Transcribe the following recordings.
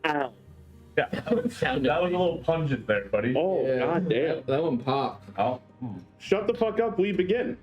Ow. Yeah, that was a little pungent there, buddy. Oh, Yeah, god damn. that one popped. Oh. Shut the fuck up, we begin.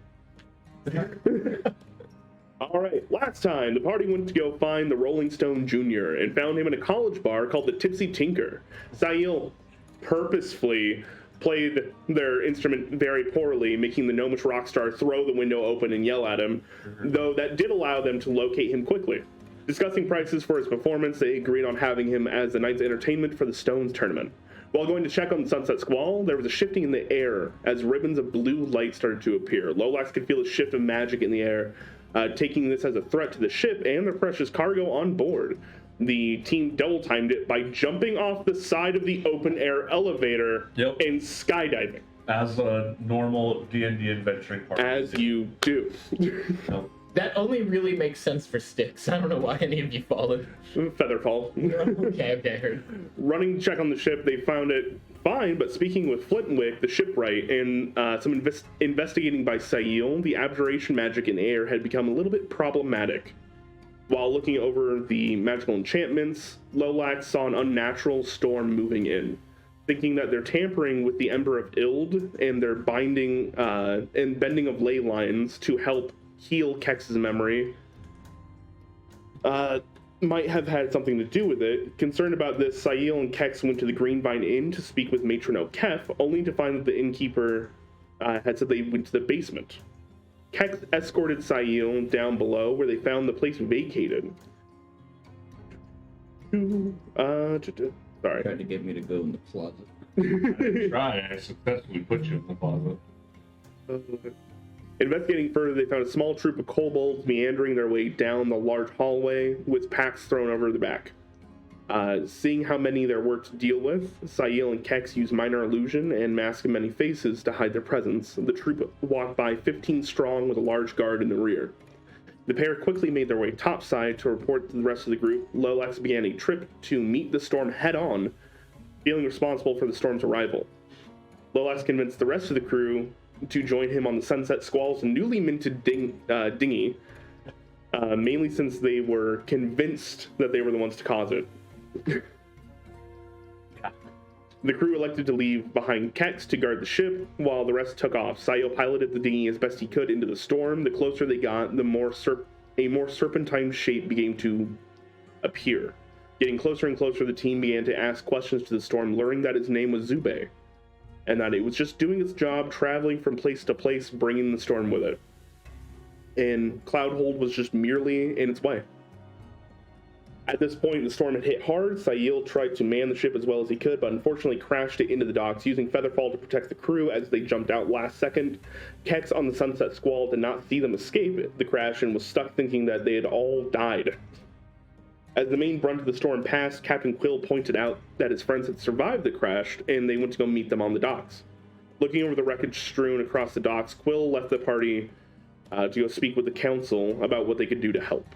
All right, last time, the party went to go find the Rolling Stone Jr. and found him in a college bar called the Tipsy Tinker. Sail purposefully played their instrument very poorly, making the gnomish rock star throw the window open and yell at him, though that did allow them to locate him quickly. Discussing prices for his performance, they agreed on having him as the night's entertainment for the Stones tournament. While going to check on the Sunset Squall, there was a shifting in the air as ribbons of blue light started to appear. Lolax could feel a shift of magic in the air, taking this as a threat to the ship and their precious cargo on board. The team double-timed it by jumping off the side of the open-air elevator and skydiving. As a normal D&D adventuring party. As you do. That only really makes sense for Styx. I don't know why any of you followed. Featherfall. Okay, heard. Running to check on the ship, they found it fine, but speaking with Flintwick, the shipwright, and some investigating by Sail, the abjuration magic in air had become a little bit problematic. While looking over the magical enchantments, Lolax saw an unnatural storm moving in. Thinking that they're tampering with the Ember of Ild and their binding and bending of ley lines to help heal Kex's memory, might have had something to do with it. Concerned about this, Sail and Kex went to the Greenvine Inn to speak with Matron O'Kef, only to find that the innkeeper had said they went to the basement. Kex escorted Sail down below, where they found the place vacated. Sorry. Tried to get me to go in the closet. I successfully put you in the closet. Investigating further, they found a small troop of kobolds meandering their way down the large hallway with packs thrown over the back. Seeing how many there were to deal with, Sail and Kex used minor illusion and mask of many faces to hide their presence. The troop walked by 15 strong with a large guard in the rear. The pair quickly made their way topside to report to the rest of the group. Lolax began a trip to meet the storm head-on, feeling responsible for the storm's arrival. Lolax convinced the rest of the crew to join him on the Sunset Squall's newly minted dinghy, mainly since they were convinced that they were the ones to cause it. The crew elected to leave behind Kex to guard the ship, while the rest took off. Sayo piloted the dinghy as best he could into the storm. The closer they got, the more a more serpentine shape began to appear. Getting closer and closer, the team began to ask questions to the storm, learning that its name was Zube, and that it was just doing its job, traveling from place to place, bringing the storm with it. And Cloudhold was just merely in its way. At this point, the storm had hit hard. Sail tried to man the ship as well as he could, but unfortunately crashed it into the docks, using Featherfall to protect the crew as they jumped out last second. Kex on the Sunset Squall did not see them escape the crash and was stuck thinking that they had all died. As the main brunt of the storm passed, Captain Quill pointed out that his friends had survived the crash, and they went to go meet them on the docks. Looking over the wreckage strewn across the docks, Quill left the party to go speak with the council about what they could do to help.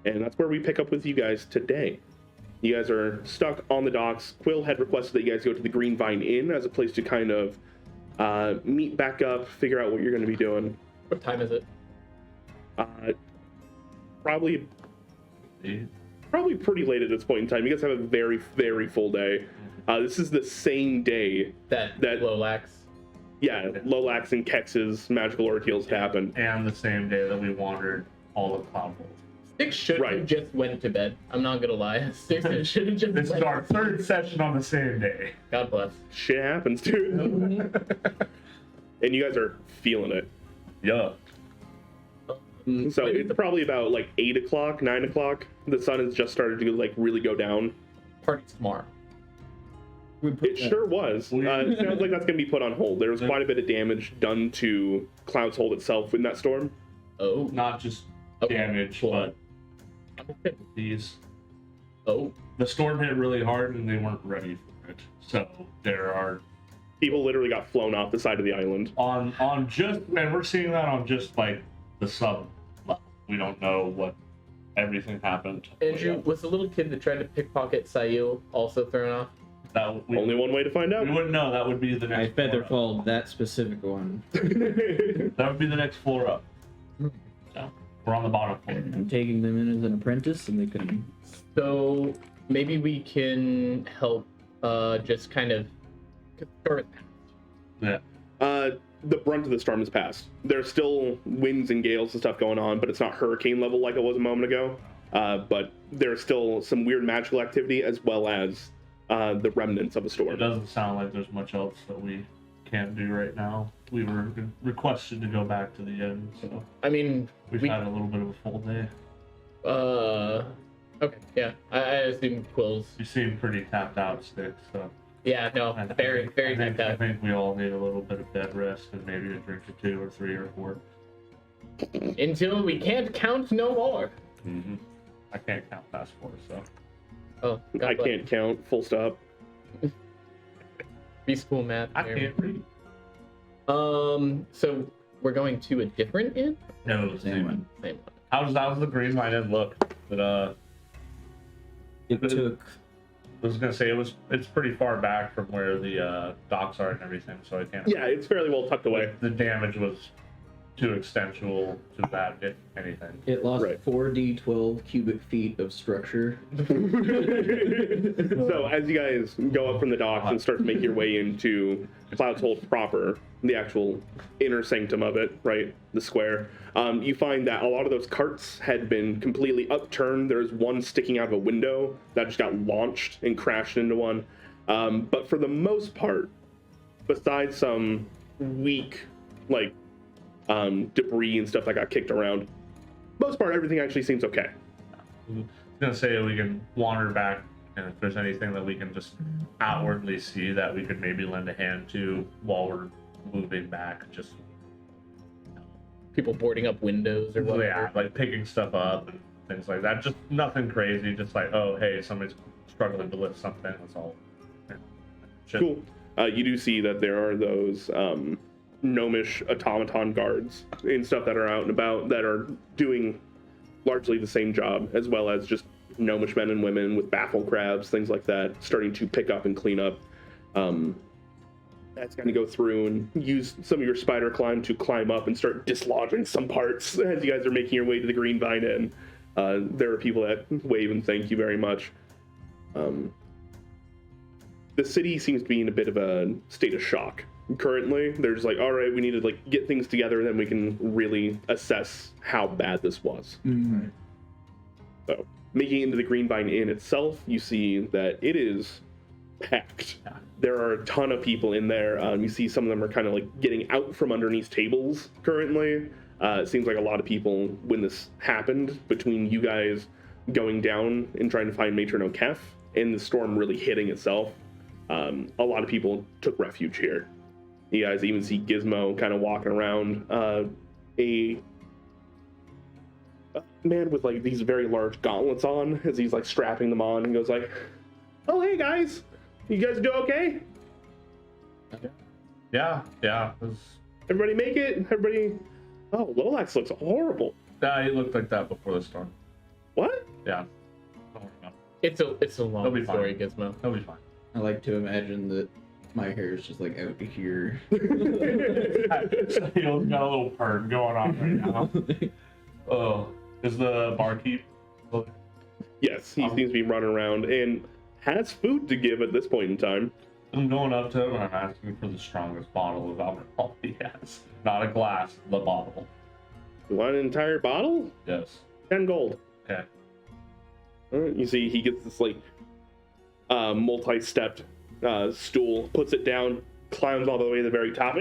And that's where we pick up with you guys today. You guys are stuck on the docks. Quill had requested that you guys go to the Greenvine Inn as a place to kind of meet back up, figure out what you're going to be doing. What time is it? Probably pretty late at this point in time. You guys have a very, very full day. This is the same day that Lolax. Yeah, Lolax and Kex's magical ordeals happened. And the same day that we wandered all of Cloudhold. Styx should have just went to bed. I'm not gonna lie. Styx should have just. This is our third session on the same day. God bless. Shit happens, dude. And you guys are feeling it. Yeah. So it's probably about like 8 o'clock, 9 o'clock. The sun has just started to like really go down. Party's tomorrow. It sure was. It sounds like that's going to be put on hold. There was quite a bit of damage done to Cloudhold itself in that storm. Oh. Not just damage, but these. Oh. The storm hit really hard and they weren't ready for it. So there are people literally got flown off the side of the island. On just, and we're seeing that on just like the sub level. We don't know what everything happened. Andrew, was the little kid that tried to pickpocket Sail also thrown off? Only one way to find out. We wouldn't know. That would be the next. I Featherfall that specific one. That would be the next floor up. So we're on the bottom floor. I'm taking them in as an apprentice, and they couldn't. So maybe we can help just kind of start Yeah. The brunt of the storm has passed. There's still winds and gales and stuff going on, but it's not hurricane level like it was a moment ago. But there's still some weird magical activity as well as the remnants of a It storm. doesn't sound like there's much else that we can do right now. We were requested to go back to the inn, so I mean, we've we, had a little bit of a full day. okay, yeah. I assume Quills. You seem pretty tapped out, Stick, so Yeah, no, I very think, tapped I out. think we all need a little bit of bed rest and maybe a drink or 2 or 3 or 4. Until we can't count no more. Mm-hmm. I can't count past 4, so. Oh, God I bless. can't count, full stop. Be school math. I there. can't read. So we're going to a different inn? No, Same one. Same one. How's the green line inn look? But It took I was gonna say it's pretty far back from where the docks are and everything, so I can't. Yeah, it's fairly well tucked away. The damage was too extensual to that, if anything. it lost Right. 4d12 cubic feet of structure. So as you guys go up from the docks and start to make your way into Cloudhold proper, the actual inner sanctum of it, right, the square, you find that a lot of those carts had been completely upturned. There's one sticking out of a window that just got launched and crashed into one. But for the most part, besides some weak, like, debris and stuff that got kicked around, most part everything actually seems okay. I was gonna say we can wander back, and if there's anything that we can just outwardly see that we could maybe lend a hand to while we're moving back, just People boarding up windows or whatever. yeah, like picking stuff up and things like that. Just nothing crazy. Just like, oh, hey, somebody's struggling to lift something. That's all. Cool. You do see that there are those gnomish automaton guards and stuff that are out and about that are doing largely the same job, as well as just gnomish men and women with baffle crabs, things like that, starting to pick up and clean up. That's going to go through and use some of your spider climb to climb up and start dislodging some parts as you guys are making your way to the Green Vine Inn. There are people that wave and thank you very much. The city seems to be in a bit of a state of shock currently. They're just like, all right, we need to like get things together, then we can really assess how bad this was. Mm-hmm. So, making it into the Green Vine Inn itself, you see that it is packed. There are a ton of people in there. You see some of them are kind of like getting out from underneath tables currently. It seems like a lot of people, when this happened, between you guys going down and trying to find Matron O'Kef and the storm really hitting itself, a lot of people took refuge here. You guys even see Gizmo kind of walking around. A man with like these very large gauntlets on, as he's like strapping them on, and goes like, "Oh, hey guys, you guys do okay? Yeah. Everybody make it? Everybody? Oh, Lolax looks horrible. He looked like that before the storm. What? Yeah. Don't worry about It's a They'll long be fine. story, Gizmo. it. He'll be fine. I like to imagine that my hair is just like out to here. He's got a little perm going on right now. Oh, is the barkeep? Yes, he seems to be running around and has food to give at this point in time. I'm going up to him and I'm asking for the strongest bottle of alcohol he has. Not a glass, the bottle. You want an entire bottle? Yes. 10 gold. Okay. You see, he gets this like multi-stepped stool, puts it down, climbs all the way to the very top.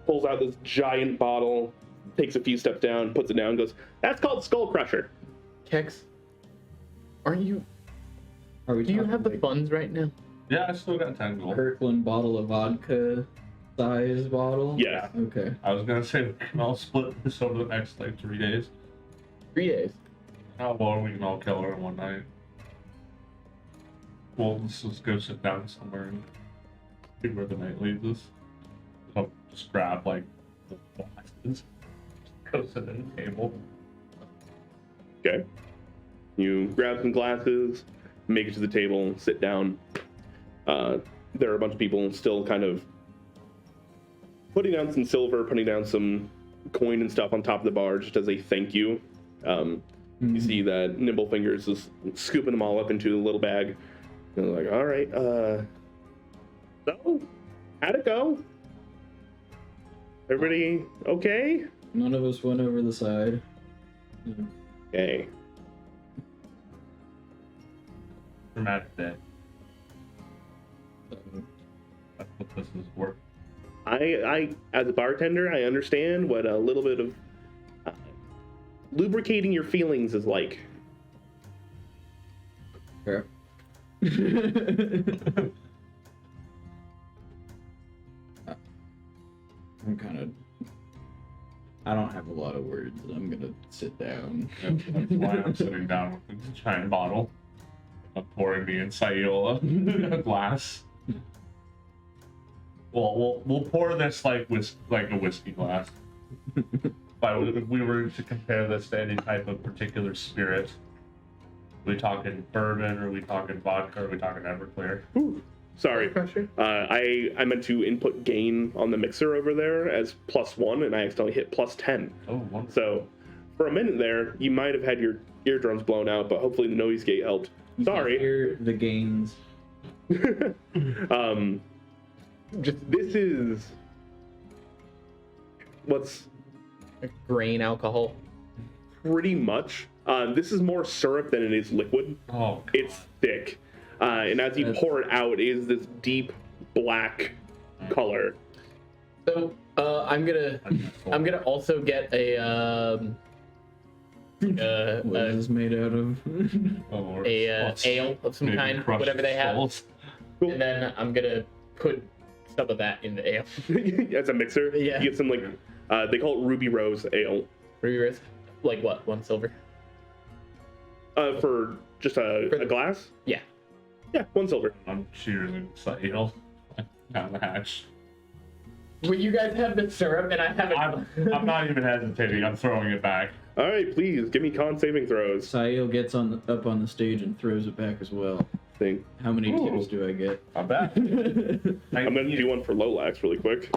Pulls out this giant bottle, takes a few steps down, puts it down, goes, "That's called Skull Crusher." Kex, aren't you? Are we Do you talking have the like funds right now? Yeah, I still got 10 gold. Kirkland bottle of vodka size bottle? Yeah. Okay. I was gonna say we can all split this over the next like 3 days. 3 days. How long we can all kill her in one night? Well, let's just go sit down somewhere and see where the night leads us. I'll just grab like the glasses, go sit at a table. Okay. You grab some glasses, make it to the table, sit down. There are a bunch of people still kind of putting down some silver, putting down some coin and stuff on top of the bar just as a thank you. You see that Nimble Fingers is scooping them all up into a little bag. And they're like, all right, so, how'd it go? Everybody okay? None of us went over the side. Okay. Dramatic day. Um, That's what this is worth. I, as a bartender, I understand what a little bit of lubricating your feelings is like. Fair. I'm kind of. I don't have a lot of words. I'm gonna sit down. That's why I'm sitting down with the giant bottle. I'm pouring me and Sayola a glass. Well, we'll pour this like a whiskey glass. If we were to compare this to any type of particular spirit, are we talking bourbon? Are we talking vodka? Are we talking Everclear? Ooh, sorry. I meant to input gain on the mixer over there as +1, and I accidentally hit +10. Oh, wonderful. So, for a minute there, you might have had your eardrums blown out, but hopefully the noise gate helped. You can Sorry. hear the gains. This is what's Grain alcohol. pretty much. This is more syrup than it is liquid. Oh, It's thick, and as you That's- pour it out, it is this deep black color. So I'm gonna also get a What is this made out of? ale of some kind, whatever they have, Cool. and then I'm gonna put some of that in the ale. As a mixer, Yeah. you get some they call it Ruby Rose Ale. Ruby Rose, like what? 1 silver. For just a glass. Yeah. Yeah, 1 silver. I'm cheering Sayol down the hatch. Well, you guys have the syrup, and I have it. I'm not even hesitating. I'm throwing it back. All right, please give me con saving throws. Sail gets up on the stage and throws it back as well. Thing. How many Ooh. tips do I get? Not bad. I'm gonna do one for Lolax really quick.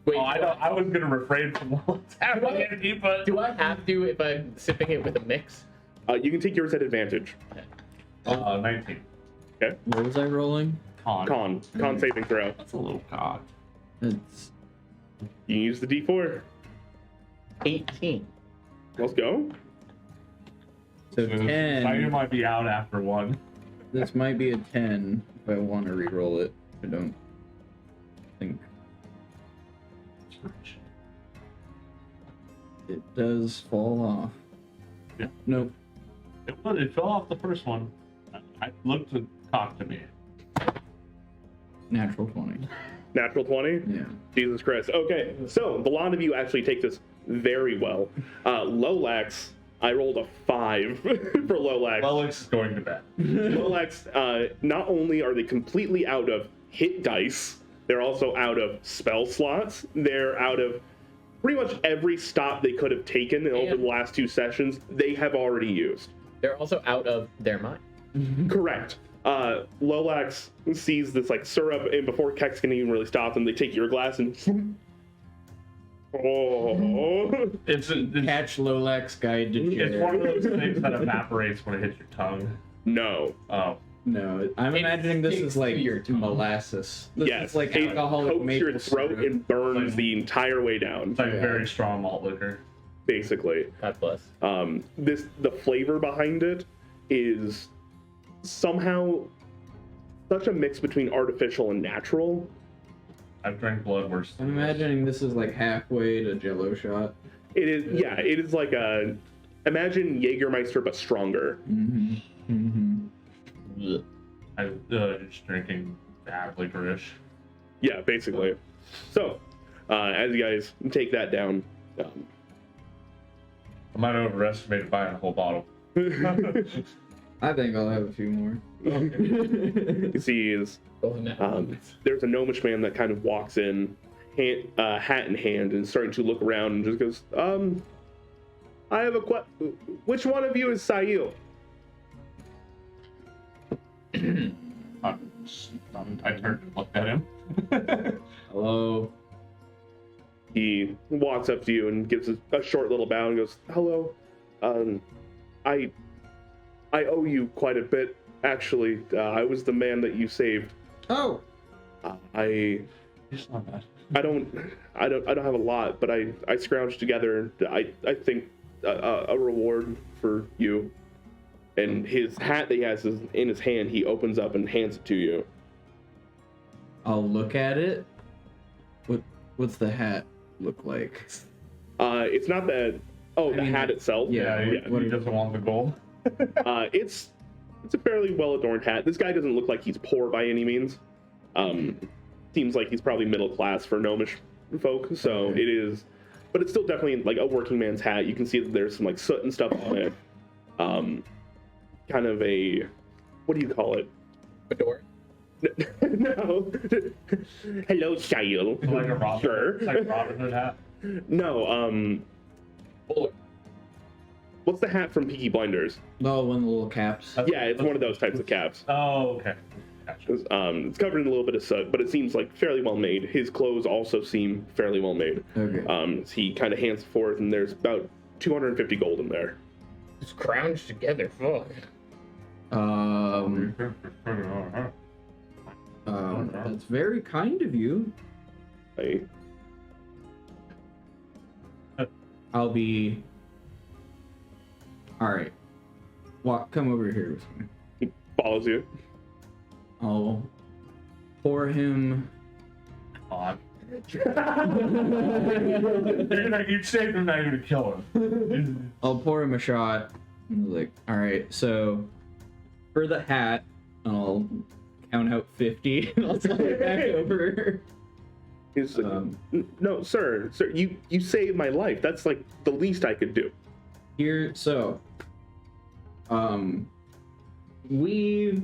Wait, I was gonna refrain from tapping any, but do I have to if I'm sipping it with a mix? You can take yours at advantage. 19. What was I rolling? Con. Con saving throw. That's a little cock. It's You can use the D4. 18. Let's go. so Sayu 10. might be out after one. This might be a 10 if I want to re-roll it. I don't think it does fall off. Yeah. Nope. It fell off the first one. I looked to cock to me. Natural 20. Natural 20. Yeah. Jesus Christ. Okay, so the lot of you actually take this very well. Lolax, I rolled a 5 for Lolax. Lelix is going to bed. Lolax, not only are they completely out of hit dice, they're also out of spell slots. They're out of pretty much every stop they could have taken over the last 2 sessions, they have already used. They're also out of their mind. Correct. Lolax sees this syrup, and before Kex can even really stop them, they take your glass and oh, It's Catch Lolax guide to it's one of chair. those things that evaporates when it hits your tongue. no. Oh, No, I'm It imagining this sticks is to like your tongue. molasses. This Yes, is like it alcoholic coats maple your throat syrup. and burns Like- the entire way down, it's like Yeah. very strong malt liquor. basically. God bless. The flavor behind it is somehow such a mix between artificial and natural. I've drank blood worse. I'm imagining this is like halfway to Jello shot. It is, yeah, it is like imagine Jägermeister but stronger. Mm-hmm. I'm just drinking bad licorice. Yeah, basically. So, as you guys take that down, I might have overestimated buying a whole bottle. I think I'll have a few more. you see is there's a gnomish man that kind of walks in, hat in hand, and starting to look around and just goes, I have a which one of you is Sayu? I turned and looked at him. Hello. He walks up to you and gives a short little bow and goes, hello. I owe you quite a bit, actually. I was the man that you saved. Oh, I It's not bad. I don't have a lot, but I scrounged together. I think a reward for you. And his hat that he has is in his hand. He opens up and hands it to you. I'll look at it. What's the hat look like? It's not that. Oh, the hat itself. yeah, He doesn't want the gold. It's a fairly well adorned hat. This guy doesn't look like he's poor by any means. Seems like he's probably middle class for gnomish folk. So Okay. it is, but it's still definitely like a working man's hat. You can see that there's some like soot and stuff on it. Kind of a, what do you call it? Fedora. No. Hello, child. Like a Robin, Sure. like a Robin Hood hat. No. Bullet. What's the hat from Peaky Blinders? Oh, one of the little caps. Yeah, it's one of those types of caps. Oh, okay. Gotcha. It's covered in a little bit of soot, but it seems like fairly well made. His clothes also seem fairly well made. Okay. He kind of hands it forth, and there's about 250 gold in there. It's scrounged together. Fuck. That's very kind of you. I'll be. All right. Come over here with me. He follows you. I'll pour him. On. You'd saved him, now you're gonna kill him. I'll pour him a shot. And like, all right. So for the hat, I'll count out 50 and I'll slide it back over. He's like, no, sir, you saved my life. That's like the least I could do. Here, so, we're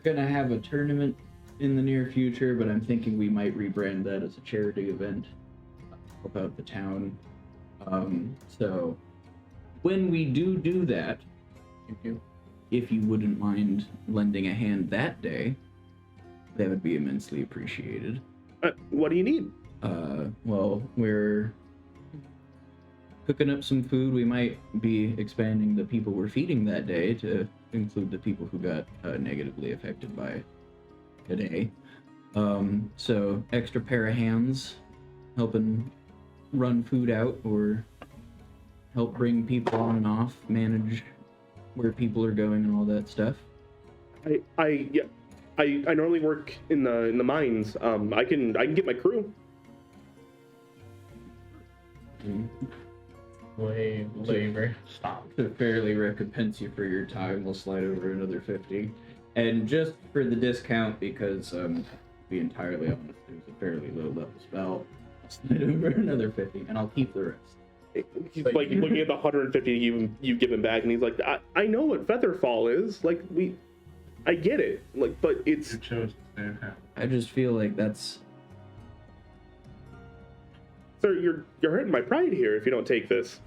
gonna have a tournament in the near future, but I'm thinking we might rebrand that as a charity event, help out the town. So, when we do that, if you wouldn't mind lending a hand that day, that would be immensely appreciated. What do you need? Well, we're cooking up some food. We might be expanding the people we're feeding that day to include the people who got negatively affected by today. So extra pair of hands helping run food out or help bring people on and off, manage where people are going and all that stuff. I normally work in the mines. I can get my crew. Way labor. Stop. To fairly recompense you for your time, we'll slide over another 50. And just for the discount, because to be entirely honest, it was a fairly low level spell, I'll slide over another 50, and I'll keep the rest. He's like looking at the 150 you give him back, and he's like, I know what Featherfall is. Like I get it. Like, but it's You chose to stay in town. I just feel like that's... sir, you're hurting my pride here if you don't take this.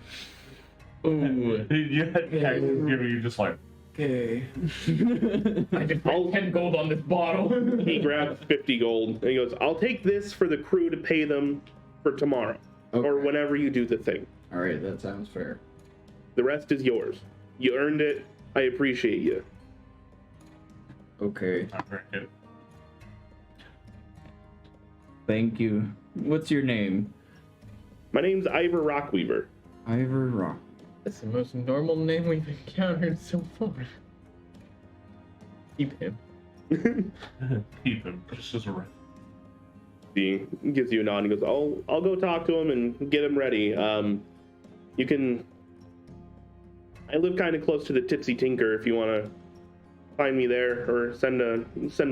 Ooh. Yeah, you just like, Okay. I just put 10 gold on this bottle. He grabs 50 gold and he goes, I'll take this for the crew to pay them for tomorrow or Okay. whenever you do the thing. All right, that sounds fair. The rest is yours. You earned it. I appreciate you. Okay, not very good. thank you. What's your name? My name's Ivor Rockweaver. Ivor Rock. That's the most normal name we've encountered so far. Keep him. Keep him just as a reference. He gives you a nod and goes, I'll go talk to him and get him ready. You can... I live kind of close to the Tipsy Tinker if you want to find me there or send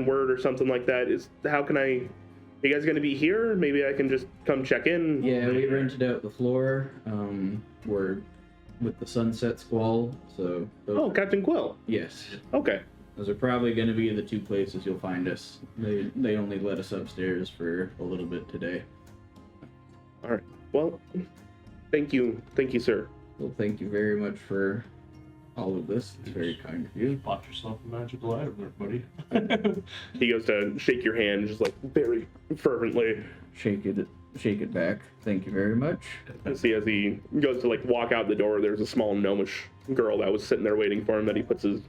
word or something like that. How can I... Are you guys going to be here? Maybe I can just come check in. Yeah, we rented out the floor. We're with the Sunset Squall, so... Oh, Captain Quill. Yes. Okay. Those are probably going to be the two places you'll find us. They only let us upstairs for a little bit today. All right. Well, thank you. Thank you, sir. Well, thank you very much for all of this. It's very kind of you. Bought yourself a magical item there, buddy. He goes to shake your hand just like very fervently. Shake it back. Thank you very much. You see as he goes to like walk out the door, there's a small gnomish girl that was sitting there waiting for him that he puts his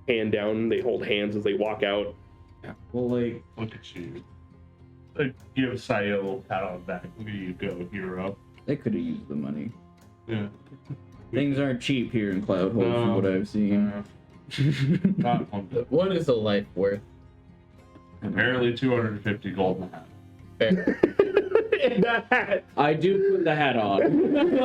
hand down. They hold hands as they walk out. Yeah. Well, like, Look at you. Like, give Sayo a little pat on the back. Look at you go, hero. they could have used the money. Yeah. Things aren't cheap here in Cloudhold, from what I've seen. Not one bit. What is a life worth? Apparently 250 gold and a half. Fair. And that hat. I do put the hat on.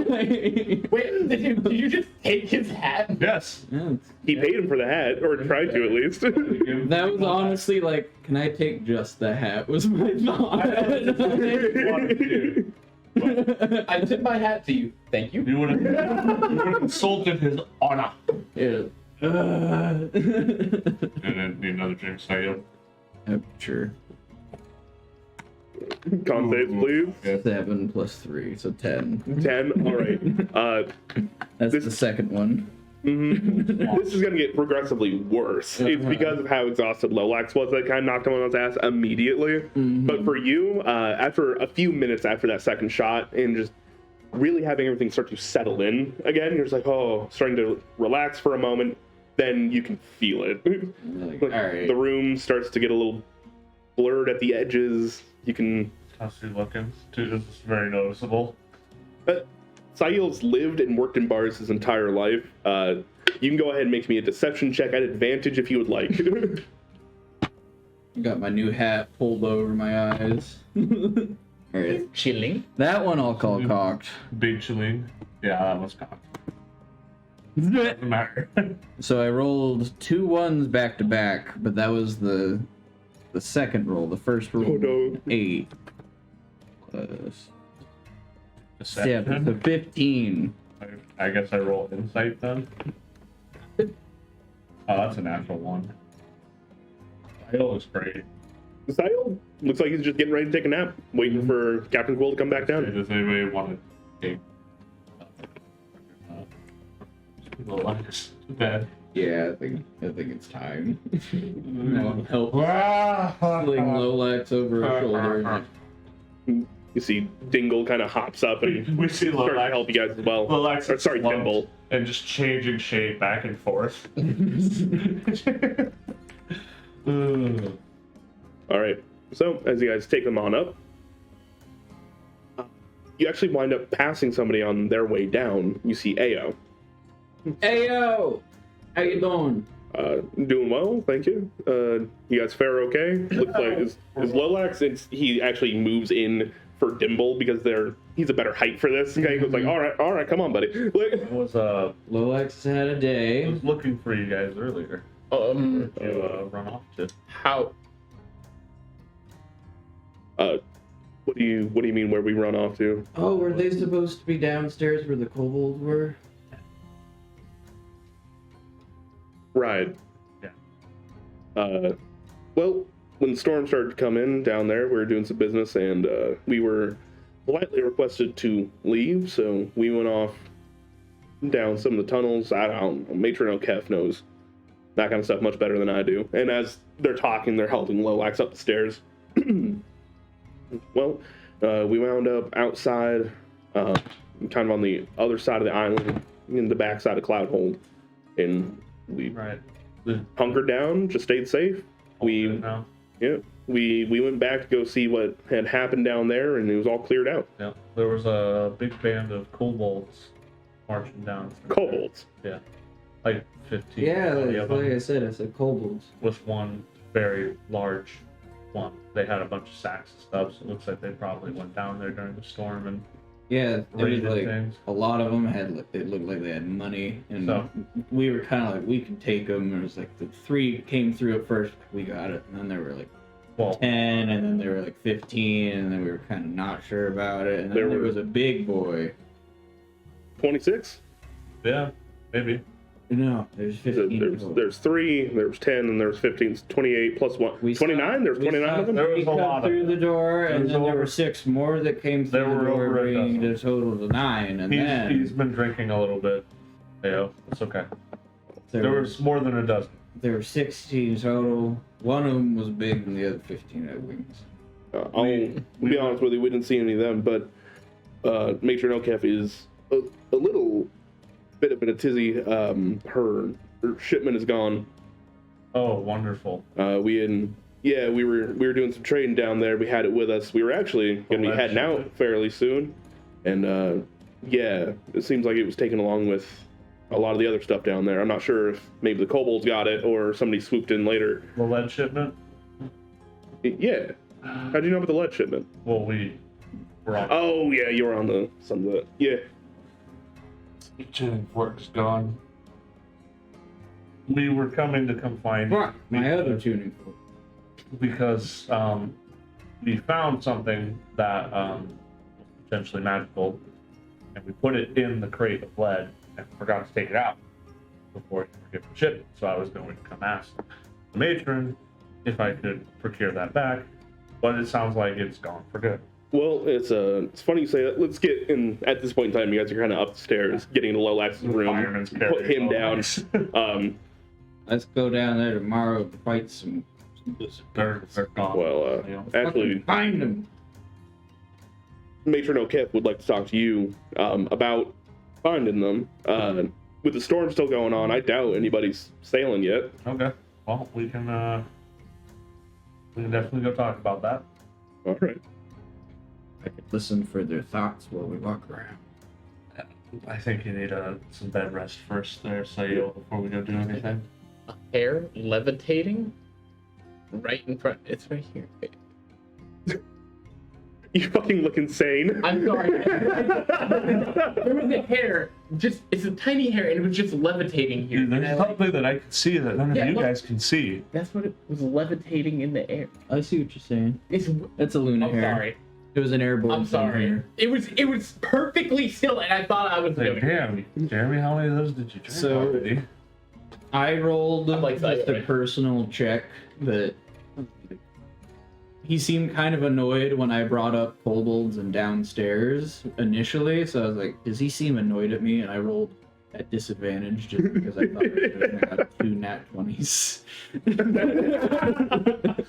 Wait, did you just take his hat? Yes. Yeah, He paid him for the hat, or tried to at least. that was honestly like, can I take just the hat? Was my thought. I tip my hat to you. Thank you. You would have insulted his honor. Yeah. And then need another drink, Sayo. Sure. Con saves, please. Yes. 7 plus 3, so 10. 10. All right. That's This- the second one. This is going to get progressively worse. It's because of how exhausted Lolax was that kind of knocked him on his ass immediately. But for you, after a few minutes after that second shot and just really having everything start to settle in again, you're just like, oh, starting to relax for a moment, then you can feel it. Like, Like, all right. The room starts to get a little blurred at the edges. You can... How's he looking? Dude, this is very noticeable. Sail's lived and worked in bars his entire life. You can go ahead and make me a deception check at advantage if you would like. Got my new hat pulled over my eyes. Alright. Chilling. That one I'll call cocked. Big chilling. Yeah, that was cocked. Doesn't matter. So I rolled 2 1s back to back, but that was the second roll. The first roll, Oh, no. 8 plus Deception. 7, so 15. I guess I roll insight then. Oh, that's a natural one. Sayo looks great. Sail looks like he's just getting ready to take a nap, waiting for Captain Quill to come back down. Does anybody want to take Lolax to bed? Yeah, I think it's time. I'll help fling Lolax over her shoulder. You see Dingle kind of hops up and We see starts to Lolax. help you guys as well. Lolax Or, sorry, slumped Dimble. and just changing shape back and forth. Ugh. All right. So as you guys take them on up, you actually wind up passing somebody on their way down. You see Ao. Hey yo! How you doing? Doing well, thank you. You guys fare okay? Looks like is Lolax. He actually moves in for Dimble because he's a better height for this. Guy goes like, all right, come on, buddy. I was Lolax has had a day. looking for you guys earlier to run off to. How? What do you mean where we run off to? Oh, were they supposed to be downstairs where the kobolds were? Right. Yeah. Well, when the storm started to come in down there, we were doing some business, and we were politely requested to leave, so we went off down some of the tunnels. I don't know, Matron O'Kef knows that kind of stuff much better than I do. And as they're talking, they're helping Lolax up the stairs. Well, we wound up outside, kind of on the other side of the island, in the backside of Cloudhold, and we Right. hunkered down, just stayed safe. We went back to go see what had happened down there, and it was all cleared out. Yeah. There was a big band of kobolds marching down. Kobolds. Yeah. Like 15. Yeah, 20 of them, like I said kobolds. with one very large one. They had a bunch of sacks and stuff, so it looks like they probably went down there during the storm and Yeah, it was raided like things. a lot of them had. It looked like they had money, and So- we were kind of like, we can take them. It was like the 3 came through at first, we got it, and then there were like Well, 10, and then there were like 15, and then we were kind of not sure about it, and then There there were- was a big boy. 26? yeah, maybe. No, there's 15. total. There's 3, there's 10, and there's 15. 28 plus 1. We 29? There's we 29 saw of them? There was 3 a come lot of through the door, There and was then there over- were 6 more that came There through the were door, over a bringing dozen. the total to 9, and He's then been drinking a little bit. Yeah, it's okay. there There was more than a dozen. There were 16 total. One of them was big, and the other 15 had wings. I'll be honest with you, we didn't see any of them, but Matron O'Kef is a little bit of a tizzy. Her shipment is gone. Oh, wonderful. We were doing some trading down there. We had it with us. We were actually going to be heading out fairly soon, and yeah, it seems like it was taken along with a lot of the other stuff down there. I'm not sure if maybe the kobolds got it or somebody swooped in later. The lead shipment? Yeah. How'd you know about the lead shipment? Well, we were on. Oh yeah, you were on some of the yeah. Tuning fork's gone. We were coming to come find you. My other tuning fork. Because we found something that was potentially magical, and we put it in the crate of lead and forgot to take it out before we could ship it. So I was going to come ask the matron if I could procure that back, but it sounds like it's gone for good. Well, it's funny you say that. Let's get in at this point in time. You guys are kind of upstairs, getting into Lolax's room. Fireman's Put him down. Let's go down there tomorrow to fight some They're gone. Well, actually, find them. Matron O'Kith would like to talk to you about finding them. With the storm still going on, I doubt anybody's sailing yet. Okay. Well, we can definitely go talk about that. All right. I could listen for their thoughts while we walk around. I think you need some bed rest first there, Sayo, before we go do anything. A hair levitating? Right in front. It's right here. You fucking look insane. I'm sorry. There was a hair. It's a tiny hair, and it was just levitating here. Dude, there's something that I can see that none of you guys can see. That's what it was, levitating in the air. I see what you're saying. It's a Luna I'm hair. sorry. It was an airborne. I'm sorry. hair. It was perfectly still, and I thought I was Like, doing it. damn, Jeremy, how many of those did you drink So- already? I rolled I'm like just a that. personal check that he seemed kind of annoyed when I brought up kobolds and downstairs initially. So I was like, does he seem annoyed at me? And I rolled at disadvantage just because I thought I got 2 nat 20s.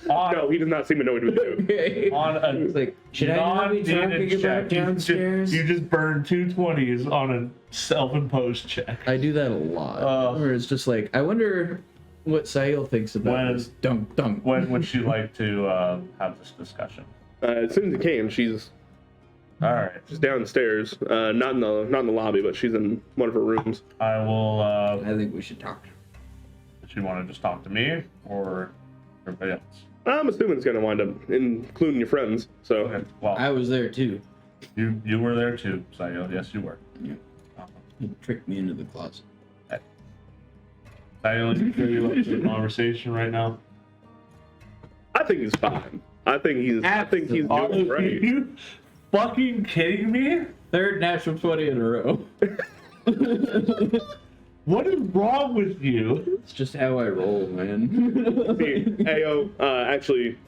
No, he does not seem annoyed with you. Okay. On a It's like, should I not be talking non-dated about check, downstairs? you just burned 2 20s on a self-imposed check. I do that a lot. Where it's just like, I wonder what Sail thinks about When- this. Dunk, dunk. When would you like to have this discussion? As soon as he came, she's All right, downstairs. Not in the lobby, but she's in one of her rooms. I will. I think we should talk. Do you want to just talk to me or everybody else? I'm assuming it's gonna wind up including your friends. So Okay. Well, I was there too. you were there too, Sayo. Yes, you were. Yeah. He tricked me into the closet. Sayo, you up to a conversation right now? I think he's fine. I think he's doing Are great. you fucking kidding me? Third natural 20 in a row. What is wrong with you? It's just how I roll, man. See, Ao actually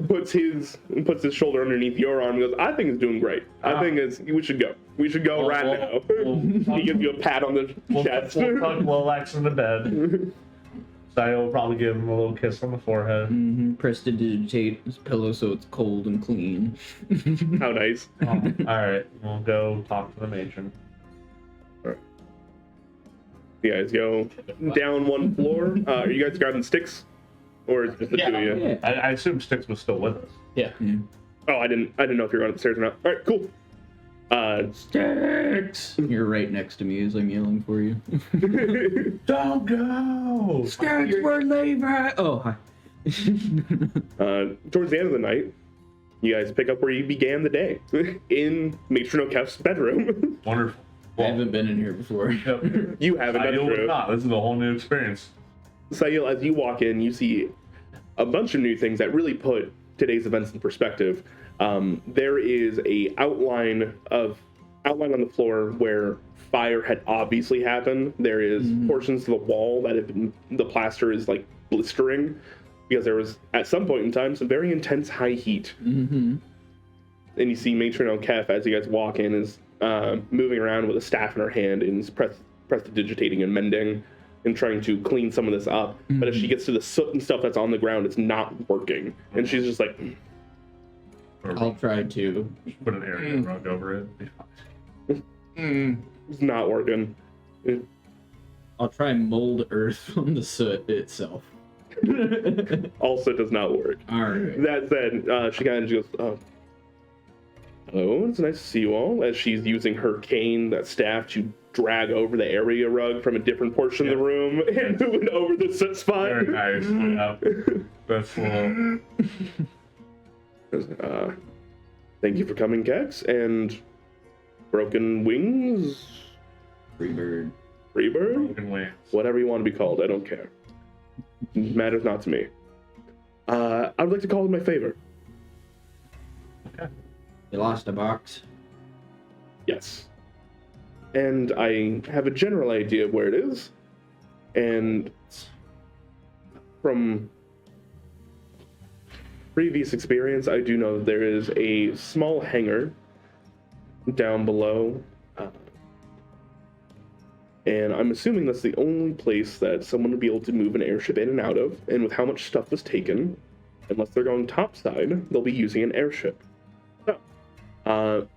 puts his shoulder underneath your arm and goes, I think it's doing great. I think we should go. We should go right now. He gives you a pat on the chest. We'll tuck Lilacs in the bed. Sayo will probably give him a little kiss on the forehead. Prestidigitate his pillow so it's cold and clean. How nice. Alright, we'll go talk to the matron. You guys go down one floor. Are you guys grabbing sticks? Or is it just the two of you? Yeah. I assume Styx was still with us. Yeah. Oh, I didn't know if you were going up the stairs or not. Alright, cool. Sticks! You're right next to me as I'm yelling for you. Don't go! Sticks for Levi! Oh, hi. Towards the end of the night, you guys pick up where you began the day. In Matron O'Keff's bedroom. Wonderful. I haven't been in here before. Yep. You haven't, that's Sayo true. would not. This is a whole new experience. Sayil, as you walk in, you see a bunch of new things that really put today's events in perspective. There is a outline on the floor where fire had obviously happened. There is portions of the wall that have been, the plaster is like blistering because there was at some point in time some very intense high heat. Mm-hmm. And you see Matron O'Keff as you guys walk in is moving around with a staff in her hand and is prestidigitating and mending and trying to clean some of this up. But as she gets to the soot and stuff that's on the ground, it's not working. And she's just like, I'll try to. Put an area rug over it. It'll be fine. It's not working. I'll try and mold earth from the soot itself. Also does not work. All right. That said, she kind of goes, hello, it's nice to see you all, as she's using her cane, that staff, to drag over the area rug from a different portion of the room and move it over the soot spot. Very nice. Yeah. That's cool. Thank you for coming, Kex, and Broken Wings? Freebird. Freebird? Broken wings. Whatever you want to be called, I don't care. Matters not to me. I would like to call in my favor. Okay. You lost a box. Yes. And I have a general idea of where it is. And from previous experience, I do know that there is a small hangar down below. And I'm assuming that's the only place that someone would be able to move an airship in and out of. And with how much stuff was taken, unless they're going topside, they'll be using an airship. So,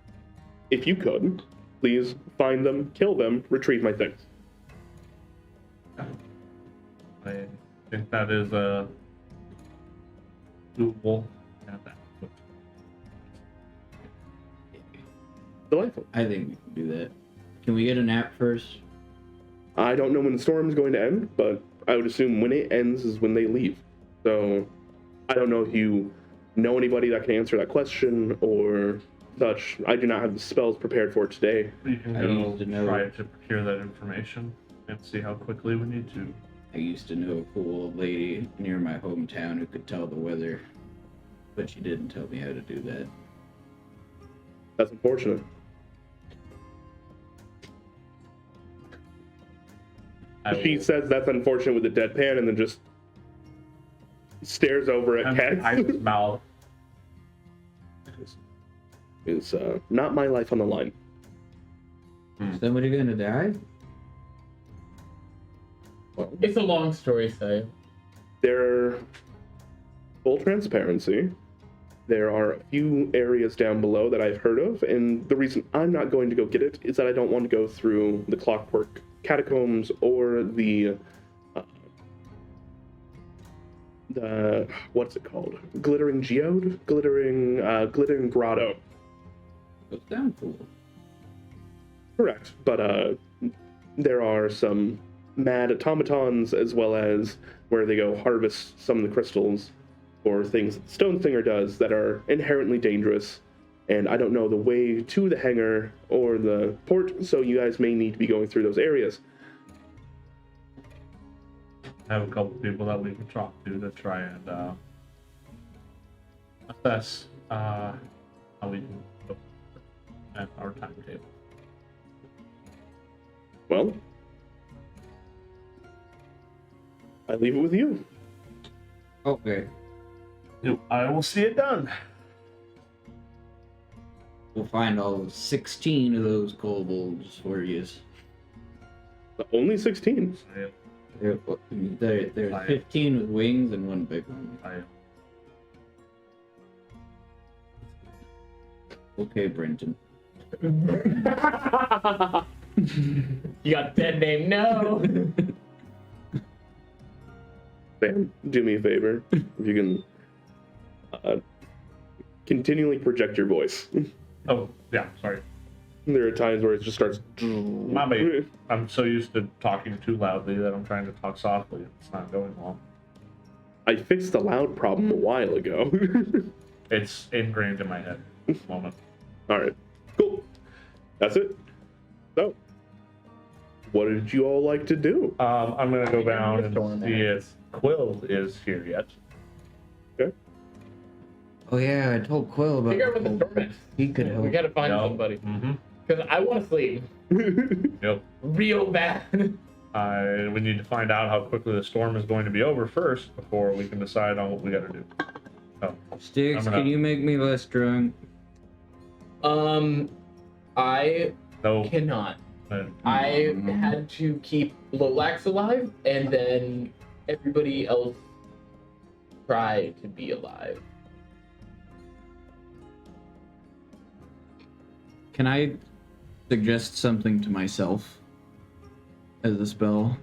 if you could, please find them, kill them, retrieve my things. I think that is doable. Delightful. I think we can do that. Can we get a nap first? I don't know when the storm's going to end, but I would assume when it ends is when they leave. So, I don't know if you know anybody that can answer that question or such. I do not have the spells prepared for today. We can I go used to know- try to procure that information and see how quickly we need to. I used to know a cool old lady near my hometown who could tell the weather, but she didn't tell me how to do that. That's unfortunate. She says that's unfortunate with a deadpan and then just stares over at Cat. I just mouth. Is not my life on the line. Somebody gonna die? Well, It's a long story, so. there, full transparency, there are a few areas down below that I've heard of, and the reason I'm not going to go get it is that I don't want to go through the Clockwork Catacombs or the what's it called? Glittering Geode? Glittering Grotto. Goes down cool. Correct, but there are some mad automatons as well as where they go harvest some of the crystals or things that the Stone Thinger does that are inherently dangerous. And I don't know the way to the hangar or the port, so you guys may need to be going through those areas. I have a couple people that we can talk to try and assess how we can go at our timetable. Well, I leave it with you. Okay. I will see it done. We'll find all 16 of those kobolds for you. Only 16. There's 15 with wings and one big one. Okay, Brenton. You got dead name, no. Sam, do me a favor. If you can continually project your voice. Oh, yeah, sorry. There are times where it just starts. My bad. I'm so used to talking too loudly that I'm trying to talk softly. It's not going well. I fixed the loud problem a while ago. It's ingrained in my head at the moment. All right, cool. That's it. So, what did you all like to do? I'm gonna go down and Storm see if Quill is here yet. Oh yeah, I told Quill about Figure out what the storm is. He could We help. gotta find No. somebody. Mm-hmm. Because I want to sleep Yep. real bad. We need to find out how quickly the storm is going to be over first before we can decide on what we gotta do. Oh, Sticks, I'm gonna- can you make me less drunk? I no. cannot. uh, I had to keep Lolax alive, and then everybody else try to be alive. Can I suggest something to myself as a spell.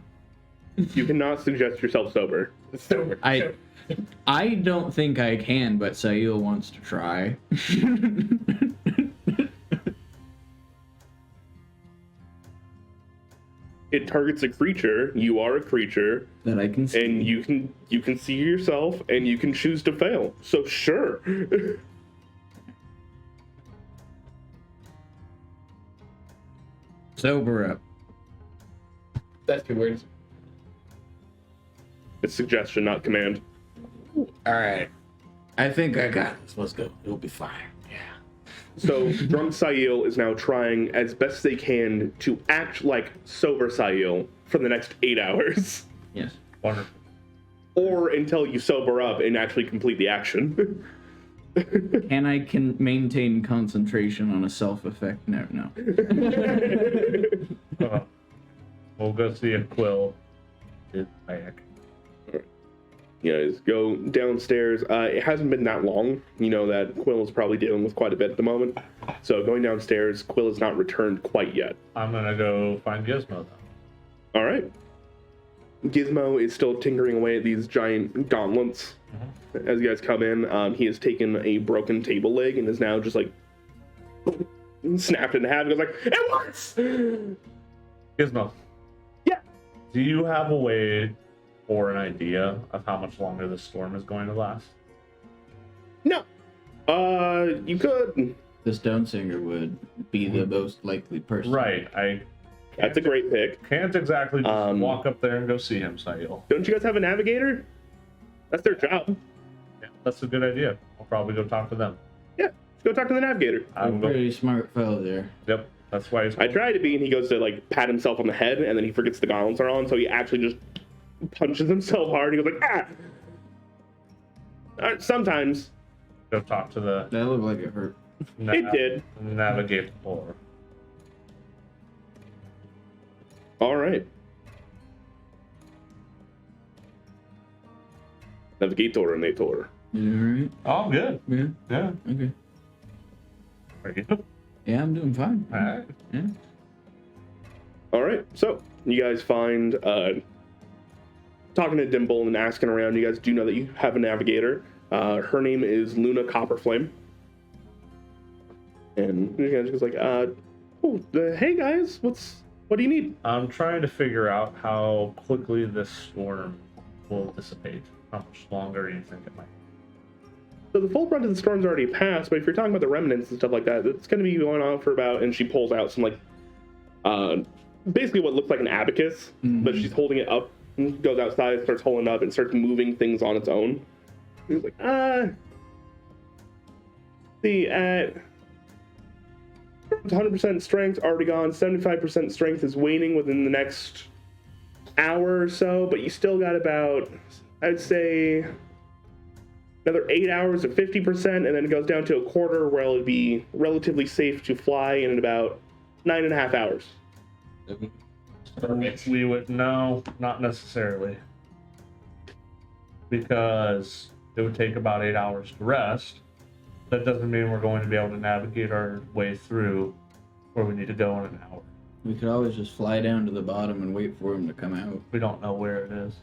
You cannot suggest yourself sober. So I don't think I can, but Sail wants to try. It targets a creature. You are a creature, That I can see. and you can see yourself, and you can choose to fail. So sure. Sober up. that's 2 words. It's suggestion, not command. Alright. I think I got this. Let's go. It'll be fine. Yeah. So drunk Sail is now trying as best they can to act like sober Sail for the next 8 hours, Yes. Wonderful. or until you sober up and actually complete the action. And I can maintain concentration on a self-effect. No. We'll go see if Quill is back. You guys go downstairs. It hasn't been that long. You know that Quill is probably dealing with quite a bit at the moment. So going downstairs, Quill has not returned quite yet. I'm gonna go find Gizmo though. All right. Gizmo is still tinkering away at these giant gauntlets. As you guys come in, he has taken a broken table leg and is now just like snapped in half. He goes like, "It works!" Gizmo. Yeah. Do you have a way or an idea of how much longer this storm is going to last? No. You could. The Stone Singer would be the most likely person. Right. I That's a great pick. can't exactly just Um, walk up there and go see him, Sail. Don't you guys have a navigator? That's their job. Yeah, that's a good idea. I'll probably go talk to them. Yeah. Go talk to the navigator. I'm a I'm go- pretty smart fellow there. Yep, that's why he's. I try to be, and he goes to like pat himself on the head, and then he forgets the gauntlets are on, so he actually just punches himself hard. He goes like, "Ah!" Sometimes Go talk to the. That looked like it hurt. it did. Navigate the floor. All right. Navigator and Nator. You Oh, good. alright? Yeah. Yeah. Okay. Are you? Yeah, I'm doing fine. All right. Yeah. All right. So you guys find talking to Dimple and asking around. You guys do know that you have a navigator. Her name is Luna Copperflame. And you guys just like, hey guys, what do you need? I'm trying to figure out how quickly this storm will dissipate. How much longer do you think it might? So the full brunt of the storm's already passed, but if you're talking about the remnants and stuff like that, it's going to be going on for about, and she pulls out some like, basically what looks like an abacus, but she's holding it up, and goes outside, starts holding it up, and starts moving things on its own. He's like, see, at 100% strength, already gone, 75% strength is waning within the next hour or so, but you still got about, I'd say, another 8 hours of 50%, and then it goes down to a quarter where it'll be relatively safe to fly in about 9.5 hours. We would no, not necessarily, because it would take about 8 hours to rest. That doesn't mean we're going to be able to navigate our way through where we need to go in an hour. We could always just fly down to the bottom and wait for him to come out We don't know where it is.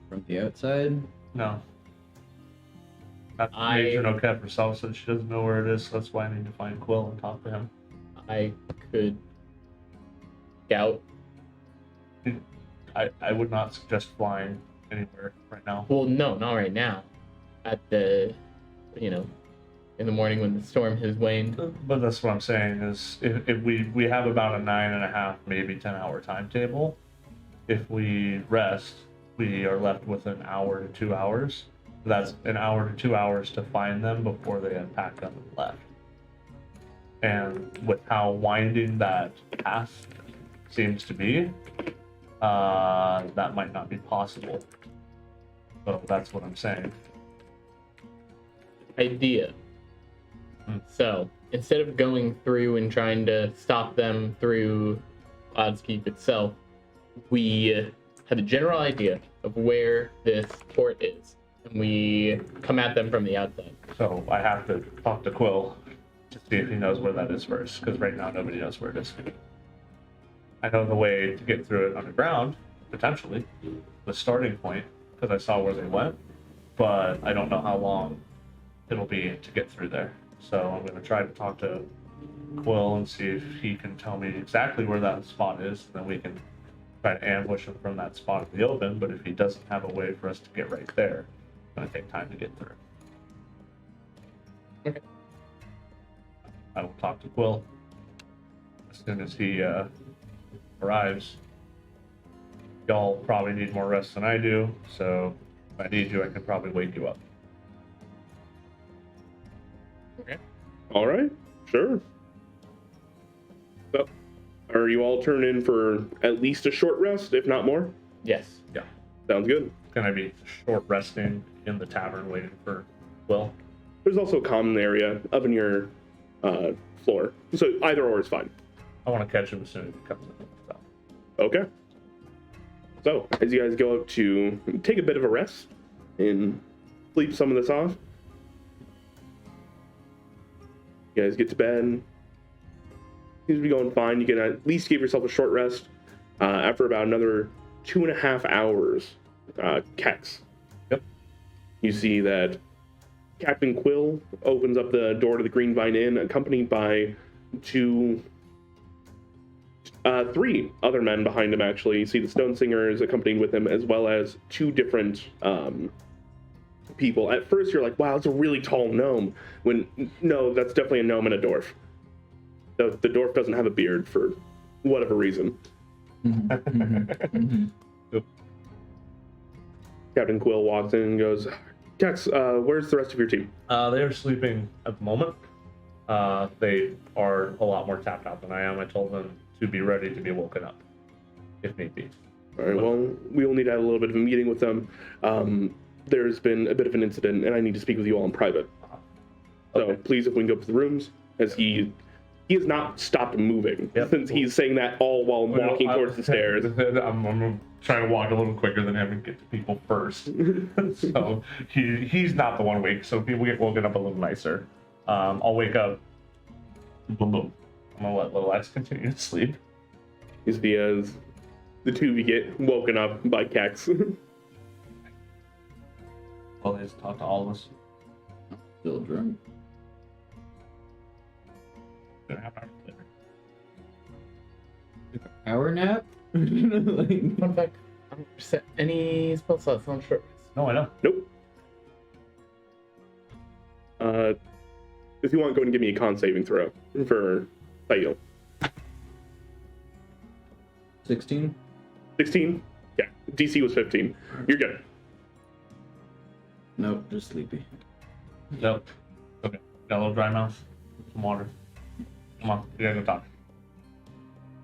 from the outside. No. Major no kept herself said she doesn't know where it is, so that's why I need to find Quill and talk to him. I could scout. I would not suggest flying anywhere right now. Well, no, not right now. At the, in the morning when the storm has waned. But that's what I'm saying is if we have about a 9.5, maybe 10-hour timetable. If we rest, we are left with an hour to 2 hours. That's an hour to 2 hours to find them before they unpack them and left. And with how winding that path seems to be, that might not be possible. So that's what I'm saying. Idea. So instead of going through and trying to stop them through Oddskeep itself, we have a general idea of where this port is, and we come at them from the outside. So I have to talk to Quill. to see if he knows where that is first, because right now nobody knows where it is. I know the way to get through it underground, potentially, the starting point, because I saw where they went, but I don't know how long it'll be to get through there. So I'm going to try to talk to Quill and see if he can tell me exactly where that spot is, and then we can try to ambush him from that spot in the open. But if he doesn't have a way for us to get right there, it's going to take time to get through. Okay. I will talk to Quill as soon as he arrives. Y'all probably need more rest than I do, so if I need you, I can probably wake you up. Okay. All right, sure. So, are you all turning in for at least a short rest, if not more? Yes. Yeah. Sounds good. Can I be short resting in the tavern waiting for Quill? There's also a common area up in your floor, so either or is fine. I want to catch him as soon as he comes in. So. Okay. So, as you guys go up to take a bit of a rest and sleep some of this off, you guys get to bed. Seems to be going fine. You can at least give yourself a short rest. After about another 2.5 hours, Kex. Yep. You see that Captain Quill opens up the door to the Green Vine Inn, accompanied by three other men behind him, actually. You see the Stone Singer is accompanied with him, as well as two different people. At first, you're like, wow, it's a really tall gnome. When, no, that's definitely a gnome and a dwarf. The dwarf doesn't have a beard for whatever reason. Captain Quill walks in and goes, Kex, where's the rest of your team? They're sleeping at the moment. They are a lot more tapped out than I am. I told them to be ready to be woken up, if need be. All right, well, we will need to have a little bit of a meeting with them. There's been a bit of an incident, and I need to speak with you all in private. Okay. So please, if we can go up to the rooms, as he has not stopped moving since he's saying that all while walking towards the stairs. I'm trying to walk a little quicker than him and get to people first. So he's not the one awake, so people get woken up a little nicer. I'll wake up. Boom, boom. I'm gonna let Little X continue to sleep. As the two of you get woken up by Kex. Well, they just talk to all of us. Still drunk. Gonna have our dinner. Power nap? Like, Fun fact, any spell slots on short rest? No, I know. Nope. If you want, go and give me a con saving throw for Sayo. 16? 16? Yeah. DC was 15. You're good. Nope, just sleepy. Nope. Okay. Got a little dry mouth. Some water. Come on, you gotta go talk.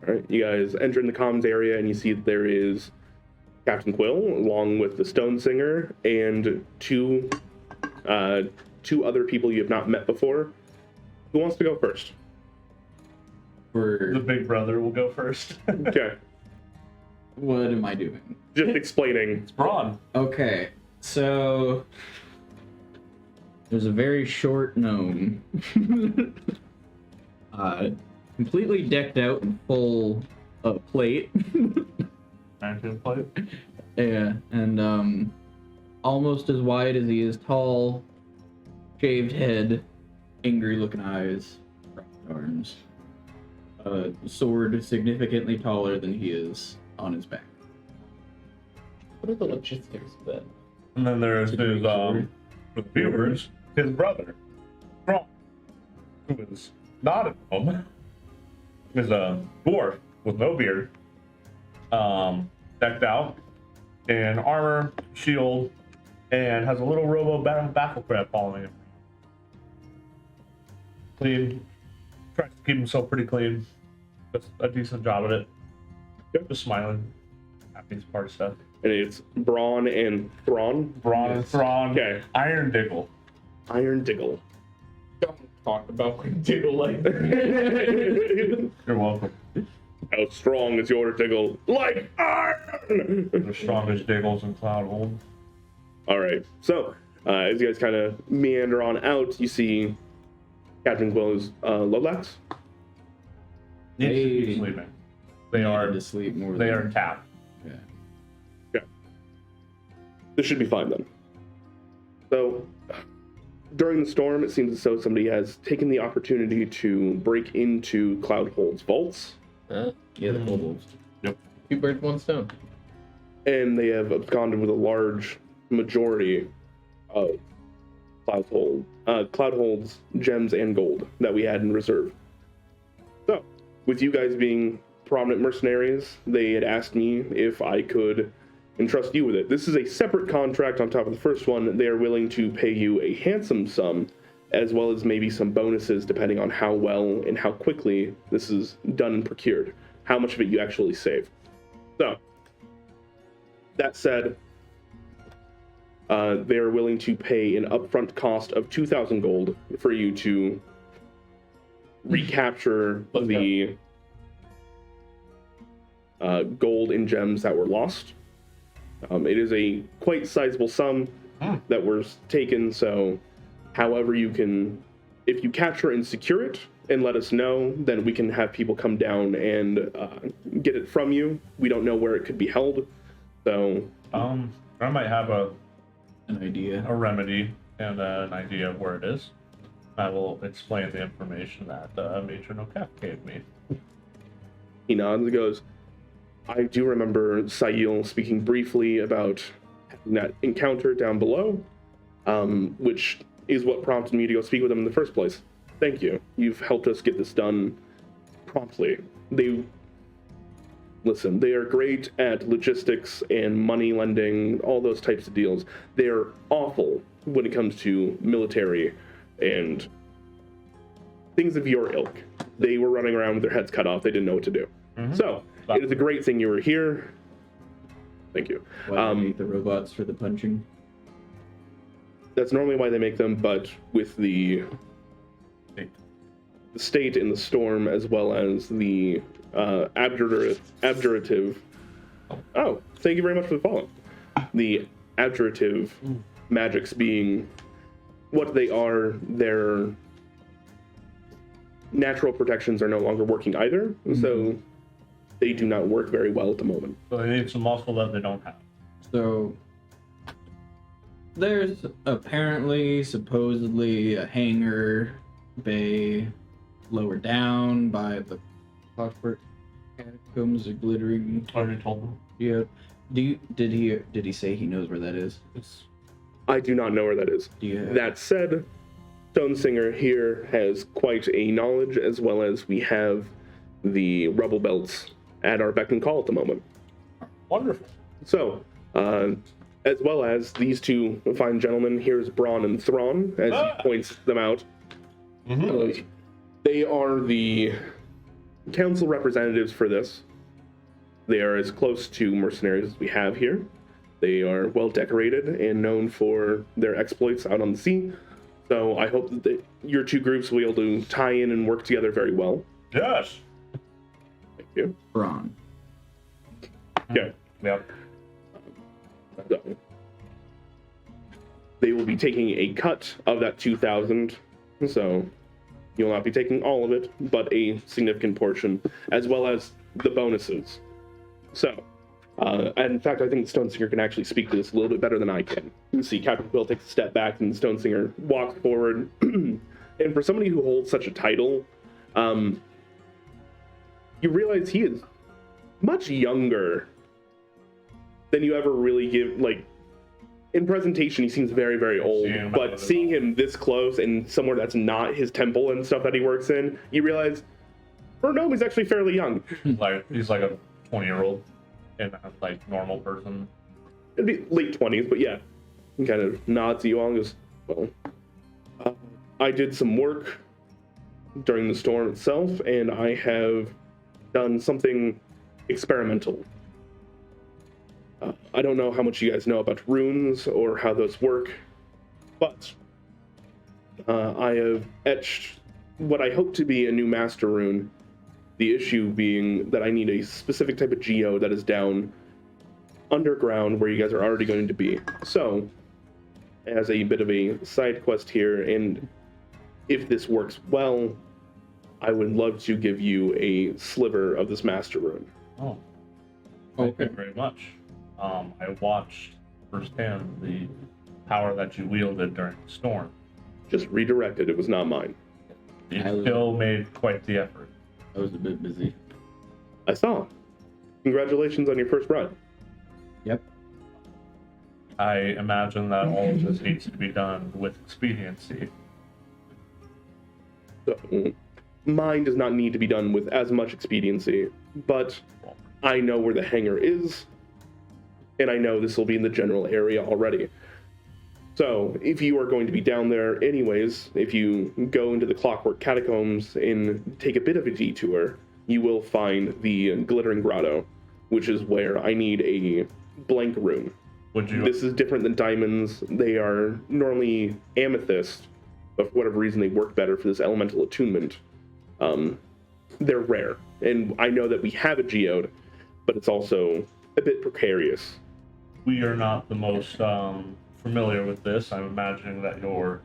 All right. You guys enter in the comms area, and you see that there is Captain Quill, along with the Stone Singer, and two other people you have not met before. Who wants to go first? The big brother will go first. Okay. What am I doing? Just explaining. It's Braun. Okay, so there's a very short gnome, completely decked out in full plate. Mansion plate. Yeah, and almost as wide as he is tall, shaved head, angry-looking eyes, crossed arms. Sword significantly taller than he is on his back. What are the logistics of that? And then there's his, for the viewers, his brother, Braun, who is not at home, is a dwarf with no beard, decked out in armor, shield, and has a little robo baffle crab following him. Clean. Tries to keep himself pretty clean. Does a decent job at it. Just smiling. Happy as part of stuff. And it's Braun and Thrawn. Braun and Thrawn. Okay. Iron Diggle. Iron Diggle. Don't talk about Diggle like that. You're welcome. How strong is your Diggle? Like iron! The strongest Diggles in Cloudhold. All right. So, as you guys kind of meander on out, you see Captain Quill's Lowlats. Need to be Hey. sleeping. They Needed are to sleep more. they than, are tapped. Yeah. This should be fine then. So, during the storm, it seems as though somebody has taken the opportunity to break into Cloudhold's vaults, Huh? Yeah, the kobolds. Two birds, one stone. and they have absconded with a large majority of Cloudhold's gems and gold that we had in reserve. So, with you guys being prominent mercenaries, they had asked me if I could entrust you with it. This is a separate contract on top of the first one. They are willing to pay you a handsome sum, as well as maybe some bonuses depending on how well and how quickly this is done and procured, how much of it you actually save. So, that said, they are willing to pay an upfront cost of 2,000 gold for you to recapture the gold and gems that were lost. It is a quite sizable sum that was taken, so however you can, if you capture and secure it and let us know, then we can have people come down and get it from you. We don't know where it could be held, so... I might have An idea. a remedy and an idea of where it is. I will explain the information that Matron O'Cap gave me. He nods and goes, I do remember Sayil speaking briefly about that encounter down below, which is what prompted me to go speak with them in the first place. Thank you. You've helped us get this done promptly. They are great at logistics and money lending, all those types of deals. They're awful when it comes to military and things of your ilk. They were running around with their heads cut off. They didn't know what to do. So, it is a great thing you were here. Thank you. Why they make the robots for the punching? That's normally why they make them, but with the state in the storm, as well as the abjurative. Oh, thank you very much for the follow. The abjurative magics being what they are, their natural protections are no longer working either, so they do not work very well at the moment. So they need some muscle that they don't have. So there's supposedly a hangar bay lower down by the Clockwork Catacombs, a glittering. I already told them. Yeah. Did he say he knows where that is? I do not know where that is. Do you have, That said, Stonesinger here has quite a knowledge, as well as we have the rubble belts at our beck and call at the moment. Wonderful. So, as well as these two fine gentlemen, here's Braun and Thrawn, as he points them out. They are the council representatives for this. They are as close to mercenaries as we have here. They are well decorated and known for their exploits out on the sea. So I hope that your two groups will be able to tie in and work together very well. Yes. Thank you. Braun. Yeah. Yep. So, they will be taking a cut of that 2,000. So you'll not be taking all of it, but a significant portion, as well as the bonuses. So, and in fact, I think Stonesinger can actually speak to this a little bit better than I can. You see Captain Quill takes a step back and Stonesinger walks forward. And for somebody who holds such a title, you realize he is much younger than you ever really give, like, in presentation, he seems very, very old, but seeing him this close and somewhere that's not his temple and stuff that he works in, you realize, for a gnome, he's actually fairly young. He's like a 20-year-old and like normal person. It'd be late 20s, but yeah. He kind of nods to you all and goes, well, I did some work during the storm itself, and I have done something experimental. I don't know how much you guys know about runes or how those work, but I have etched what I hope to be a new master rune. The issue being that I need a specific type of geo that is down underground where you guys are already going to be. So, as a bit of a side quest here, and if this works well, I would love to give you a sliver of this master rune. Oh, thank Okay. you very much. I watched firsthand the power that you wielded during the storm. Just redirected. It was not mine. You I was- still made quite the effort. I was a bit busy. I saw. Congratulations on your first run. Yep. I imagine that all of this needs to be done with expediency. So, mine does not need to be done with as much expediency, but I know where the hangar is, and I know this will be in the general area already. So, if you are going to be down there anyways, if you go into the Clockwork Catacombs and take a bit of a detour, you will find the Glittering Grotto, which is where I need a blank rune. Would you? This is different than diamonds. They are normally amethyst, but for whatever reason they work better for this elemental attunement. They're rare, and I know that we have a geode, but it's also a bit precarious. We are not the most familiar with this. I'm imagining that your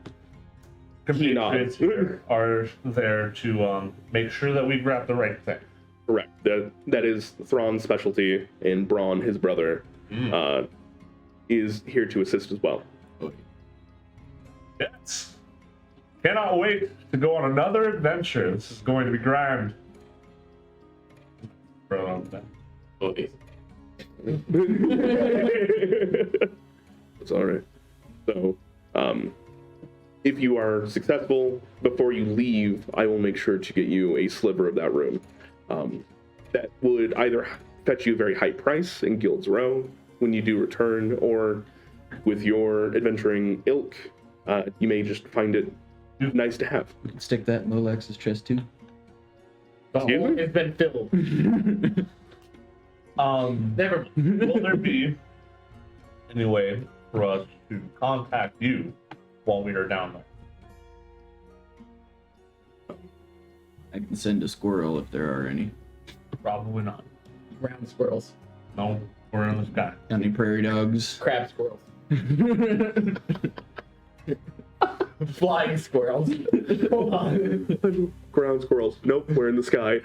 compatriots here are there to make sure that we grab the right thing. Correct. That is Thrawn's specialty, and Braun, his brother, is here to assist as well. Yes. Cannot wait to go on another adventure. This is going to be grand. Okay. It's all right. So, if you are successful before you leave, I will make sure to get you a sliver of that room. That would either fetch you a very high price in Guild's Row when you do return, or with your adventuring ilk, you may just find it nice to have. We can stick that in Lolex's chest too. Excuse me? It's been filled. Never mind. Will there be any way for us to contact you while we are down there? I can send a squirrel if there are any. Probably not. Ground squirrels. No, we're in the sky. Any prairie dogs? Crab squirrels. Flying squirrels. Hold on. Ground squirrels. Nope, we're in the sky.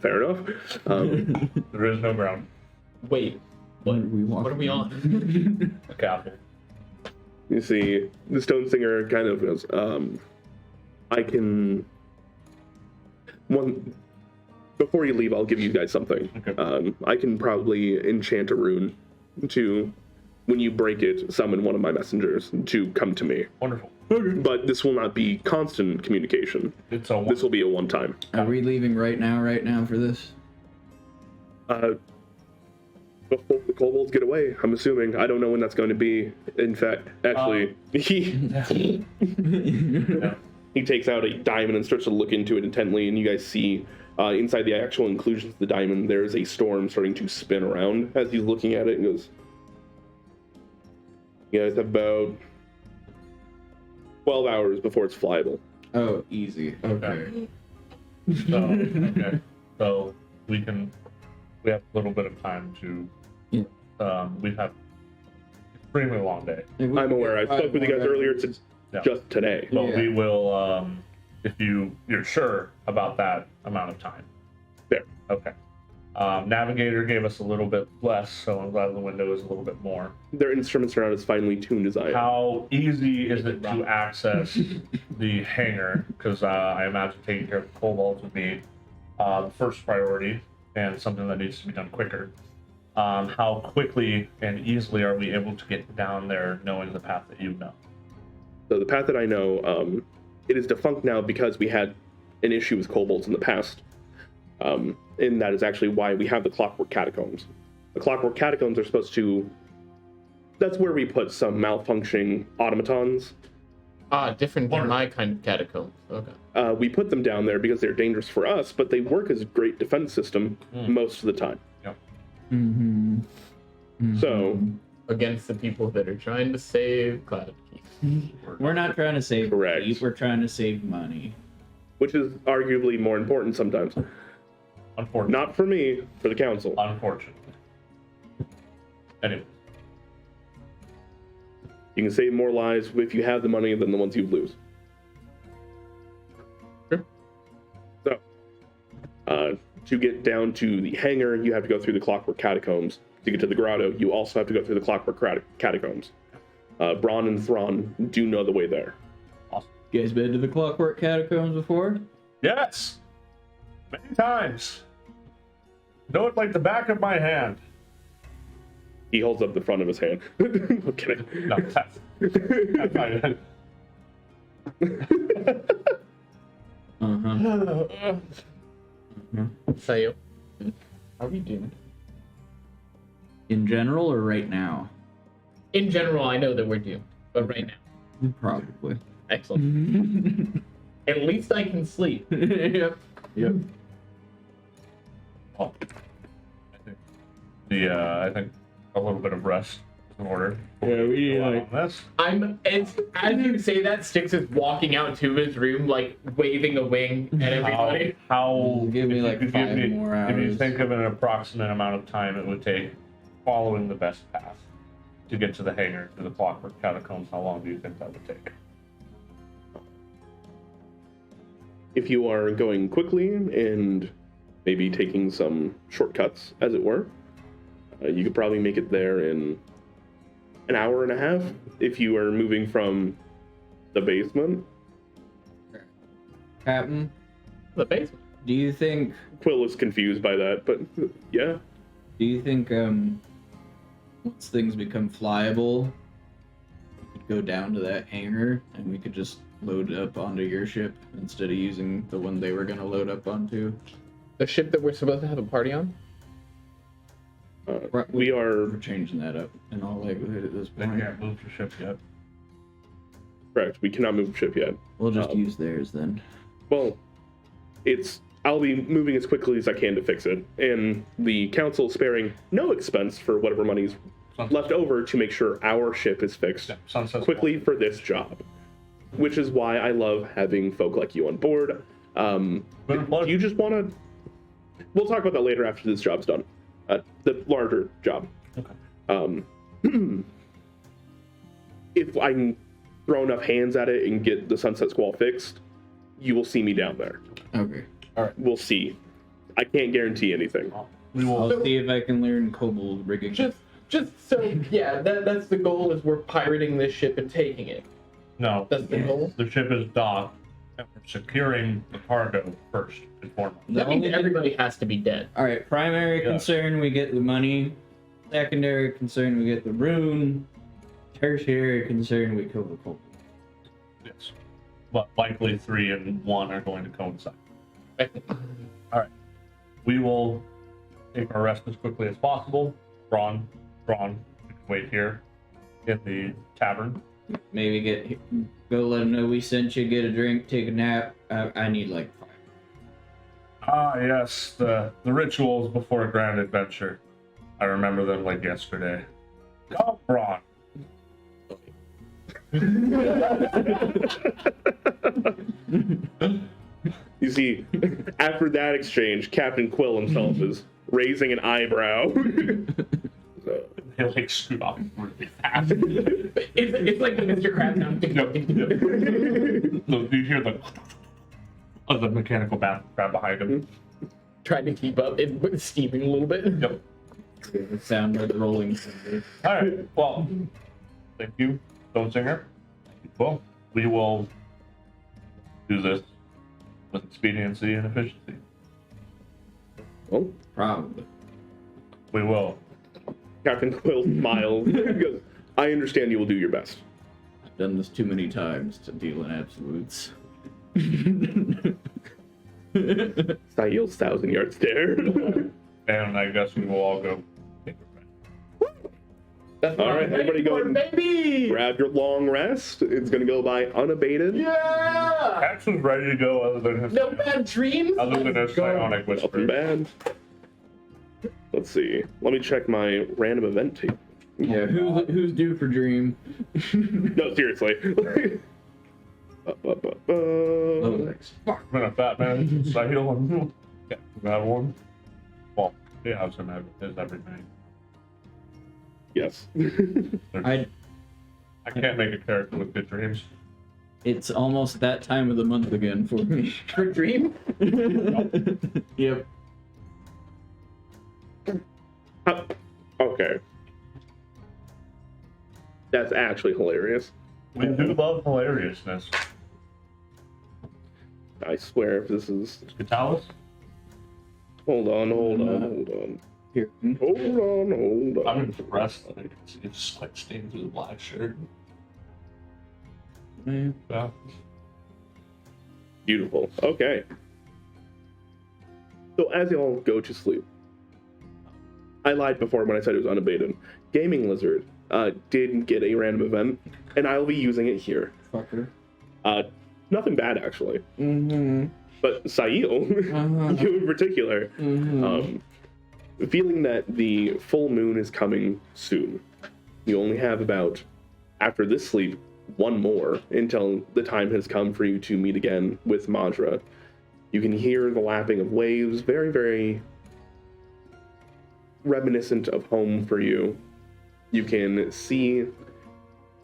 Fair enough. There is no ground. Wait, What are we on? A castle. You see, the Stone Singer kind of goes, I can... Before you leave, I'll give you guys something. Okay. I can probably enchant a rune to, when you break it, summon one of my messengers to come to me. Wonderful. But this will not be constant communication. It's a This will be a one-time. Are we leaving right now for this? Before the kobolds get away, I'm assuming. I don't know when that's going to be. In fact, actually, he takes out a diamond and starts to look into it intently, and you guys see inside the actual inclusions of the diamond, there is a storm starting to spin around as he's looking at it and goes, you guys have about 12 hours before it's flyable. Oh, easy. Okay. So we have a little bit of time to. Yeah. We've had extremely long day. I'm aware. I spoke with you guys earlier. It's Yeah. just today. But Yeah. we will, if you're sure about that amount of time. There. Okay. Navigator gave us a little bit less, so I'm glad the window is a little bit more. Their instruments are not as finely tuned as I am. How easy is it to access the hangar? Because I imagine taking care of the kobolds would be the first priority and something that needs to be done quicker. How quickly and easily are we able to get down there knowing the path that you know? So the path that I know, it is defunct now because we had an issue with kobolds in the past. And that is actually why we have the Clockwork Catacombs. The Clockwork Catacombs are supposed to... That's where we put some malfunctioning automatons. Different than my kind of catacombs. Okay. We put them down there because they're dangerous for us, but they work as a great defense system most of the time. Mm-hmm. So... Against the people that are trying to save Cloud Keys. We're not trying to save Correct. keep, we're trying to save money. Which is arguably more important sometimes. Unfortunately. Not for me, for the council. Unfortunately. Anyway. You can save more lives if you have the money than the ones you lose. to get down to the hangar, you have to go through the Clockwork Catacombs. To get to the grotto, you also have to go through the Clockwork Catacombs. Braun and Thrawn do know the way there. Awesome. You guys been to the Clockwork Catacombs before? Yes! Many times. Know it like the back of my hand. He holds up the front of his hand. I'm kidding. No, that's not it. Sayo, how are you doing? In general or right now? In general, I know that we're doomed, but right now. Probably. Excellent. At least I can sleep. Yep. Well, I think a little bit of rest is in order. Yeah, we need, Go out like- on this. As you say that, Styx is walking out to his room, like waving a wing at everybody. How Give me, if like, you- 5 more If you hours. think of an approximate amount of time it would take following the best path to get to the hangar, to the Clockwork Catacombs, how long do you think that would take? If you are going quickly and maybe taking some shortcuts, as it were, you could probably make it there in an hour and a half if you are moving from the basement. Captain, The basement. do you think Quill is confused by that, but yeah. Once things become flyable, we could go down to that hangar and we could just load up onto your ship instead of using the one they were gonna load up onto? The ship that we're supposed to have a party on? We are We're changing that up in all likelihood at this They point. can't move your ship yet. correct. We cannot move the ship yet. We'll just use theirs then. Well, I'll be moving as quickly as I can to fix it, and the council sparing no expense for whatever money's left over to make sure our ship is fixed Sunset's quickly for this job, which is why I love having folk like you on board. Been a pleasure. Do you just want to? We'll talk about that later after this job's done. The larger job. Okay. If I can throw enough hands at it and get the Sunset Squall fixed, you will see me down there. Okay. We'll see. I can't guarantee anything. We will. I'll see if I can learn kobold rigging. Just so, yeah, that's the goal, is we're pirating this ship and taking it. No, That's the goal. the ship is docked, and we're securing the cargo first and foremost. That means everybody has to be dead. All right. Primary Yeah. concern, we get the money. Secondary concern, we get the rune. Tertiary concern, we kill the kobold. Yes. But likely 3 and 1 are going to coincide. We will take our rest as quickly as possible. Braun, you can wait here in the tavern. Maybe go let them know we sent you. Get a drink, take a nap. I need like 5. Ah, yes, the rituals before a grand adventure. I remember them like yesterday. Come, Braun. You see, after that exchange, Captain Quill himself is raising an eyebrow. So, He'll like scoot off really fast. It's like the Mr. Crab now. You hear the of the mechanical bat grab behind him. Trying to keep up. It's steaming a little bit. Yep. The sound of the rolling thunder. All right. Well, thank you, Stone Singer. Well, we will do this with expediency and efficiency. well, Probably. We will. Captain Quill smiles. He goes, I understand you will do your best. I've done this too many times to deal in absolutes. Sayil's 1,000-yard stare. And I guess we will all go take a rest. That's All what right, I'm everybody waiting go for, baby! Grab your long rest. It's going to go by unabated. Yeah! Pax was ready to go other than his No bad dreams? other than his Go. psionic Nothing whisper. bad. Let's see. Let me check my random event tape. Yeah, who's due for Dream? No, seriously. Oh, thanks. Fuck, been a fat man. Sahil and yeah, we have one. Well, he has him as every night. Yes. I can't make a character with good dreams. It's almost that time of the month again for me. For dream? Yep. Okay. That's actually hilarious. We do love hilariousness. I swear if this is... Catalyst? Hold on. Here. Hold on. I'm impressed that I can see the sweat stain through the black shirt. Yeah. Beautiful. Okay. So as y'all go to sleep, I lied before when I said it was unabated. Gaming Lizard did get a random event, and I'll be using it here. Fucker. Nothing bad, actually. Mm-hmm. But Sail, you in particular, feeling that the full moon is coming soon. You only have about, after this sleep, one more until the time has come for you to meet again with Majra. You can hear the lapping of waves, very, very reminiscent of home for you. You can see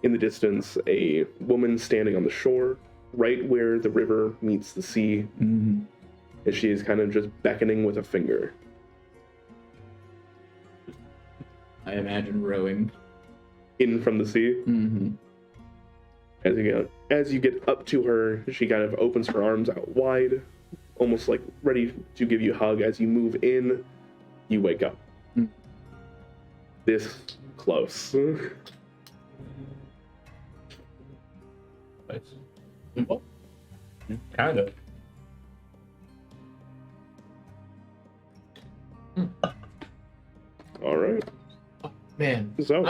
in the distance a woman standing on the shore, right where the river meets the sea, and she is kind of just beckoning with a finger. I imagine rowing. In from the sea. Mm-hmm. As you get up to her, she kind of opens her arms out wide, almost like ready to give you a hug. As you move in, you wake up. This close. Nice. Kind of. All right. Man, So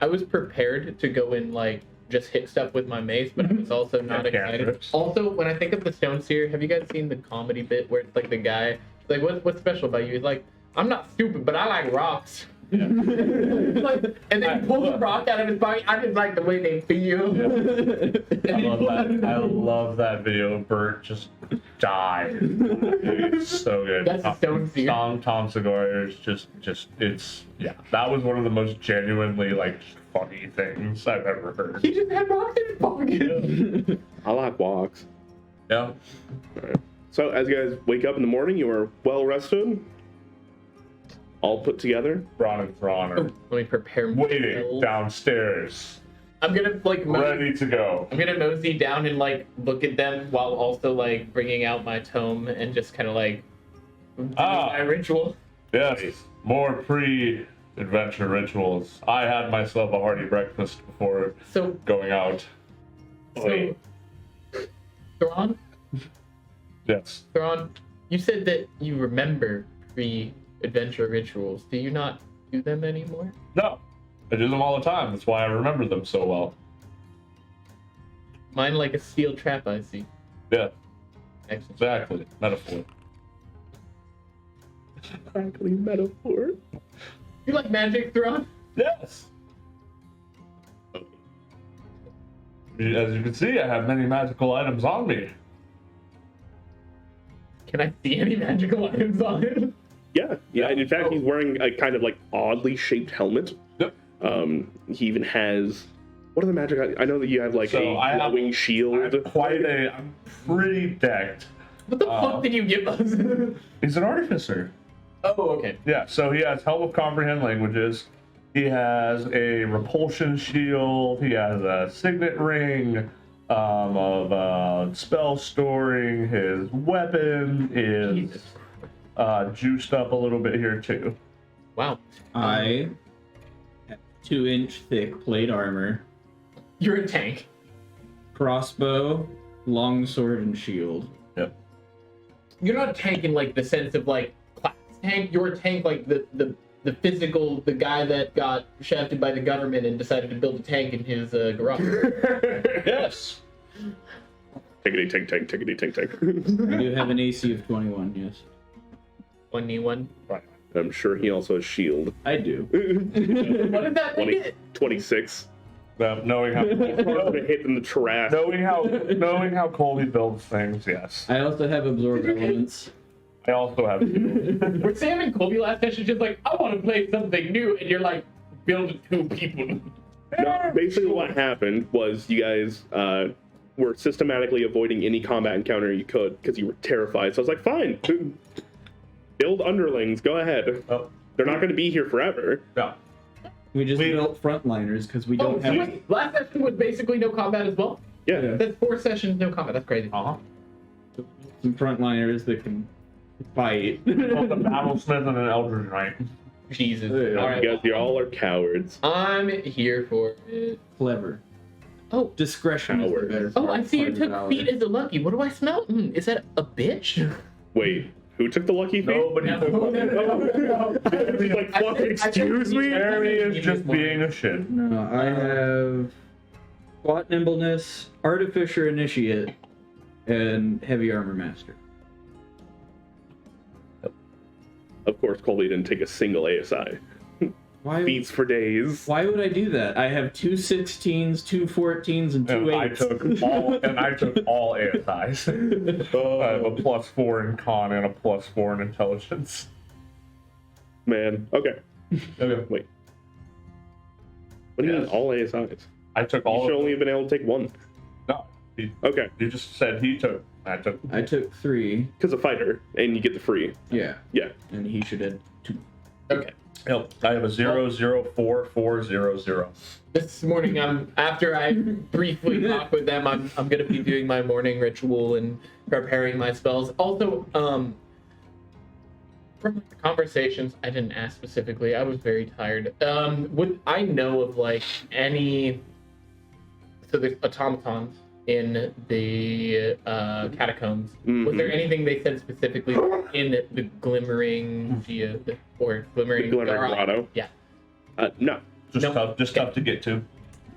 I was prepared to go in like just hit stuff with my mace, but I was also not Yeah, excited. Rooks. Also, when I think of the Stone Seer, have you guys seen the comedy bit where it's like the guy, like, what's special about you? He's like, I'm not stupid, but I like rocks. Yeah. Like, and then he pulls a rock out of his pocket. I just like the way they feel. I love that. I love that video. Bert just died. It's so good. That's the Stone Seer. Tom Segura is just it's That was one of the most genuinely like funny things I've ever heard. He just had rocks in his pocket. I like walks. Yeah. All right. So as you guys wake up in the morning, you are well rested, all put together. Braun and Thrawn are Let me prepare waiting myself. downstairs, I'm gonna like ready to go. I'm gonna mosey down and like look at them while also like bringing out my tome and just kind of like do my ritual. Yes, more pre-adventure rituals. I had myself a hearty breakfast before So, going out. so Thrawn, Yes. you said that you remember pre-adventure rituals. Do you not do them anymore? No, I do them all the time. That's why I remember them so well. Mine like a steel trap, I see. Yeah, Excellent. exactly. Metaphor. Exactly, metaphor. You like magic, Thrawn? Yes. As you can see, I have many magical items on me. Can I see any magical items on him? Yeah. And in fact, he's wearing a kind of like oddly shaped helmet. Yep. He even has. What are the magic? I know that you have like So I a have- glowing shield. I'm pretty decked. What the fuck did you give us? He's an artificer. Oh, okay. Yeah, so he has Help of Comprehend Languages. He has a repulsion shield. He has a signet ring of spell storing. His weapon is Jesus. juiced up a little bit here too. Wow. I have 2-inch thick plate armor, You're a tank. crossbow, longsword, and shield. Yep. You're not a tank in like the sense of like class tank. You're a tank like the physical, the guy that got shafted by the government and decided to build a tank in his garage. Yes. Tickety tick tick, tickety tick tick. I do have an AC of 21, yes. 1v1. Right. I'm sure he also has shield. I do. What did that make it? 26. Knowing how Hit in the trash. knowing how Colby builds things, yes. I also have absorb elements. I also have shield. Were Sam and Colby last session just like, I want to play something new, and you're like, build 2 people. No, basically what happened was you guys were systematically avoiding any combat encounter you could because you were terrified. So I was like, fine, build underlings, go ahead. Oh, They're not going to be here forever. Yeah. We just built frontliners because we Oh, don't have. wait, last session was basically no combat as well? Yeah. That's 4 sessions, no combat. That's crazy. Uh-huh. Some frontliners that can fight. Both a battlesmith and an eldritch knight. Jesus. Yeah, All right. You guys, you all are cowards. I'm here for it. Clever. Oh. Discretion is the better Oh, I see you part of took valor. feet as a lucky. What do I smell? Is that a bitch? Wait, who took the lucky feet? Nobody Like, fuck, excuse me? Jeremy is just being a shit. No, I have SWAT nimbleness, artificer initiate, and heavy armor master. Of course, Colby didn't take a single ASI. Why? Feats for days. Why would I do that? I have 2 16s, 2 14s, and 2 And 8s. I took all ASIs. I have a +4 in con and a +4 in intelligence. Man, okay. Okay. Wait. What do you mean Yes. all ASIs? I took You all should of only have been able to take one. No. He Okay, just said he took. I took. I took 3. because a fighter, and you get the free. Yeah. Yeah. And he should have 2. Okay. Yep. I have a 004400. This morning, after I briefly talk with them, I'm gonna be doing my morning ritual and preparing my spells. Also, from the conversations, I didn't ask specifically. I was very tired. Would I know of like any? So there's automatons in the catacombs. Was there anything they said specifically in the glimmering geode or glimmering Grotto? Yeah, No. Just No. tough. Just tough to get to.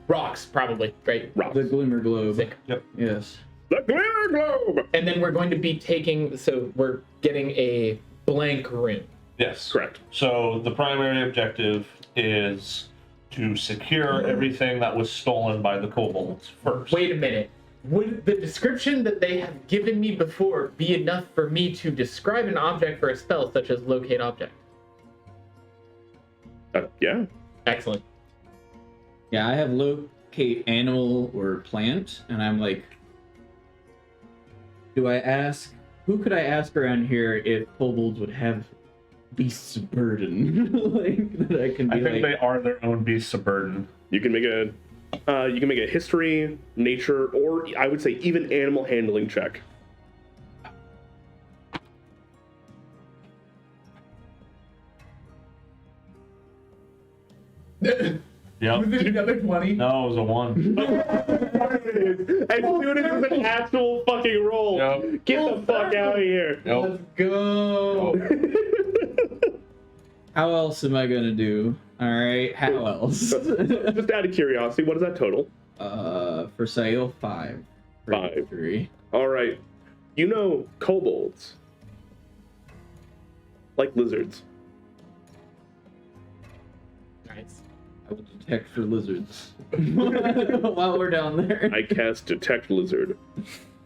rocks probably, right? Rocks. The glimmer globe. Sick. Yes. The Glimmer Globe! And then we're going to be taking, so we're getting a blank room. Yes. Correct. So the primary objective is to secure everything that was stolen by the kobolds first. Wait a minute. Would the description that they have given me before be enough for me to describe an object for a spell such as locate object? Yeah. Excellent. Yeah, I have locate animal or plant, and I'm like, do I ask? Who could I ask around here if kobolds would have beasts of burden? Like that I can be I think like, they are their own beasts of burden. You can make a history, nature, or I would say even animal handling check. Yep. Was it another 20? No, it was a 1. As soon as it's an actual fucking roll, Yep. get the fuck out of here. Nope. Let's go. how else am I gonna do? All right, how else? Just out of curiosity, what is that total? For sale 5. 5. 3. All right. You know kobolds, like lizards. Nice. I will detect for lizards while we're down there. I cast Detect Lizard.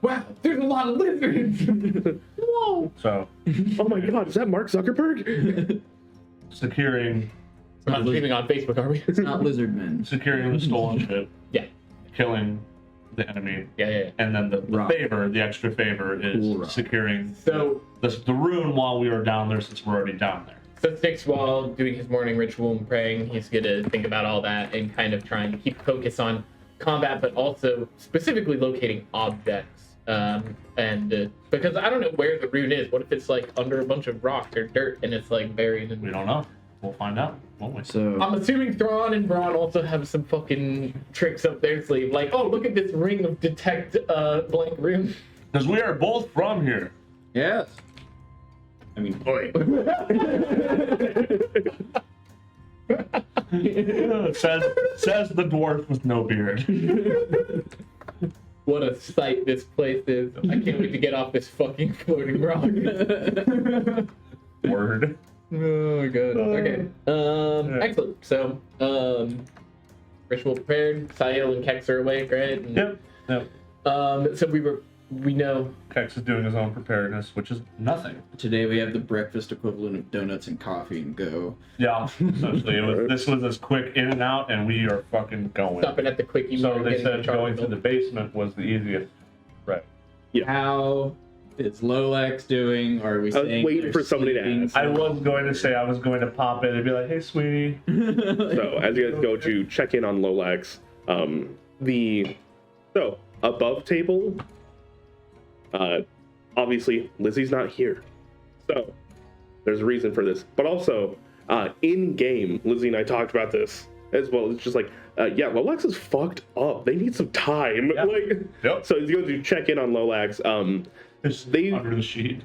Wow, there's a lot of lizards. Whoa. So Oh my god, is that Mark Zuckerberg? securing We're not streaming on Facebook, are we? It's not lizard men. securing the stolen ship, Yeah. killing the enemy, Yeah. and then the Rock. favor, the extra favor, is Cool rock. securing So, the rune while we are down there, since we're already down there. so Six, while doing his morning ritual and praying, he's gonna think about all that and kind of trying to keep focus on combat, but also specifically locating objects. Because I don't know where the rune is. What if it's like under a bunch of rock or dirt and it's like buried in? We don't know. We'll find out, won't we? So I'm assuming Thrawn and Braun also have some fucking tricks up their sleeve. Like, oh, look at this ring of detect blank rune. Because we are both from here. yes. I mean, says the dwarf with no beard. What a sight this place is. I can't wait to get off this fucking floating rock. Word. Oh my god. Okay. Excellent. So, ritual prepared. Sael and Kex are awake, right? And, Yep. So we know. Kex is doing his own preparedness, which is nothing. today we have the breakfast equivalent of donuts and coffee and go. Yeah, essentially. This was as quick in and out, and we are fucking going. Stopping at the quickie. So mart, they getting said the chocolate going to milk. the basement was the easiest. Right. Yeah. How is Lolax doing? Or are we I was saying waiting they're for somebody to sleeping? ask. I was going to say I was going to pop in and be like, "Hey, sweetie." So as you guys go to check in on Lolax, so above table, obviously Lizzie's not here, so there's a reason for this. But also, in game, Lizzie and I talked about this as well. It's just like, yeah, Lolax is fucked up. They need some time. Yep. Like, Yep. so he's going to check in on Lolax. Just They- under the sheet.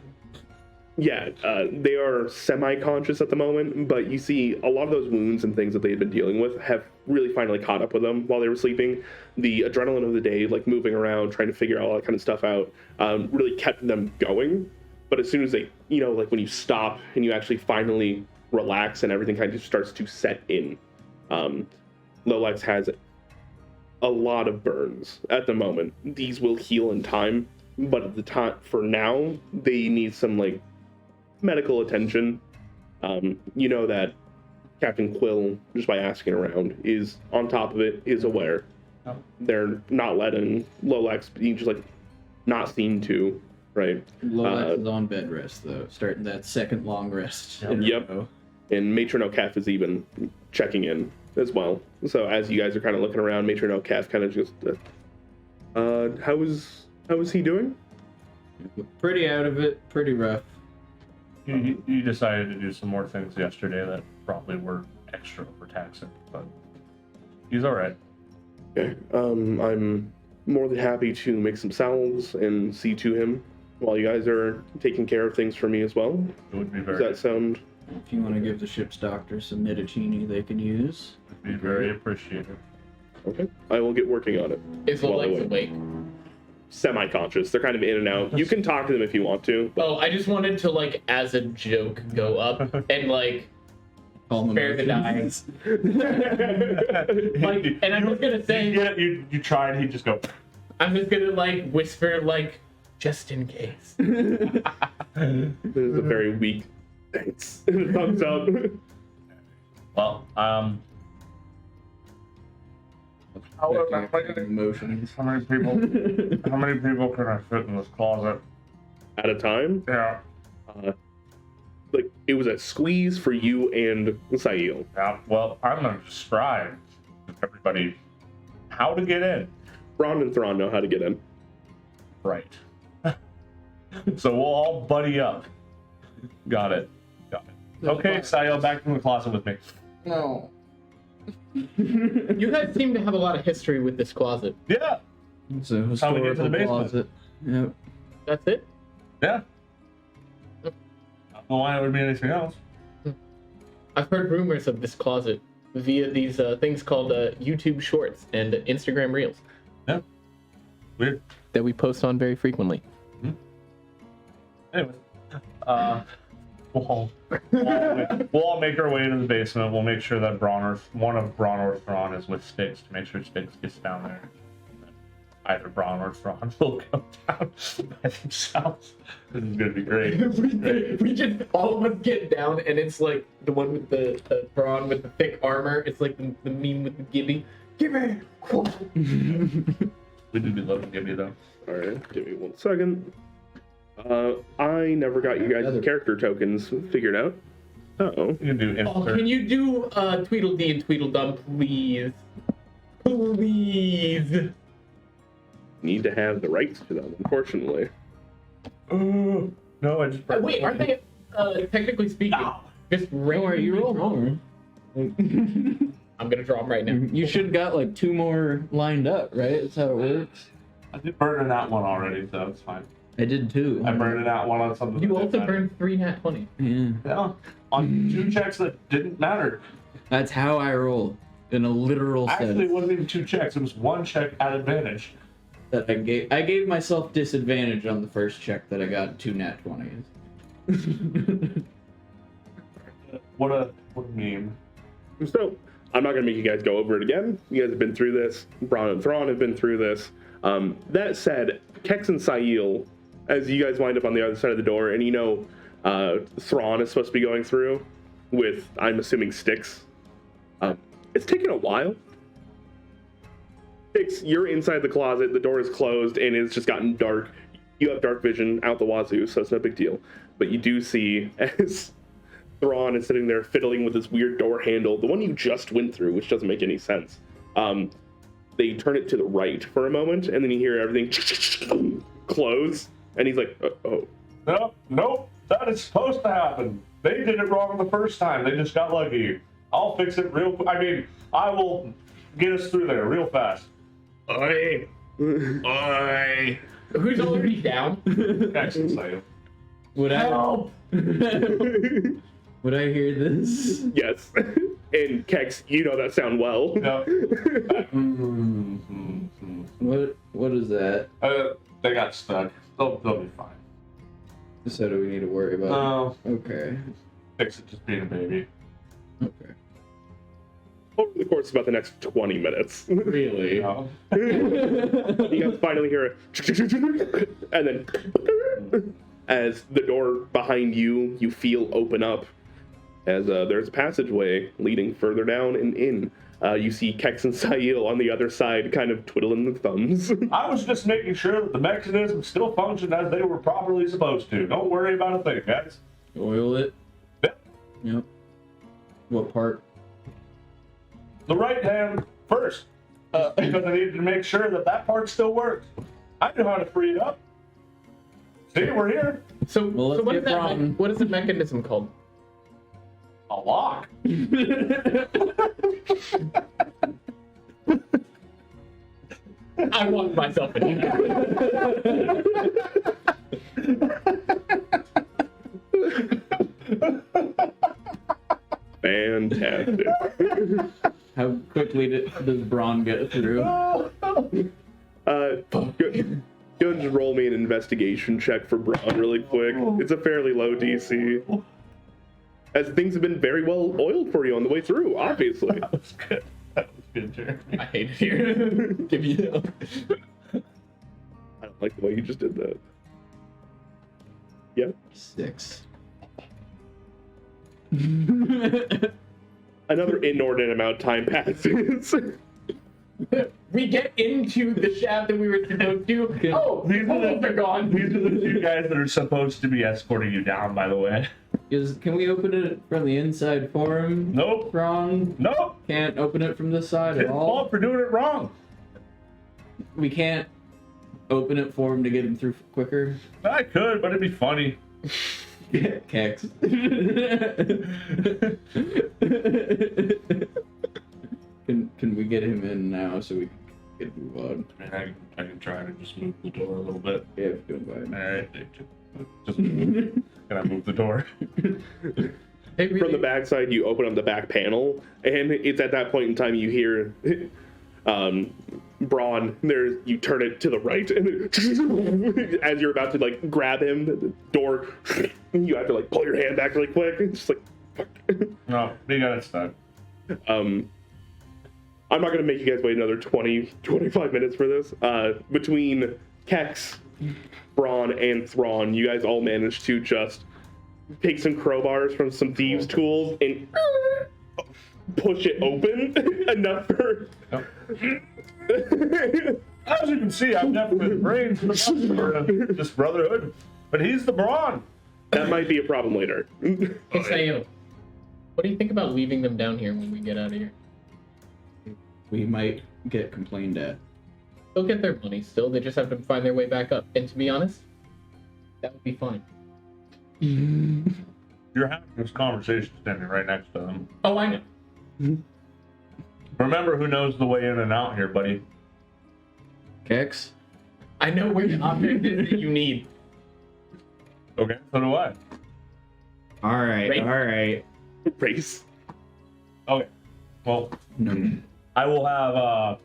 Yeah, they are semi-conscious at the moment, but you see a lot of those wounds and things that they had been dealing with have really finally caught up with them while they were sleeping. The adrenaline of the day, like moving around, trying to figure all that kind of stuff out, really kept them going. But as soon as they, like when you stop and you actually finally relax and everything kind of starts to set in, Lolax has a lot of burns at the moment. These will heal in time, but at the time, for now, they need some, like, medical attention. You know that Captain Quill, just by asking around, is on top of it, is aware. Oh. They're not letting Lolax be just like not seen to, right? Lolax is on bed rest though, starting that second long rest. Yep. in a Yep. row. And Matron O'Caf is even checking in as well. So as you guys are kind of looking around, Matron O'Caf kind of just, how is he doing? Pretty out of it, pretty rough. You decided to do some more things yesterday that probably were extra overtaxing, but he's all right. Okay. I'm more than happy to make some salves and see to him while you guys are taking care of things for me as well. It would be Does very, that sound If you want to give the ship's doctor some Medicini they can use. be very appreciated. okay? I will get working on it. Is While I Lolax wait. awake? Semi-conscious. They're kind of in and out. You can talk to them if you want to. Oh, I just wanted to, like, as a joke, go up and, like, Call them spare the dying. Like, and I'm just gonna say, You tried. He just go. I'm just gonna, like, whisper, like, just in case. This is a very weak thanks. Thumbs up. Well, Emotions. how many people? How many people can I fit in this closet? At a time, Yeah. like it was a squeeze for you and Sail. Yeah. Well, I'm gonna describe to everybody how to get in. Ron and Thrawn know how to get in. Right. So we'll all buddy up. Got it. Okay, Sayo, back in the closet with me. No. You guys seem to have a lot of history with this closet. Yeah. It's a That's how we get to the historical basement. closet. Yep. That's it? Yeah. I don't know why it would be anything else. I've heard rumors of this closet via these things called YouTube Shorts and Instagram Reels Yeah. Weird. that we post on very frequently. Anyway, we'll all make our way into the basement. We'll make sure that one of Braun or Thrawn is with Styx to make sure Styx gets down there. Either Braun or Thrawn will go down by themselves. This is gonna be great. we just all of us get down, and it's like the one with the brawn with the thick armor. It's like the meme with the Gibby. Gibby. We do be loving Gibby though. All right, give me 1 second. I never got you guys' character tokens figured out. Uh-oh. You can do Oh, insert. can you do Tweedledee and Tweedledum, please? Please. Need to have the rights to them, unfortunately. Oh, no, I just. Wait, aren't they technically speaking? Just Don't worry, you roll more. I'm gonna draw them right now. You should have got like 2 more lined up, right? That's how it works. I did burn that one already, so it's fine. I did too. I burned that one on something. You that also didn't matter. burned 3 nat 20. Yeah. Yeah, on 2 checks that didn't matter. That's how I roll in a literal Actually, sense. it wasn't even 2 checks. It was 1 check at advantage. That I gave myself disadvantage on the first check that I got 2 nat 20s. What a meme. So, I'm not going to make you guys go over it again. You guys have been through this. Braun and Thrawn have been through this. That said, Kex and Sail, as you guys wind up on the other side of the door, and Thrawn is supposed to be going through with, I'm assuming, Styx. It's taken a while. Styx, you're inside the closet, the door is closed, and it's just gotten dark. you have dark vision out the wazoo, so it's no big deal. But you do see as Thrawn is sitting there fiddling with this weird door handle, the one you just went through, which doesn't make any sense. They turn it to the right for a moment, and then you hear everything close, and he's like, oh. Nope, that is supposed to happen. They did it wrong the first time. They just got lucky. I'll fix it real quick. I mean, I will get us through there real fast. Oi! Who's already down? Excellent, Sam. Would Help! Would I hear this? Yes. And Kex, you know that sound well. No. What is that? They got stuck. They'll be fine. So do we need to worry about? No. Okay. Fix it just being a baby. Okay. Over the course of about the next 20 minutes. Really? No. You guys finally hear it, and then as the door behind you feel open up, as there's a passageway leading further down and in. You see Kex and Sail on the other side kind of twiddling their thumbs. I was just making sure that the mechanism still functioned as they were properly supposed to. Don't worry about a thing, guys. Oil it. Yep. Yep. What part? The right hand first. Because I needed to make sure that part still works. I knew how to free it up. See, we're here. So, Well, so what, let's is get that Bron. what is the mechanism called? A lock. I locked myself in here. Fantastic. How quickly does Braun get through? Go and just roll me an investigation check for Braun really quick. It's a fairly low DC. As things have been very well oiled for you on the way through, obviously. That was good. That was good, Jeremy. I hate it here. Give me help. I don't like the way you just did that. Yeah. 6. Another inordinate amount of time passes. We get into the shaft that we were supposed to. Oh, These are they're gone. These are the two guys that are supposed to be escorting you down, by the way. Can we open it from the inside for him? Nope. Braun Nope. can't open it from this side His at all. fault for doing it wrong. We can't open it for him to get him through quicker. I could, but it'd be funny. Kex. Can we get him in now so we can move on? I mean, I can try to just move the door a little bit. Yeah, if you don't mind. All right. Just can I move the door? Hey, From the backside, you open up the back panel, and it's at that point in time you hear Braun. You turn it to the right, and then, as you're about to like grab him, the door. You have to like pull your hand back really quick. It's just like, fuck. No, you got it stuck. I'm not gonna make you guys wait another 20-25 minutes for this. Between Kex, Braun, and Thrawn, you guys all managed to just take some crowbars from some thieves' tools and push it open enough for. As you can see, I've never been brains for this brotherhood, but he's the brawn. That might be a problem later. Hey, Sayo, what do you think about leaving them down here when we get out of here? We might get complained at. They'll get their money still. They just have to find their way back up. And to be honest, that would be fine. You're having this conversation standing right next to them. Oh, I know. Remember who knows the way in and out here, buddy. Kex? I know where the object is that you need. Okay, so do I. Alright, Race. alright. Race. Okay, well, No. I will have,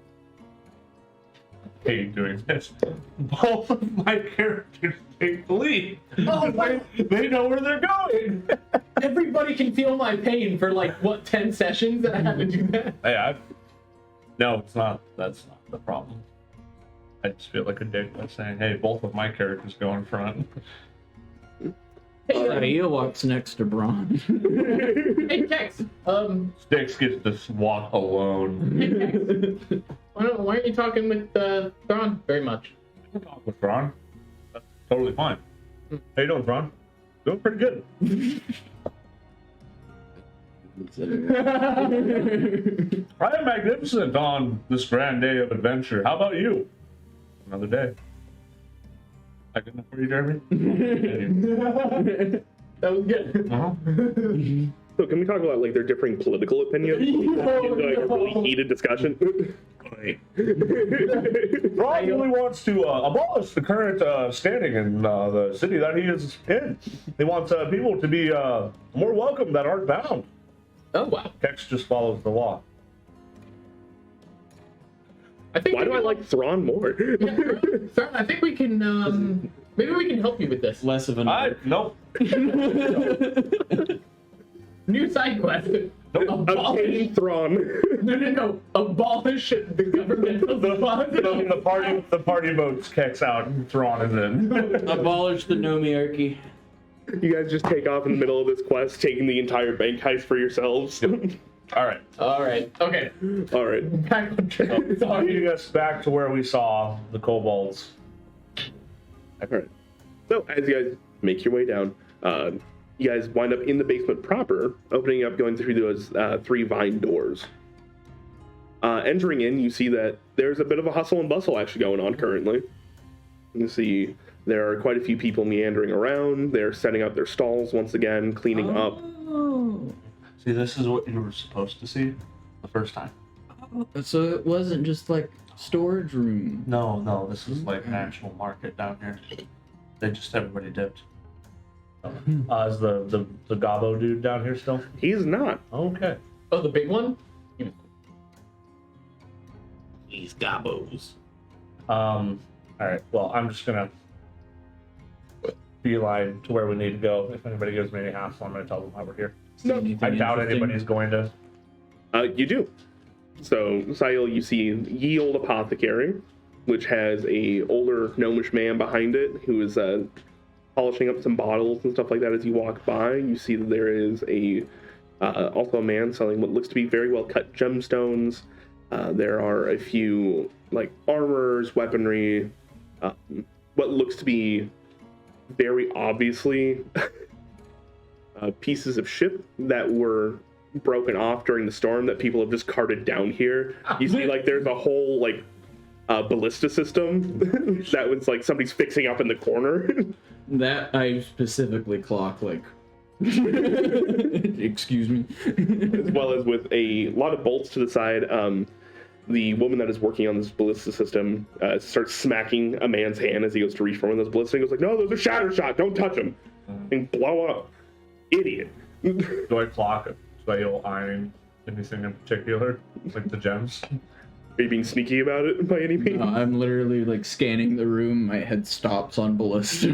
Hey, doing this. Both of my characters take the lead. Oh, wow. They know where they're going. Everybody can feel my pain for like, what, 10 sessions that I have to do that? Hey, No, it's not. That's not the problem. I just feel like a dick by saying, hey, both of my characters go in front. Sayo walks next to Braun. Hey, Kex, Sticks gets to walk alone. why aren't you talking with Thrawn very much? Talk with Ron. totally fine. How you doing, Ron? Doing pretty good. I am magnificent on this grand day of adventure. How about you? Another day. I good enough for you, Jeremy? That was good. Uh-huh. So can we talk about like their differing political opinions? Like a really heated discussion. Ron really wants to abolish the current standing in the city that he is in. He wants people to be more welcome that aren't bound. Oh wow. Kex just follows the law. I think Why do I like Thrawn more? Sir, I think we can maybe we can help you with this. Less of an. Nope. New side quest. Obtain Thrawn. No. Abolish the governmental deposit. The party votes Kex out and Thrawn is in. Abolish the nomiarchy. You guys just take off in the middle of this quest, taking the entire bank heist for yourselves. All right. Okay. All right. Back on track. Sorry. Leading us back to where we saw the kobolds. All right. So as you guys make your way down, you guys wind up in the basement proper, opening up, going through those 3 vine doors. Entering in, you see that there's a bit of a hustle and bustle actually going on currently. You see there are quite a few people meandering around. They're setting up their stalls once again, cleaning up. See, this is what you were supposed to see the first time. So it wasn't just like storage room. No, this is like an actual market down here. They just everybody dipped. Is the Gobbo dude down here still? He's not. Okay. Oh, the big one? These gobbos. All right. Well, I'm just gonna beeline to where we need to go. If anybody gives me any hassle, I'm gonna tell them why we're here. No. I doubt anybody's going to. You do. So, Sayil, you see Ye Old Apothecary, which has a older gnomish man behind it who is polishing up some bottles and stuff like that. As you walk by, you see that there is also a man selling what looks to be very well cut gemstones. There are a few like armors, weaponry, what looks to be very obviously pieces of ship that were broken off during the storm that people have just carted down here. You see like there's a whole like ballista system that was like somebody's fixing up in the corner. That I specifically clock like. Excuse me. As well as with a lot of bolts to the side. The woman that is working on this ballista system starts smacking a man's hand as he goes to reach for one of those ballistas and goes like, "No, those are shatter shot. Don't touch them." And blow up. Idiot. Do I clock Sayil eyeing anything in particular? Like the gems? Are you being sneaky about it by any means? No, I'm literally like scanning the room. My head stops on ballista.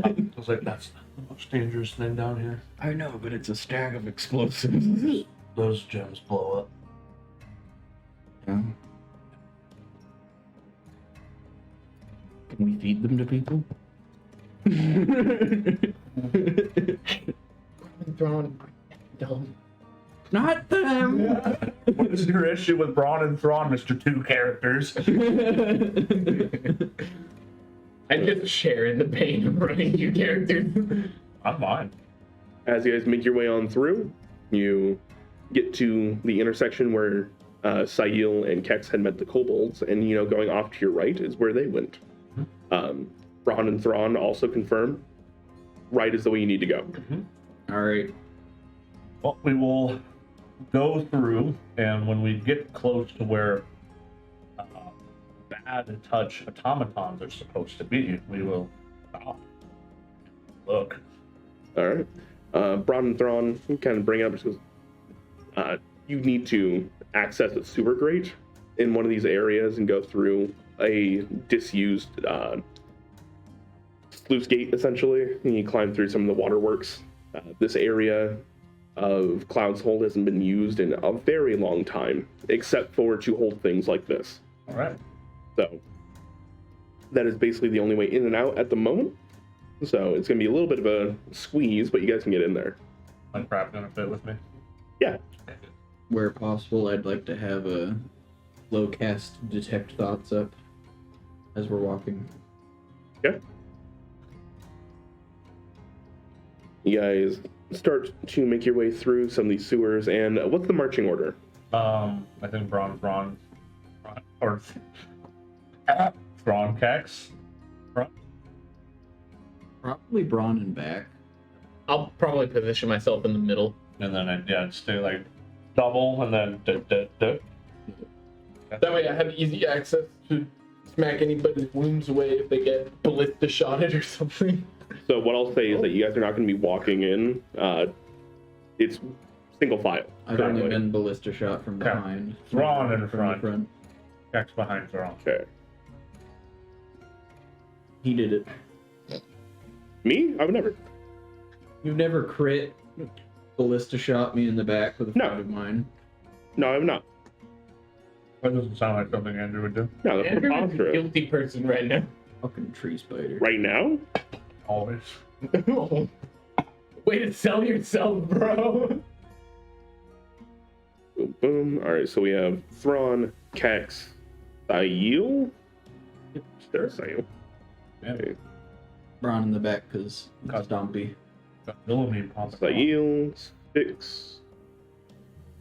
I was like, that's not the most dangerous thing down here. I know, but it's a stack of explosives. Those gems blow up. Yeah. Can we feed them to people? Don't. Not them! What is your issue with Braun and Thrawn, Mr. Two Characters? I'm just sharing the pain of running you characters. I'm fine. As you guys make your way on through, you get to the intersection where Sayil and Kex had met the kobolds, and going off to your right is where they went. Braun and Thrawn also confirm right is the way you need to go. All right. Well, we will go through, and when we get close to where bad touch automatons are supposed to be, we will stop. Look. All right. Braun and Thrawn kind of bring it up because you need to access a sewer grate in one of these areas and go through a disused sluice gate, essentially. And you climb through some of the waterworks. This area of Cloudhold hasn't been used in a very long time, except for to hold things like this. All right. So that is basically the only way in and out at the moment. So it's going to be a little bit of a squeeze, but you guys can get in there. My crap gonna fit with me? Yeah. Where possible, I'd like to have a low cast detect thoughts up as we're walking. Yeah. You guys start to make your way through some of these sewers, and what's the marching order? I think Braun, or Thrawn Kex. Probably Braun and back. I'll probably position myself in the middle. And then I'd stay like double and then That way I have easy access to smack anybody's wounds away if they get ballista shotted or something. So what I'll say is that you guys are not going to be walking in. It's single file. I've only been ballista shot from Okay. behind. Thrawn in From front. Kex behind Thrawn. Okay. He did it. Me? I would never. You've never crit ballista shot me in the back with a No. friend of mine. No, I'm not. That doesn't sound like something Andrew would do. No, that's Andrew is a preposterous. guilty person right now. Fucking tree spider. Right now? Always. Way to sell yourself, bro. Boom, boom. All right, so we have Thrawn, Kex, Thail. There's Thail. Yeah. Okay. Braun in the back because it's dumpy. Got Millamine popping off. Thail, Styx.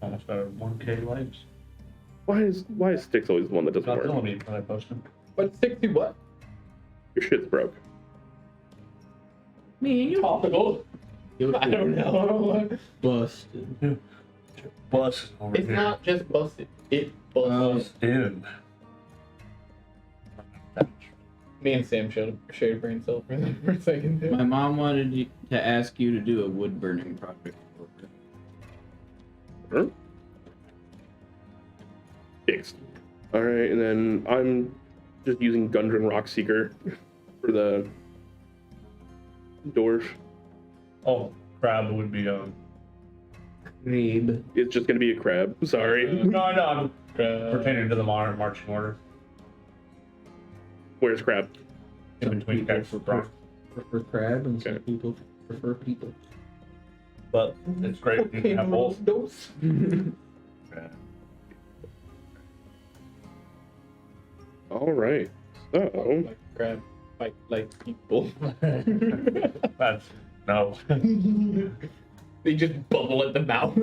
Almost out of 1k lives. Why is Styx always the one that doesn't Got work? Millamine when I posted. But 60 what? Your shit's broke. Me and you. Topical. I don't know. Busted. Bus over It's here. not just busted. It busted. in. Me and Sam shared a brain cell for a second. Too. My mom wanted to ask you to do a wood burning project. Huh? Fixed. All right, and then I'm just using Gundren Rockseeker for the doors. Oh, crab would be Grabe. It's just gonna be a crab. Sorry. no, I'm pertaining to the marching order. Where's crab? In Some between people Kex and Thrawn. prefer crab, and some Okay. people prefer people. But it's great if you can have both. Dose. Yeah. All right. So Like crab, like people. That's no. They just bubble at the mouth.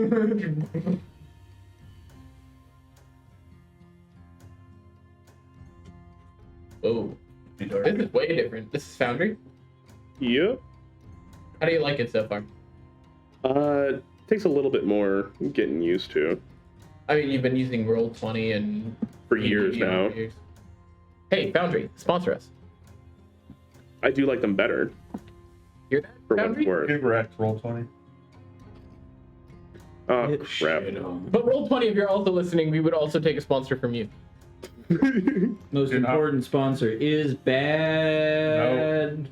Oh, Be dark. this is way different. This is Foundry. yep. How do you like it so far? Takes a little bit more getting used to. I mean, you've been using Roll20 and For years now. years. Hey, Foundry, sponsor us. I do like them better Hear that, for what Foundry? it's worth. Give Rex roll 20. Oh Get crap. shit on. But Roll20, if you're also listening, we would also take a sponsor from you. Most You're not- important sponsor is bad.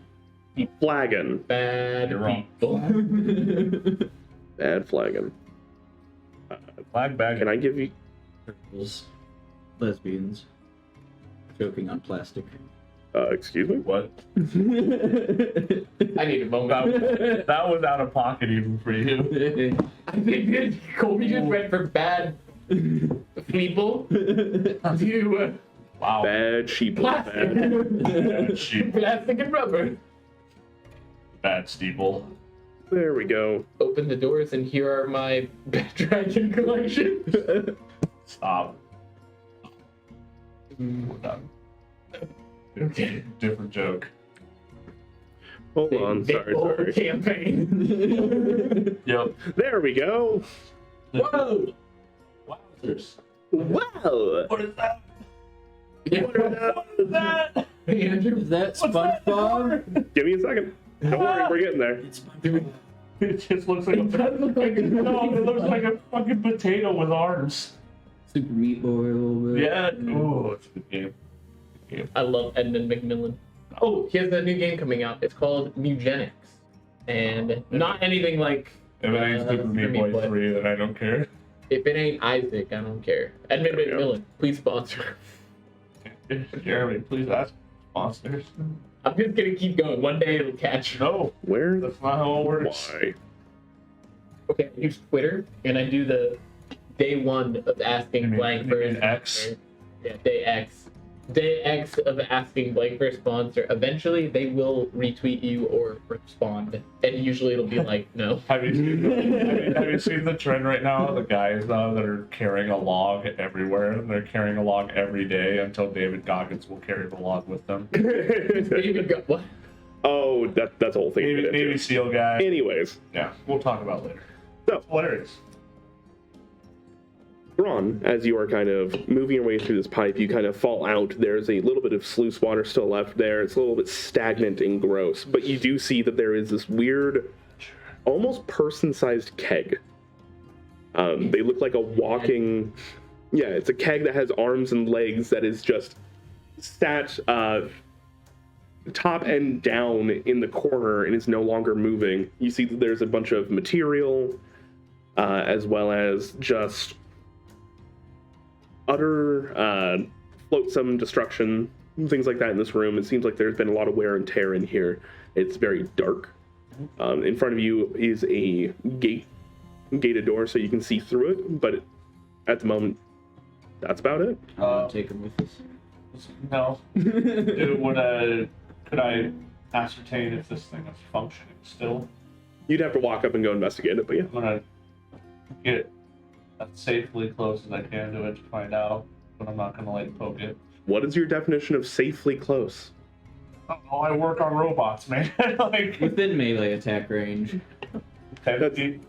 Flagon. Bad You're wrong. people. Bad flagon. Flag bag. Can I give you? Girls, lesbians, choking on plastic. Excuse me. What? I need a moment. That was out of pocket even for you. I think that Colby just went for bad people to Wow. Bad sheep. plastic. Bad sheep. Plastic and rubber. Bad steeple. There we go. Open the doors and here are my Bad Dragon collection. Stop. We're done. Okay. Different joke. Hold on. Sorry. Campaign. Yep. There we go. Whoa! Wowzers. Wow. What is that? Yeah. What is that? Hey, Andrew. Is that What's that? SpongeBob? Give me a second. Don't worry, we're getting there. It's SpongeBob. It just looks like It does look like a no, it looks like a fucking potato with arms. Super Meat Boy a little bit. Yeah. Oh, it's a good game. I love Edmund McMillan. Oh, he has a new game coming out. It's called Mugenics. And not anything like If it ain't Super Meat Boy 3, then I don't care. If it ain't Isaac, I don't care. Edmund There we go. McMillan, please sponsor. Jeremy, please ask sponsors. I'm just gonna keep going. One day it'll catch. No, Where? that's not how it works. Why? Okay, I use Twitter and I do the day one of asking You mean- blank you mean for X? Yeah, day X. day X of asking Blake for a sponsor, eventually they will retweet you or respond, and usually it'll be like, no. Have you seen the trend right now? The guys that are carrying a log everywhere. They're carrying a log every day until David Goggins will carry the log with them. David got what? Oh, that's a whole thing. Navy SEAL guy. Anyways, Yeah, we'll talk about it later. so Hilarious. Thrawn, as you are kind of moving your way through this pipe, you kind of fall out. There's a little bit of sluice water still left there. It's a little bit stagnant and gross, but you do see that there is this weird, almost person-sized keg. They look like a walking... Yeah, it's a keg that has arms and legs that is just sat top and down in the corner and is no longer moving. You see that there's a bunch of material, as well as just utter flotsam destruction, things like that in this room. It seems like there's been a lot of wear and tear in here. It's very dark. In front of you is a gated door, so you can see through it, but at the moment, that's about it. Take him with us. No. Could I ascertain if this thing is functioning still? You'd have to walk up and go investigate it, but yeah. I'm gonna get as safely close as I can to it to find out, but I'm not gonna like poke it. What is your definition of safely close? Oh, I work on robots, man. Like Within melee attack range. 10 feet.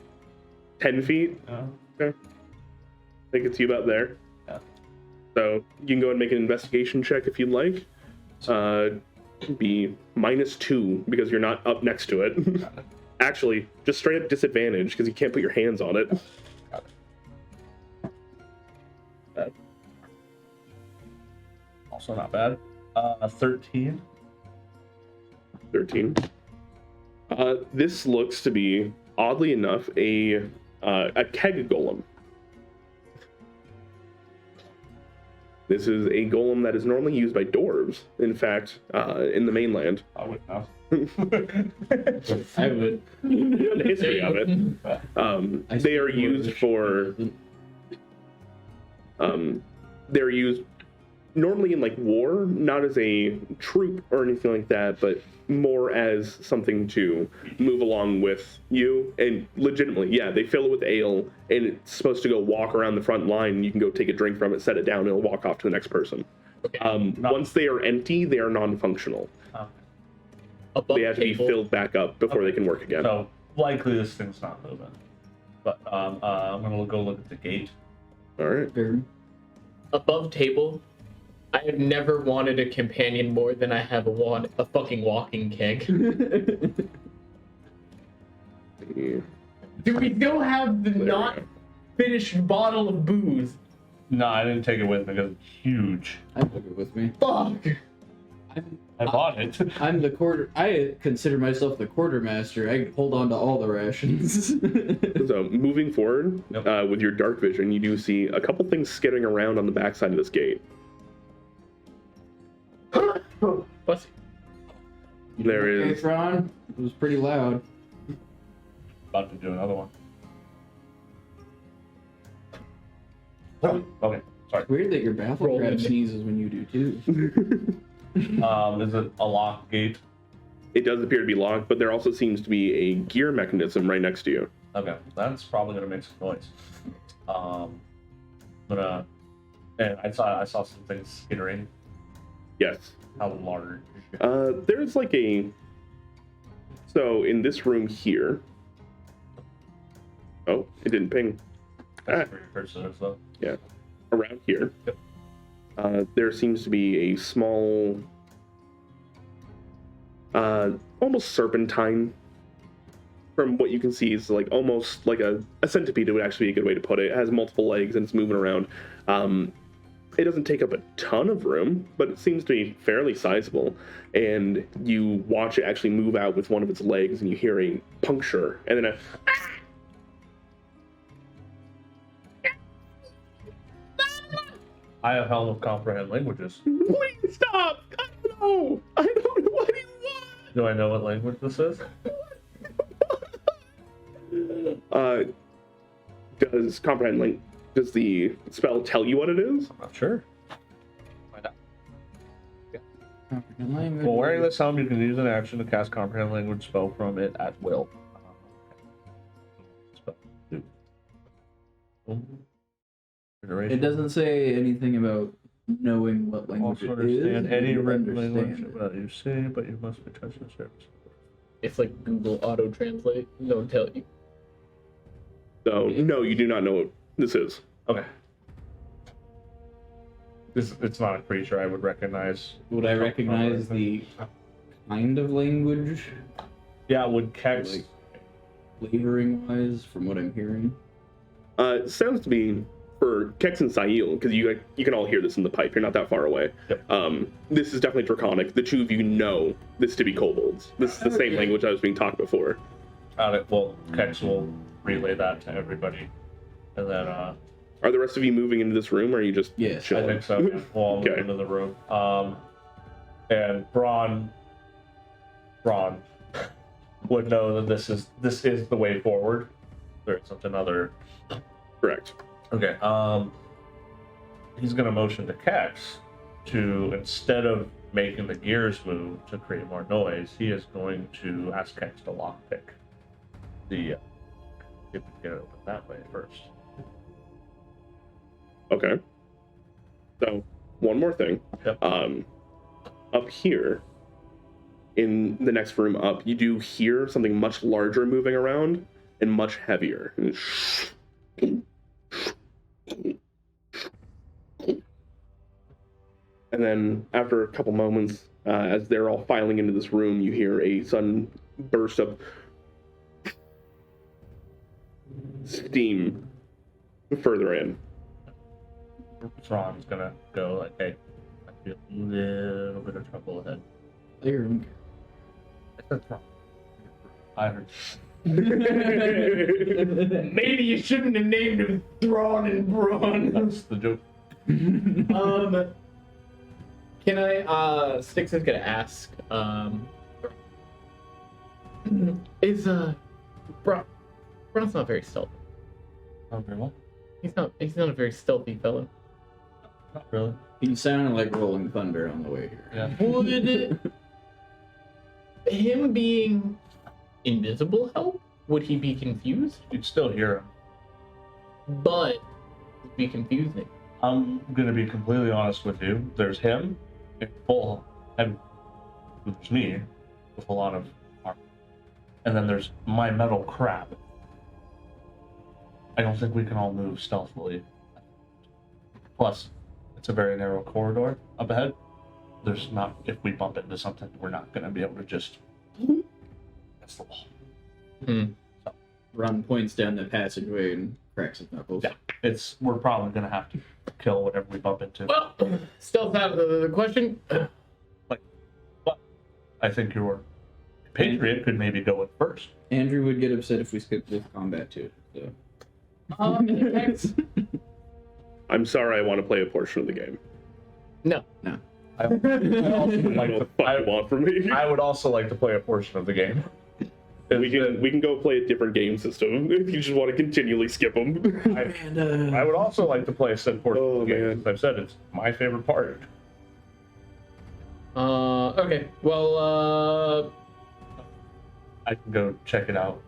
10 feet? Okay. I think it's you about there. Yeah. So you can go and make an investigation check if you'd like. Be -2 because you're not up next to it. Actually, just straight up disadvantage because you can't put your hands on it. Got it. Also not bad. 13. 13. This looks to be, oddly enough, a keg golem. This is a golem that is normally used by dwarves, in fact, in the mainland. I wouldn't know. I would. The history of it. They are used for... they're used normally in like war, not as a troop or anything like that, but more as something to move along with you. And legitimately, yeah, they fill it with ale, and it's supposed to go walk around the front line, and you can go take a drink from it, set it down, and it'll walk off to the next person. Once they are empty, they are non-functional. They have to be filled back up before they can work again. So likely this thing's not moving. But I'm gonna go look at the gate. All right. Above table, I have never wanted a companion more than I have a fucking walking keg. Yeah. Do we still have the There not we go. finished bottle of booze? No, I didn't take it with me because it's huge. I took it with me. Fuck! I bought it. I'm the quarter. I consider myself the quartermaster. I hold on to all the rations. So moving forward, Yep. with your dark vision, you do see a couple things skittering around on the backside of this gate. Bless you. There Okay, is... Thrawn? It was pretty loud. About to do another one. Okay, sorry. Weird that your baffle Roll crab it. sneezes when you do too. Is it a lock gate? It does appear to be locked, but there also seems to be a gear mechanism right next to you. Okay, that's probably gonna make some noise. And I saw some things skittering. Yes. How large? There's like a... So in this room here... Oh, it didn't ping. That's pretty person though. Yeah. Around here. Yep. There seems to be a small... almost serpentine. From what you can see, is like almost like a centipede would actually be a good way to put it. It has multiple legs and it's moving around. It doesn't take up a ton of room, but it seems to be fairly sizable. And you watch it actually move out with one of its legs, and you hear a puncture, and then a... I have helm of comprehend languages. Please stop! I don't know! I don't know what you want! Do I know what language this is? Does comprehend does the spell tell you what it is? I'm not sure. Find out. Comprehend language. While wearing this helm, you can use an action to cast comprehend language spell from it at will. Spell. It doesn't say anything about knowing what language Also it is. understand any You written understand language it. that you see, but you must be touching the surface. It's like Google auto translate. Don't tell you. So, no, you do not know what this is. Okay. It's not a creature I would recognize. Would I recognize the kind of language, Yeah, would Kex. like flavoring wise, from what I'm hearing? It sounds to be for Kex and Sail, because you can all hear this in the pipe. You're not that far away. Yep. This is definitely Draconic. The two of you know this to be kobolds. This is the same language I was being taught before. Got it. Well, Kex will relay that to everybody. And then, Are the rest of you moving into this room, or are you just Yes. I chilling? think so. Yeah. We'll all move Okay. into the room. And Braun would know that this is the way forward. There isn't another. Correct. Okay. He's gonna motion to Kex to, instead of making the gears move to create more noise, he is going to ask Kex to lockpick the. If we can get it open that way first. Okay. So, one more thing. Yep. Up here, in the next room up, you do hear something much larger moving around and much heavier. And then, after a couple moments, as they're all filing into this room, you hear a sudden burst of steam further in. Thrawn's gonna go like, hey, I feel a little bit of trouble ahead. Clearing. I heard. Maybe you shouldn't have named him Thrawn and Braun. That's the joke. Can I, Styx is gonna ask, is, Braun's not very stealthy. Oh, very well. He's not a very stealthy fellow. Not really. He sounded like Rolling Thunder on the way here. Yeah. Would him being invisible help? Would he be confused? You'd still hear him. But it'd be confusing. I'm gonna be completely honest with you. There's him in full, and there's me with a lot of armor, and then there's my metal crab. I don't think we can all move stealthily. Plus, it's a very narrow corridor up ahead. There's not, if we bump into something, we're not gonna be able to just. That's the wall. Ron points down the passageway and cracks his knuckles. Yeah, we're probably gonna have to kill whatever we bump into. Well, stealth out of the question. I think your Patriot could maybe go in first. Andrew would get upset if we skipped this combat too. So. I'm sorry, I want to play a portion of the game. No. I would also like What to, the fuck you want from me? I would also like to play a portion of the game. We can go play a different game system if you just want to continually skip them. I would also like to play a said portion Oh, of the game. man. As I've said, it's my favorite part. Okay. Well, I can go check it out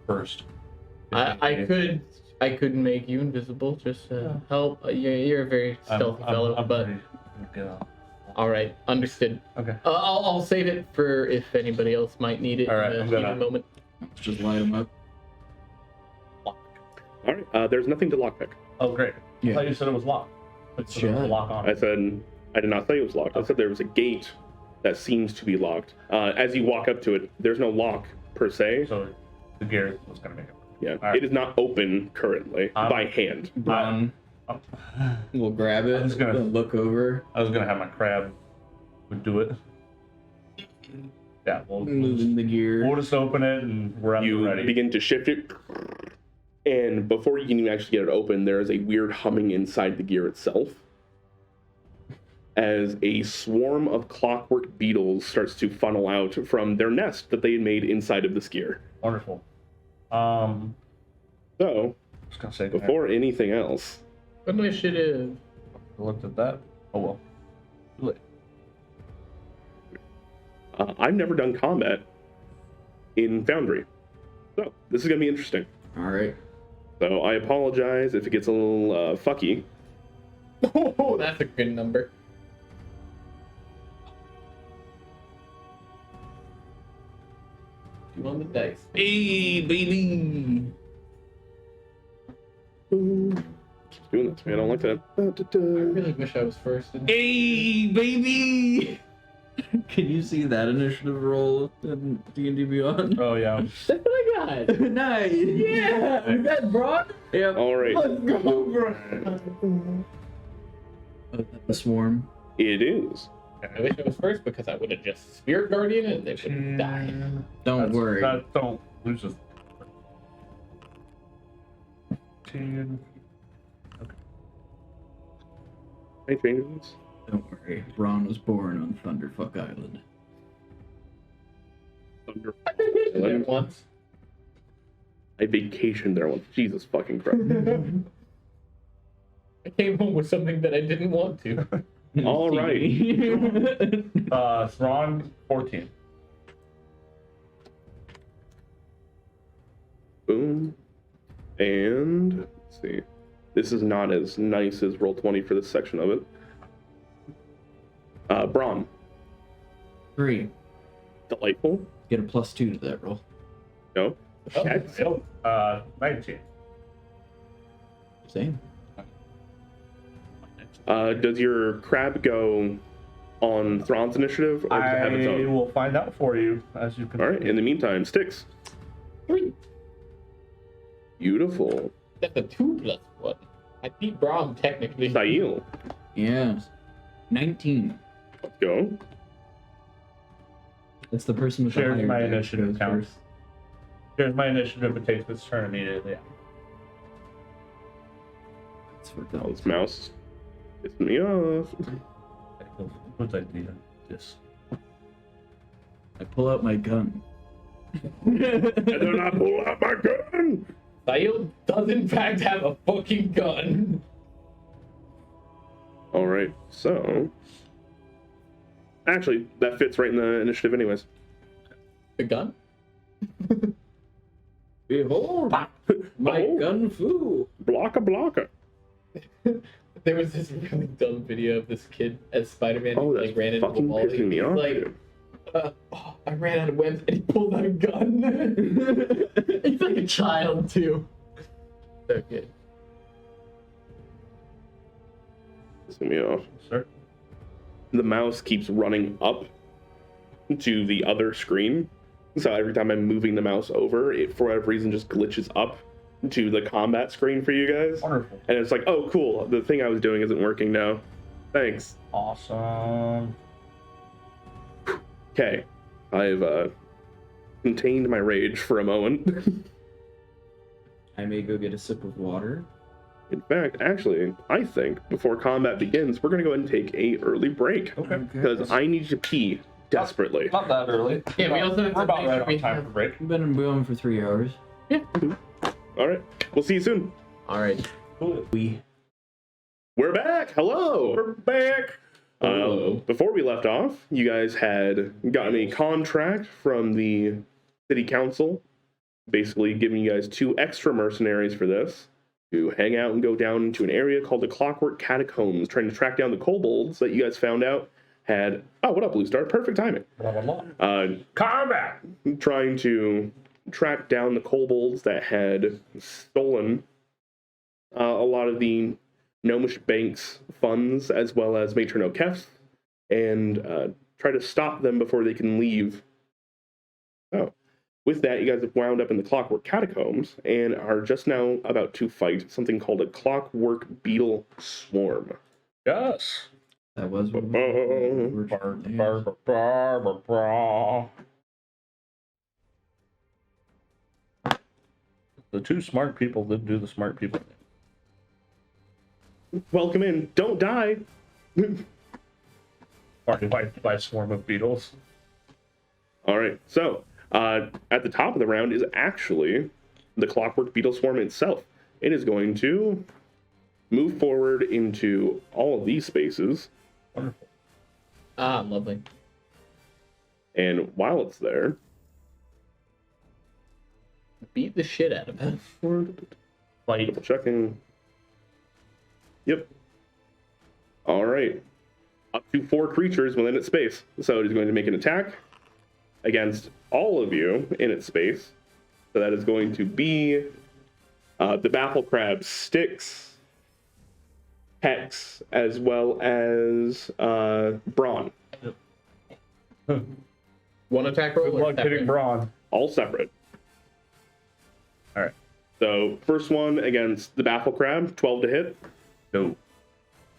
first. I could make you invisible just to help. You're a very stealthy fellow, but all right, understood. Okay. I'll save it for if anybody else might need it All right, in a I'm gonna- heated moment. Let's just light him up. All right, there's nothing to lockpick. Oh, great. Yeah. I thought you said it was locked. It's So there was a shut. lock on I it. said I did not say it was locked. I said there was a gate that seems to be locked. As you walk up to it, there's no lock per se. So the gear was going to make it. Yeah, All right. it is not open currently by hand. Ron will grab it I was gonna- and look over, I was going to have my crab would do it. Yeah, moving the gear. we'll just open it and we're at the You ready. begin to shift it, and before you can even actually get it open, there is a weird humming inside the gear itself. As a swarm of clockwork beetles starts to funnel out from their nest that they had made inside of this gear. Wonderful. So, I was going to say, before anything else, Initiative. I looked at that. Oh well. Too late. I've never done combat in Foundry, so this is gonna be interesting. All right. So I apologize if it gets a little fucky. Oh, that's a good number. Two on the dice. Hey, baby. Keeps doing that to me. I don't like that. I really wish I was first. Hey, baby. Can you see that initiative roll in D&D Beyond? Oh yeah. That's what I got. Nice. Yeah, is that broad? Yep. All right, Let's go, bro. The swarm. it is. I wish I was first because I would have just Spirit Guardian and they would have died. Don't worry. Don't lose us. 10. Any changes? Don't worry. Ron was born on Thunderfuck Island. Thunder. There once. I vacationed there once. Jesus fucking Christ. I came home with something that I didn't want to. All right. Thrawn 14. Boom. And let's see. This is not as nice as roll 20 for this section of it. Braun. 3. Delightful. Get a +2 to that roll. No. Oh, Cats. 19. Same. Does your crab go on Thrawn's initiative, or does it have its I own? will find out for you as you can. All right. In the meantime, Sticks. 3. Beautiful. That's a 2+1. I beat Braum technically. Sail. Yes. 19. Let's go. That's the person with Shares the higher my dex initiative goes count. first. Here's my initiative. It takes its turn immediately. That's for Oh, those. this mouse pissing me off. What's idea? This. I pull out my gun. And then I pull out my gun. Sail does in fact have a fucking gun. All right. So, actually, that fits right in the initiative, anyways. The gun? Behold, my Oh. gun flew. Blocka. There was this really dumb video of this kid as Spider-Man Oh, who, that's like ran into a fucking wall. pissing me He's off. like, dude. I ran out of webs, and he pulled out a gun. He's like a child too. So good. Pissing me off. Sir. The mouse keeps running up to the other screen. So every time I'm moving the mouse over, it for whatever reason just glitches up to the combat screen for you guys. Wonderful. And it's like, oh, cool. The thing I was doing isn't working now. Thanks. Awesome. Okay. I've contained my rage for a moment. I may go get a sip of water. In fact, actually, I think before combat begins, we're going to go ahead and take a early break. Okay. Because I need to pee desperately. Not that early. Yeah, we also have We're to about make right sure we on time have- for break. I've been going for 3 hours. All right. We'll see you soon. All right. Cool. We're back. Hello. We're back. Before we left off, you guys had gotten a contract from the city council, basically giving you guys 2 extra mercenaries for this to hang out and go down into an area called the Clockwork Catacombs, trying to track down the kobolds that you guys found out had. Oh, what up, Blue Star? Perfect timing. Blah, blah, blah. Combat. Trying to track down the kobolds that had stolen a lot of the Gnomish Bank's funds, as well as Matron O'Kef's, and try to stop them before they can leave. Oh. With that, you guys have wound up in the Clockwork Catacombs and are just now about to fight something called a Clockwork Beetle Swarm. Yes. That was what Bar, bar, bar, bar, bar, bar. The 2 smart people didn't do the smart people thing. Welcome in. Don't die. Party by a swarm of beetles. All right. So, at the top of the round is actually the Clockwork Beetle Swarm itself. It is going to move forward into all of these spaces. Wonderful. Ah, lovely. And while it's there, Beat the shit out of it. Fight. double checking. Yep. All right. Up to 4 creatures within its space. So it is going to make an attack against all of you in its space. So that is going to be the Baffle Crab, Styx, Hex, as well as Brawn. One attack roll. Good or luck hitting separate? Brawn. All separate. All right. So first one against the Baffle Crab, 12 to hit. No.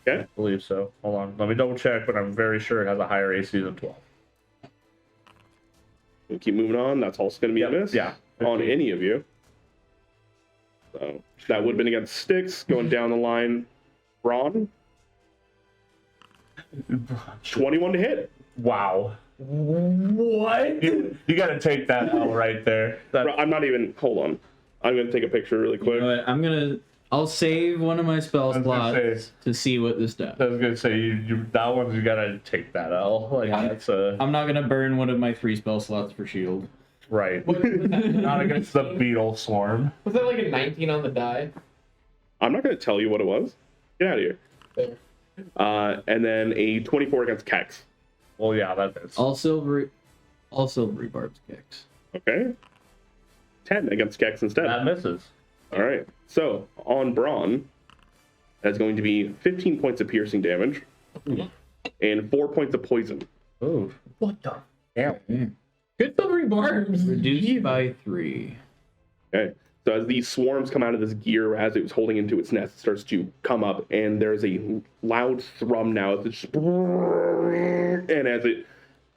Okay. I believe so. Hold on. Let me double check, but I'm very sure it has a higher AC than 12. We'll keep moving on. That's also going to be a miss. Yeah. On any of you. So that would have been against Styx. Going down the line, Brawn, 21 to hit. Wow. What? You got to take that L right there. That, I'm not even. Hold on. I'm going to take a picture really quick. You know what? I'll save one of my spell I was gonna slots to see what this does. I was gonna say that one you gotta take that L. Like that's I'm not gonna burn one of my 3 spell slots for shield. right. What was that? Not against the beetle swarm. Was that like a 19 on the die? I'm not going to tell you what it was. Get out of here. There. And then a 24 against Kex. Well, yeah, that is. All silvery barbs kicks. Okay. 10 against Kex instead. That misses. All right. So on Brawn, that's going to be 15 points of piercing damage and 4 points of poison. Ooh. What the? Damn. Good silvery barbs. Reduced by 3. Okay. So as these swarms come out of this gear, as it was holding into its nest, it starts to come up, and there's a loud thrum now. It's just, and as it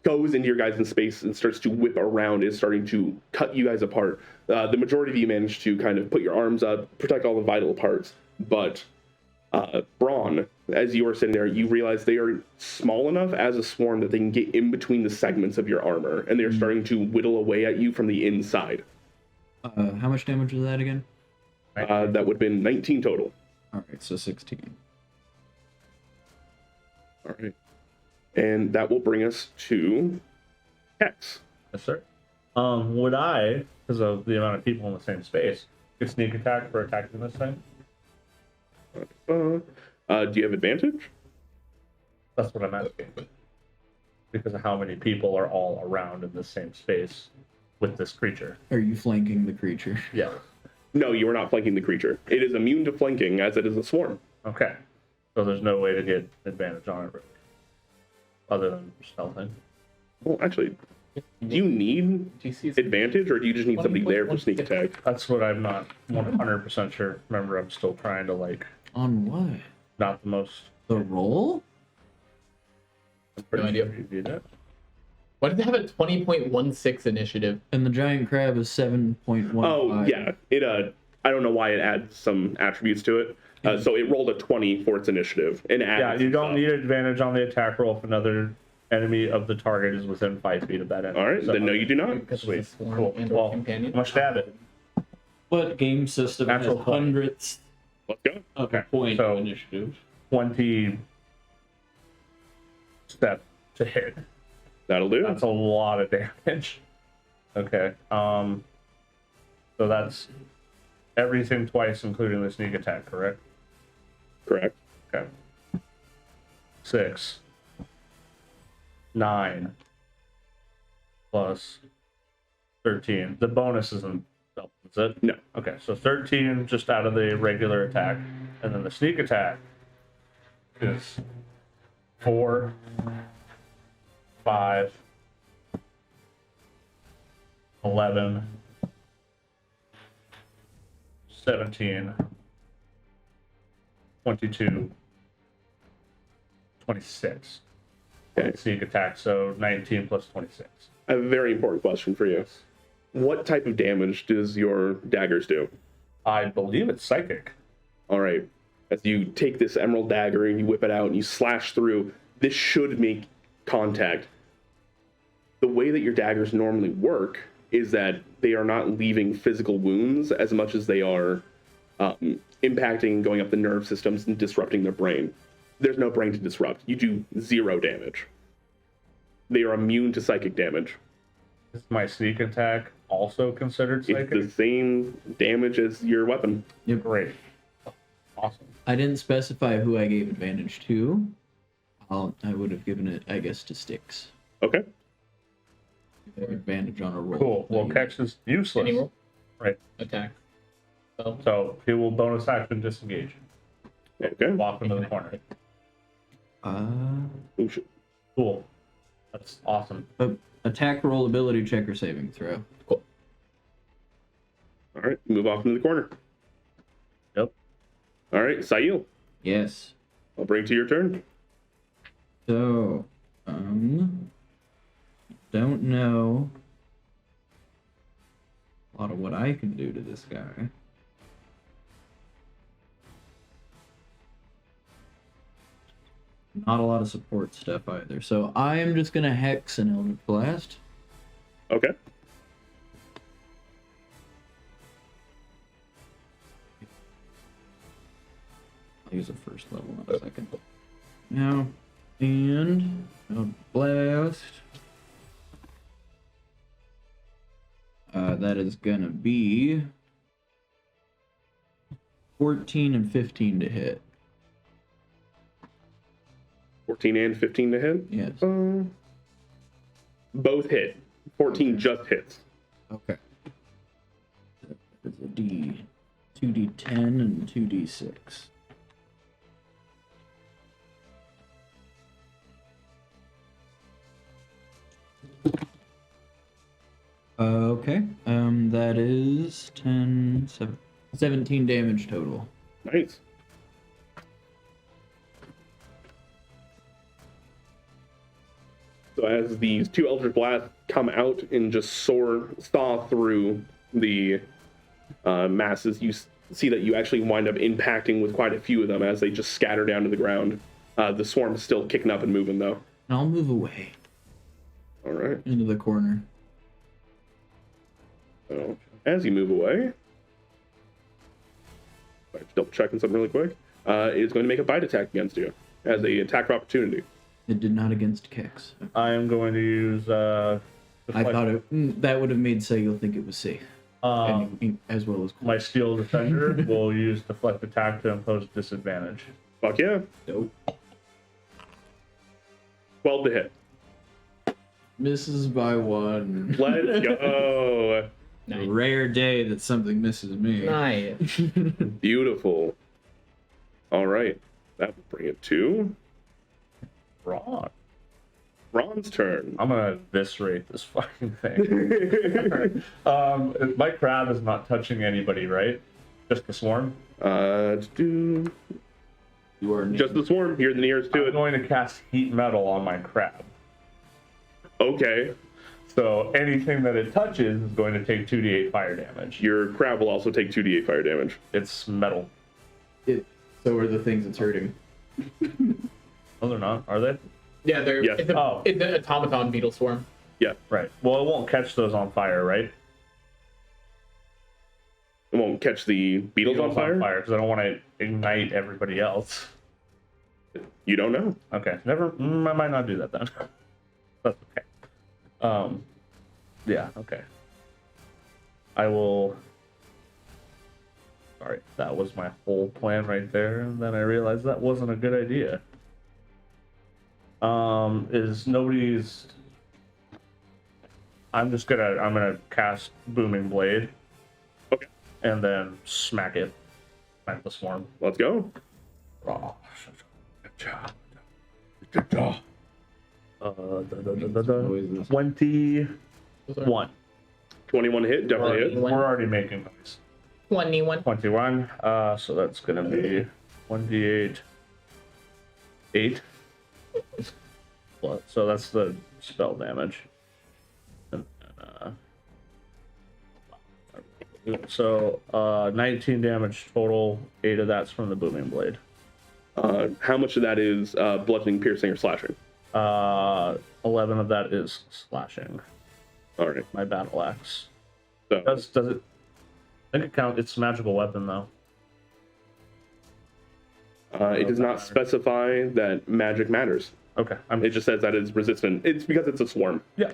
goes into your guys in space and starts to whip around, it's starting to cut you guys apart. The majority of you manage to kind of put your arms up, protect all the vital parts, but Brawn, as you are sitting there, you realize they are small enough as a swarm that they can get in between the segments of your armor, and they're starting to whittle away at you from the inside. How much damage was that again? That would have been 19 total. Alright, so 16. All right. And that will bring us to Hex. Yes, sir. Would I, because of the amount of people in the same space, get sneak attack for attacking this thing? Do you have advantage? That's what I'm asking. Because of how many people are all around in the same space with this creature. Are you flanking the creature? Yeah. No, you are not flanking the creature. It is immune to flanking as it is a swarm. Okay. So there's no way to get advantage on it, really, other than stealthing. Well, actually, do you need advantage, or do you just need somebody there for sneak attack? That's what I'm not 100% sure. Remember, I'm still trying to, like, On what? not the most. The roll? I'm pretty No idea. sure you do that. Why did they have a 20.16 initiative? And the giant crab is 7.15. Oh, yeah. I don't know why it adds some attributes to it. So it rolled a 20 for its initiative. And Yeah, added you some don't stuff. need advantage on the attack roll if another enemy of the target is within 5 feet of that enemy. All right, So- then no, you do not. Because Sweet. it's a swarm Cool. and Well, or companion. I'm gonna stab it. What game system Natural has 20. hundredths Let's go. of Okay, a point so- of initiative? 20 step to hit. That'll do. That's a lot of damage. Okay. So that's everything twice, including the sneak attack, correct? Correct. Okay. 6, 9, plus 13. The bonus isn't double, is it? No. Okay, so 13 just out of the regular attack, and then the sneak attack is 4, 5, 11, 17, 22, 26. Okay. Sneak attack, so 19 plus 26. I have a very important question for you. What type of damage does your daggers do? I believe it's psychic. All right. As you take this emerald dagger and you whip it out and you slash through, this should make contact. The way that your daggers normally work is that they are not leaving physical wounds as much as they are impacting, going up the nerve systems and disrupting their brain. There's no brain to disrupt. You do 0 damage. they are immune to psychic damage. Is my sneak attack also considered psychic? It's the same damage as your weapon. Yep. Great. Awesome. I didn't specify who I gave advantage to. I would have given it, I guess, to Styx. Okay. Advantage on a roll. Cool. Well, Kex is useless. Any roll? Right. Attack. So, So he will bonus action disengage. Okay. Walk into the corner. Oh, shit. Cool. That's awesome. Attack roll, ability check, or saving throw. cool. All right, move off into the corner. Yep. All right, Sayil, Yes. I'll bring to your turn. So, don't know a lot of what I can do to this guy. Not a lot of support stuff either. So I am just gonna hex an Eldritch Blast. Okay. I'll use a first level in a second. Now, and Eldritch Blast. That is gonna be 14 and 15 to hit. 14 and 15 to hit. Yes. Both hit. 14 just hits. Okay. There's a 2d10 and 2d6. Okay. That is 17 damage total. Nice. So as these two Eldritch Blasts come out and just saw through the masses, you see that you actually wind up impacting with quite a few of them as they just scatter down to the ground. The swarm is still kicking up and moving, though. I'll move away All right. into the corner. So as you move away, double checking something really quick. It is going to make a bite attack against you as a attack of opportunity. It did not against Kex. I am going to use. I thought that would have made Sayil think it was safe, as well as my steel defender will use deflect attack to impose disadvantage. Fuck yeah. Nope. 12 to hit. Misses by 1. Let's go. Nice. Rare day that something misses me. Nice. Beautiful. All right. That will bring it to Ron. Ron's turn. I'm gonna eviscerate this fucking thing. My crab is not touching anybody, right? Just the swarm. You are just the swarm. You're the nearest to I'm it. going to cast heat metal on my crab. Okay. So anything that it touches is going to take 2d8 fire damage. Your crab will also take 2d8 fire damage. It's metal. So are the things it's hurting. No, they're not. Are they? Yeah, they're Yes. it's the automaton beetle swarm. Yeah. Right. Well, it won't catch those on fire, right? It won't catch the beetles on fire? because I don't want to ignite everybody else. You don't know. Okay. Never. I might not do that then. That's okay. Yeah. Okay. I will. Sorry, that was my whole plan right there, and then I realized that wasn't a good idea. Is nobody's. I'm gonna cast Booming Blade. Okay. And then smack it. Smack the swarm. Let's go. Oh, good job. 21. 21 hit, definitely hit. We're already making noise. 21. 21. So that's gonna be 1d8. 8. So that's the spell damage. So 19 damage total. 8 of that's from the Booming Blade. How much of that is bludgeoning, piercing, or slashing? 11 of that is slashing. All right. My battle axe. So, Does it? I think it count. It's a magical weapon though. it does not specify that magic matters. Okay. It just says that it's resistant. It's because it's a swarm. Yeah.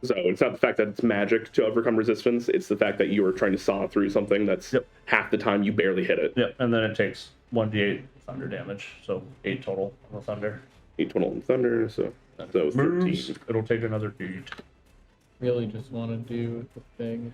So it's not the fact that it's magic to overcome resistance. It's the fact that you are trying to saw through something that's half the time you barely hit it. Yep. And then it takes 1d8 thunder damage, so 8 total on the thunder. 8 total in thunder, so 13. Moves, it'll take another 8. Really just want to do the thing.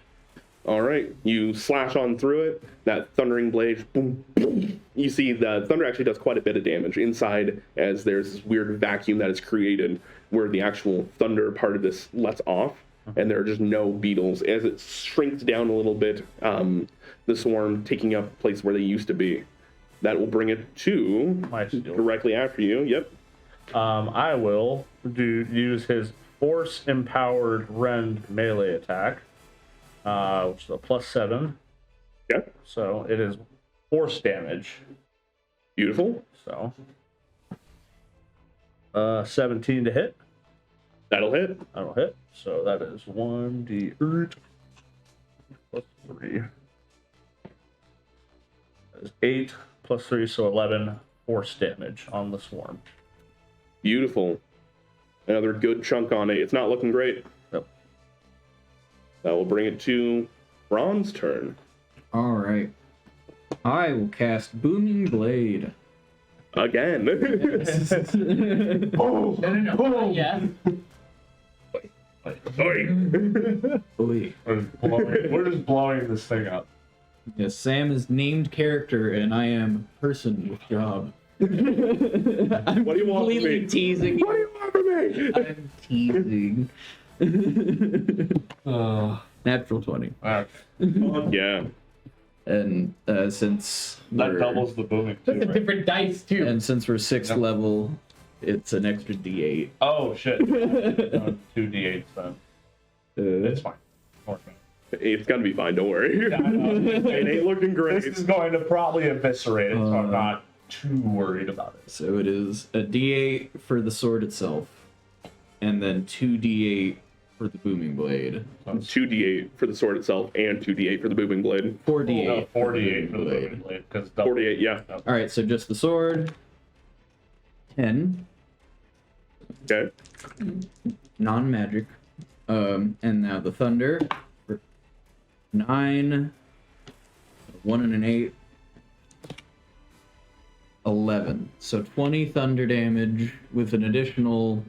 All right, you slash on through it. That thundering blade, boom, boom. You see the thunder actually does quite a bit of damage inside, as there's this weird vacuum that is created where the actual thunder part of this lets off, and there are just no beetles. As it shrinks down a little bit, the swarm taking up a place where they used to be. That will bring it to My shield. directly after you. Yep. I will use his force empowered rend melee attack, which is a +7. Yeah. So it is force damage. Beautiful. So 17 to hit. That'll hit. That'll hit. So that is 1d8 plus 3. That is 8 plus 3, so 11 force damage on the swarm. Beautiful. Another good chunk on it. It's not looking great. Yep. That will bring it to Ron's turn. All right. I will cast Booming Blade. Again. Oh, No. Yeah. Oy. We're just blowing this thing up. Yes, Sam is named character, and I am person with job. I'm What do you want from completely me? teasing. What do you want from me? I'm teasing. Natural 20. Yeah. And since That we're- doubles the booming too, That's a right? different dice too. and since we're 6th level, it's an extra D8. Oh shit. 2d8s then. It's fine. Don't worry about It's gonna be fine, don't worry. it. Yeah, I know. It ain't looking great. This is going to probably eviscerate it, so I'm not too worried about it. So it is a D8 for the sword itself, and then 2D8 for the booming blade. 2d8 for the sword itself and 2d8 for the booming blade. 4D8. No, 48 for the booming blade, because 48, yeah. All right, so just the sword. 10 Okay. non-magic, and now the thunder. 9, 1 and an 8, 11. So 20 thunder damage with an additional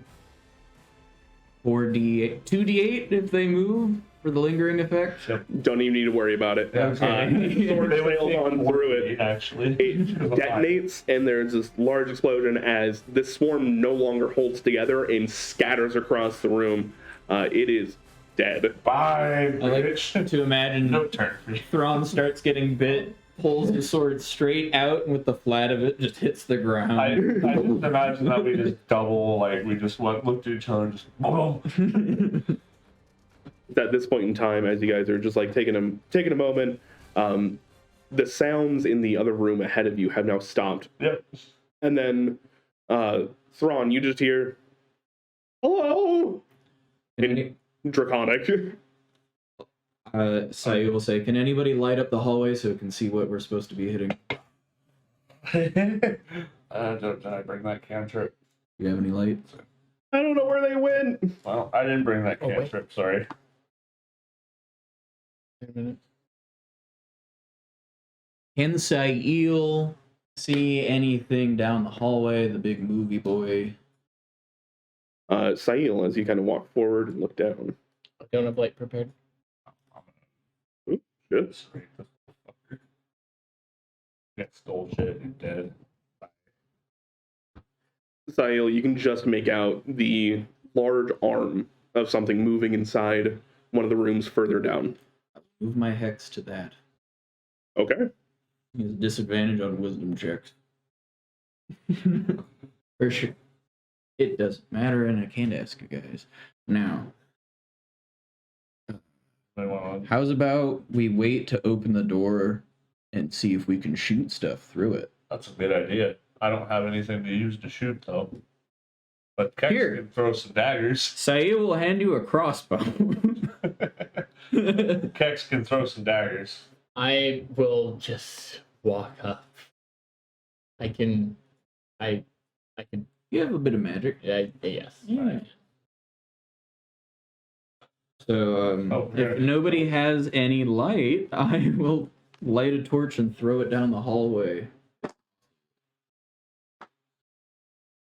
4d8, 2d8 if they move for the lingering effect. Don't even need to worry about it. Okay. Sword sails on through it. Actually, It detonates, and there's this large explosion as this swarm no longer holds together and scatters across the room. It is dead. Bye, I like bitch. to imagine No turn for you. Thrawn starts getting bit, pulls the sword straight out, and with the flat of it just hits the ground. I just imagine that we just double, like, we just looked at each other and just, boom. At this point in time, as you guys are just like taking a moment, the sounds in the other room ahead of you have now stopped. Yep. And then, Thrawn, you just hear, "Hello," in Draconic. Sayu will say, "Can anybody light up the hallway so we can see what we're supposed to be hitting?" Did I bring that cantrip? Do you have any lights? I don't know where they went. Well, I didn't bring that Oh, wait. cantrip, sorry. Wait a minute. Can Sail see anything down the hallway? The big movie boy. Sail, as you kind of walk forward and look down. I don't have light prepared. Good. Get stole shit and dead. Sail, you can just make out the large arm of something moving inside one of the rooms further down. Move my hex to that. Okay. He has a disadvantage on wisdom checks. For sure. It doesn't matter, and I can't ask you guys. Now, how's about we wait to open the door and see if we can shoot stuff through it? That's a good idea. I don't have anything to use to shoot, though. But Kex Here. can throw some daggers. Sayu will hand you a crossbow. Kex can throw some daggers. I will just walk up. I can You have a bit of magic. Yeah, yes. Yeah. So, yeah. if nobody has any light, I will light a torch and throw it down the hallway.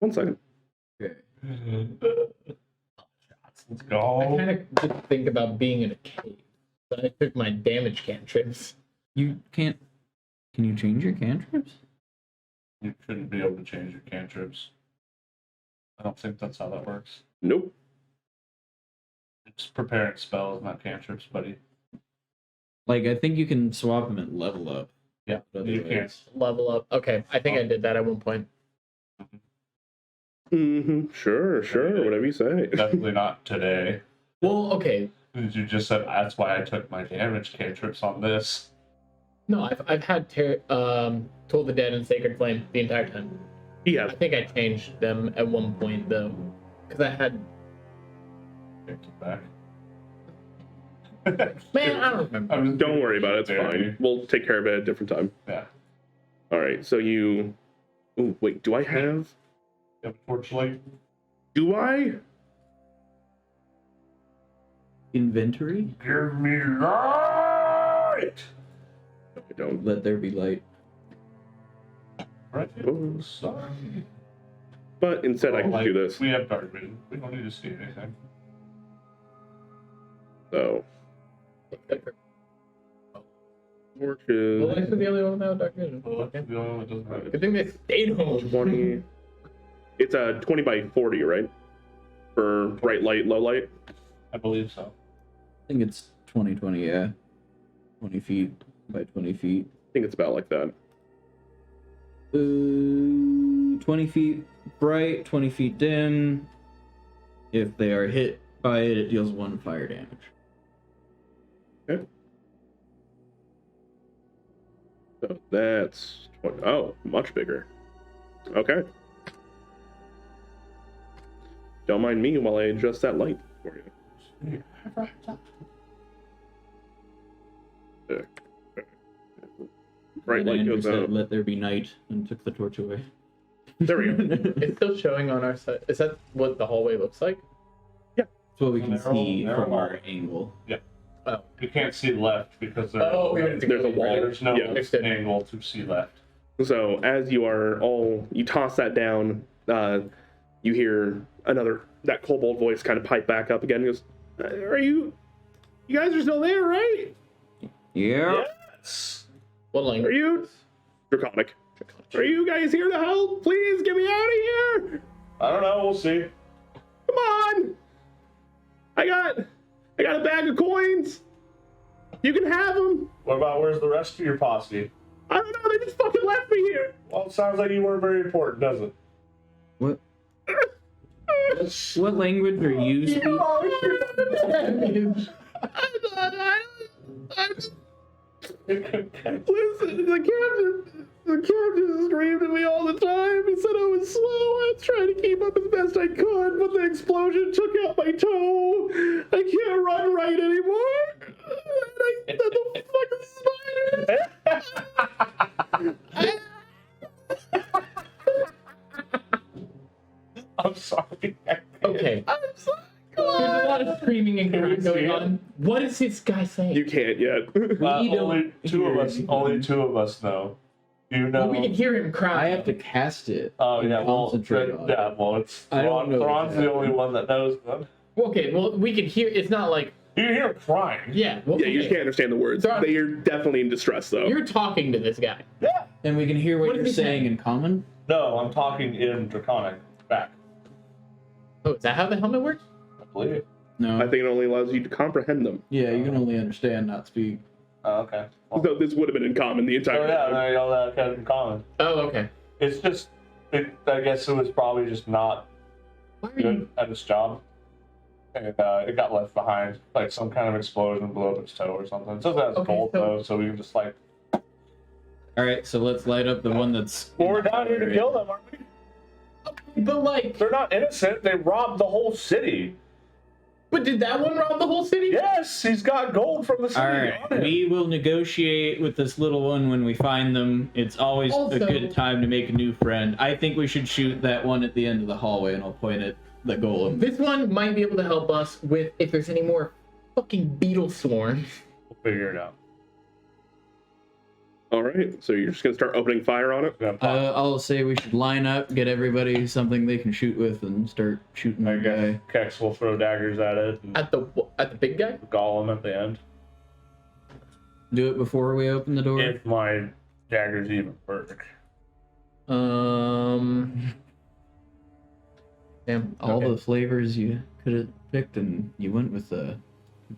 1 second. Okay. Let's I go. kind of did think about being in a cave. So I took my damage cantrips. You can't. Can you change your cantrips? You shouldn't be able to change your cantrips. I don't think that's how that works. Nope. It's preparing spells, not cantrips, buddy. Like, I think you can swap them at level up. Yeah, But you otherwise- can't. Level up. Okay, I think I did that at one point. Mm-hmm. Sure, whatever you say. Definitely not today. Well, okay. As you just said, that's why I took my damage cantrips on this. No, I've had Toll the Dead and Sacred Flame the entire time. Yeah. I think I changed them at one point though, because I had. Take it back. Man, I don't remember. Don't worry about it. It's fine. We'll take care of it at a different time. Yeah. All right. So you. Oh wait. Do I have? You have a torchlight? Do I? Inventory? Give me light! No, I don't. Let there be light. Right. Oh. Sorry. But instead, I can Like, do this. We have dark vision. We don't need to see anything. So Well, torches. this is the only one without dark vision. Well, Okay. the only one that doesn't have Good thing they stayed home. 20. It's a 20 by 40, right? For bright light, low light. I believe so. I think it's 20, yeah. 20 feet by 20 feet. I think it's about like that. 20 feet bright, 20 feet dim. If they are hit by it, it deals 1 fire damage. Okay. So that's 20. Oh, much bigger. Okay. Don't mind me while I adjust that light for you. There. Bright And light Andrew goes said, out. "Let there be night," and took the torch away. There we go. It's still showing on our side. Is that what the hallway looks like? That's what we can Narrow- see narrow from wall. our angle. Oh, You can't see left because There's a wall. there's no Yeah. angle to see left. So as you are all, you toss that down, you hear that kobold voice kind of pipe back up again. He goes, you guys are still there, right? Yeah. Yes. what Are language? you? Draconic. Are you guys here to help? Please get me out of here. I don't know. We'll see. Come on. I got a bag of coins. You can have them. What about where's the rest of your posse? I don't know. They just fucking left me here. Well, it sounds like you weren't very important, does it? What? What language are you speaking? Listen, the captain screamed at me all the time. He said I was slow. I was trying to keep up as best I could, but the explosion took out my toe. I can't run right anymore. And the fucking spider. I'm sorry. Okay. I'm sorry. Come There's a lot on. of screaming and crying see going it? on. What is this guy saying? You can't yet. don't Only two of hear us. anything. Only two of us know. You know. Well, we can hear him crying. I have to cast it. Oh and yeah. Well, concentrate on it. yeah. Well, it's I don't know Thrawn's the exactly. only one that knows them. Okay, well, we can hear. It's not like. You hear him crying. Yeah. Well, Yeah, you just okay. can't understand the words. Thrawn- They are definitely in distress, though. You're talking to this guy. Yeah. And we can hear what What you're is he saying saying? in common. No, I'm talking in Draconic. Back. Oh, is that how the helmet works? I believe. No. I think it only allows you to comprehend them. Yeah, you can only understand, not speak. Oh, okay. Well, So this would have been in common the entire oh yeah, time. there you go. That kind of in common. Oh, okay. It's just. I guess it was probably just not Why are you? good at its job. And it got left behind. Like some kind of explosion blew up its toe or something. It says that it's Okay, gold so- though, so we can just like. All right, so let's light up the one that's. Well, we're down here to kill them, aren't we? But like, They're not innocent. They robbed the whole city. But did that one rob the whole city? Yes, he's got gold from the city. All right, we will negotiate with this little one when we find them. It's always Also- a good time to make a new friend. I think we should shoot that one at the end of the hallway, and I'll point at the golem. This one might be able to help us with if there's any more fucking beetle swarms. We'll figure it out. All right, so you're just gonna start opening fire on it. I'll say we should line up, get everybody something they can shoot with, and start shooting I the guess guy. Kex will throw daggers at it. And At the big guy? golem at the end. Do it before we open the door. If my daggers even work. Damn. All okay. the flavors you could have picked, and you went with the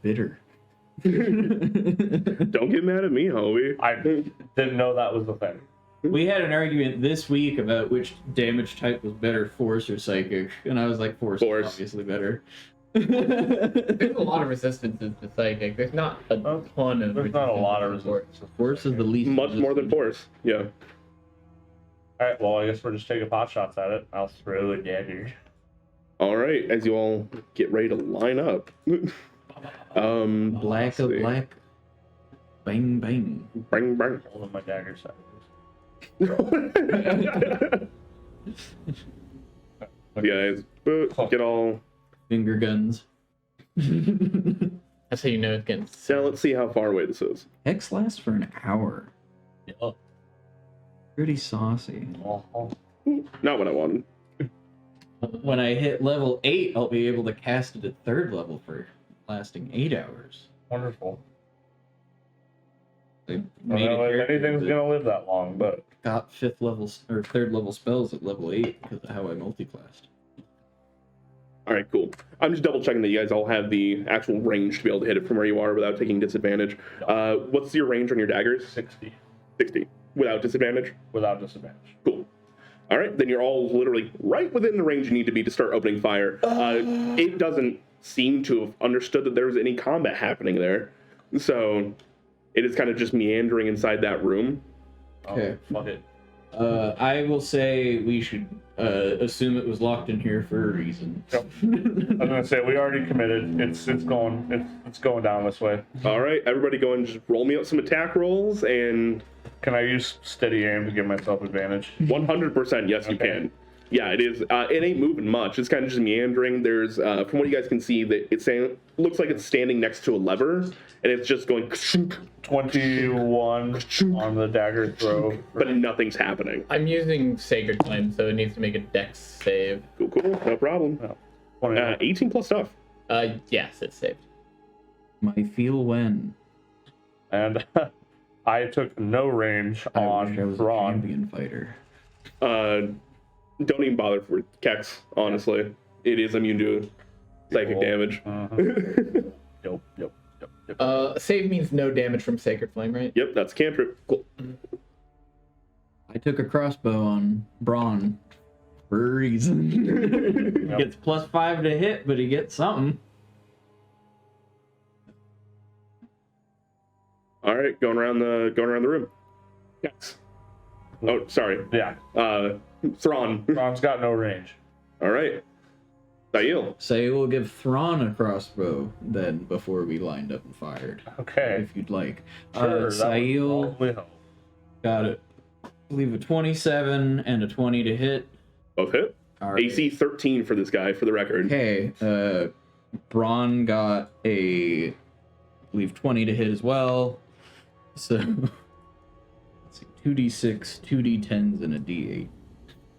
bitter. Don't get mad at me, Hobie. I didn't know that was the thing. We had an argument this week about which damage type was better, force or psychic, and I was like, force. Is obviously better. There's a lot of resistances to psychic. There's not a ton of. There's not a lot of resistance. resistance. Force is the least. Much more than force. Yeah. All right, well, I guess we're just taking pot shots at it. I'll throw a dagger. All right, as you all get ready to line up. Black let's of see. black. Bang bang. Bang, bang. Holding my dagger side. Guys, get all. Finger guns. That's how you know it's getting. Now let's see how far away this is. X lasts for an hour. Yeah. Pretty saucy. Oh, Not what I wanted. When I hit level 8, I'll be able to cast it at 3rd level for lasting 8 hours. wonderful. They I don't made know a if character anything's that gonna live that long, but got 5th level or 3rd level spells at level 8 because of how I multiclassed. All right, cool. I'm just double checking that you guys all have the actual range to be able to hit it from where you are without taking disadvantage. What's your range on your daggers? 60 60. Without disadvantage? without disadvantage. Cool. All right, then you're all literally right within the range you need to be to start opening fire. It doesn't seem to have understood that there was any combat happening there. So it is kind of just meandering inside that room. Okay. Oh, fuck it. I will say we should assume it was locked in here for a reason. Yep. I was gonna say we already committed. It's going down this way. All right, everybody go and just roll me out some attack rolls, and Can I use steady aim to give myself advantage? 100% yes, you Okay. can. Yeah, it is. It ain't moving much. It's kind of just meandering. There's, from what you guys can see, that looks like it's standing next to a lever, and it's just going, 21 on the dagger throw. but nothing's happening. I'm using Sacred Flame, so it needs to make a dex save. Cool, no problem. 20. 18 plus stuff. Yes, it's saved. My feel when And I took no range I wish I on was a Thrawn. champion fighter. Don't even bother for Kex, honestly. It is immune to psychic damage. Yep. Save means no damage from Sacred Flame, right? Yep, that's cantrip. Cool. I took a crossbow on Braun for a reason. Yep. Gets +5 to hit, but he gets something. All right, going around the room. Kex. Oh, sorry. Yeah. Thrawn. Thrawn's got no range. All right. Sail. Say we'll give Thrawn a crossbow then before we lined up and fired, Okay. if you'd like. Sure. that would Sail probably help. got it. I believe a 27 and a 20 to hit. Both hit. All right. AC 13 for this guy, for the record. Okay, Braun got a, I believe, 20 to hit as well. So, let's see, 2d6, 2d10s, and a d8.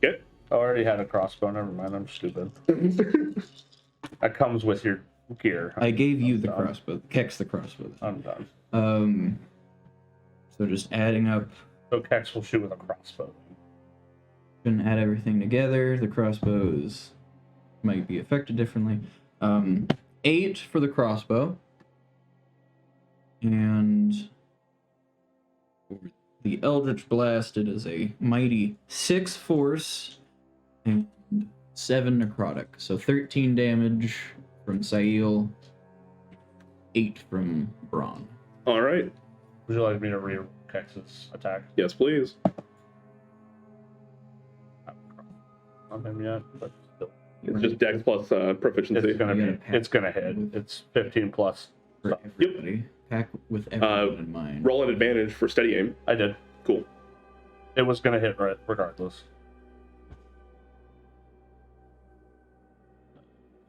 Okay. I already had a crossbow. Never mind. I'm stupid. That comes with your gear. I gave you the done. crossbow, Kex the crossbow. I'm done. So just adding up, So Kex will shoot with a crossbow. gonna add everything together. The crossbows might be affected differently. 8 for the crossbow. And for the Eldritch Blast, it is a mighty 6 force and 7 necrotic. So 13 damage from Sail, 8 from Braun. All right. Would you like me to read Kex's attack? Yes, please. Not him yet, but still. It's just Dex plus proficiency. It's gonna hit. It's 15 plus. For everybody. Pack with everyone in mind. Roll an advantage for steady aim. I did. Cool. It was gonna hit right regardless.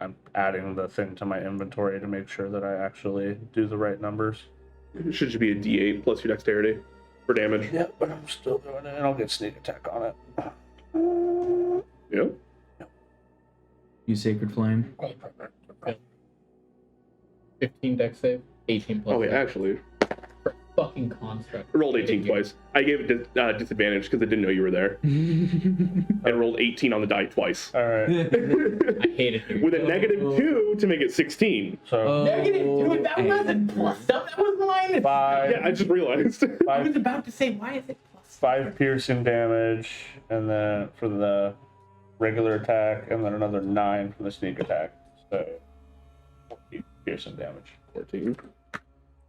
I'm adding the thing to my inventory to make sure that I actually do the right numbers. It should just be a D8 plus your dexterity for damage. Yeah, but I'm still doing it, and I'll get sneak attack on it. Yep. You Sacred Flame. 15 dex save, 18 plus. Oh, wait, save. actually, For fucking construct. I rolled 18 twice. I gave it disadvantage because I didn't know you were there. I rolled 18 on the die twice. All right. I hate it here. With a -2 to make it 16. So Dude, that wasn't plus up. That was minus. 5. Yeah, I just realized. I was about to say, why is it plus? 5 piercing damage, and then for the regular attack, and then another 9 for the sneak attack. So 14 piercing damage. 14.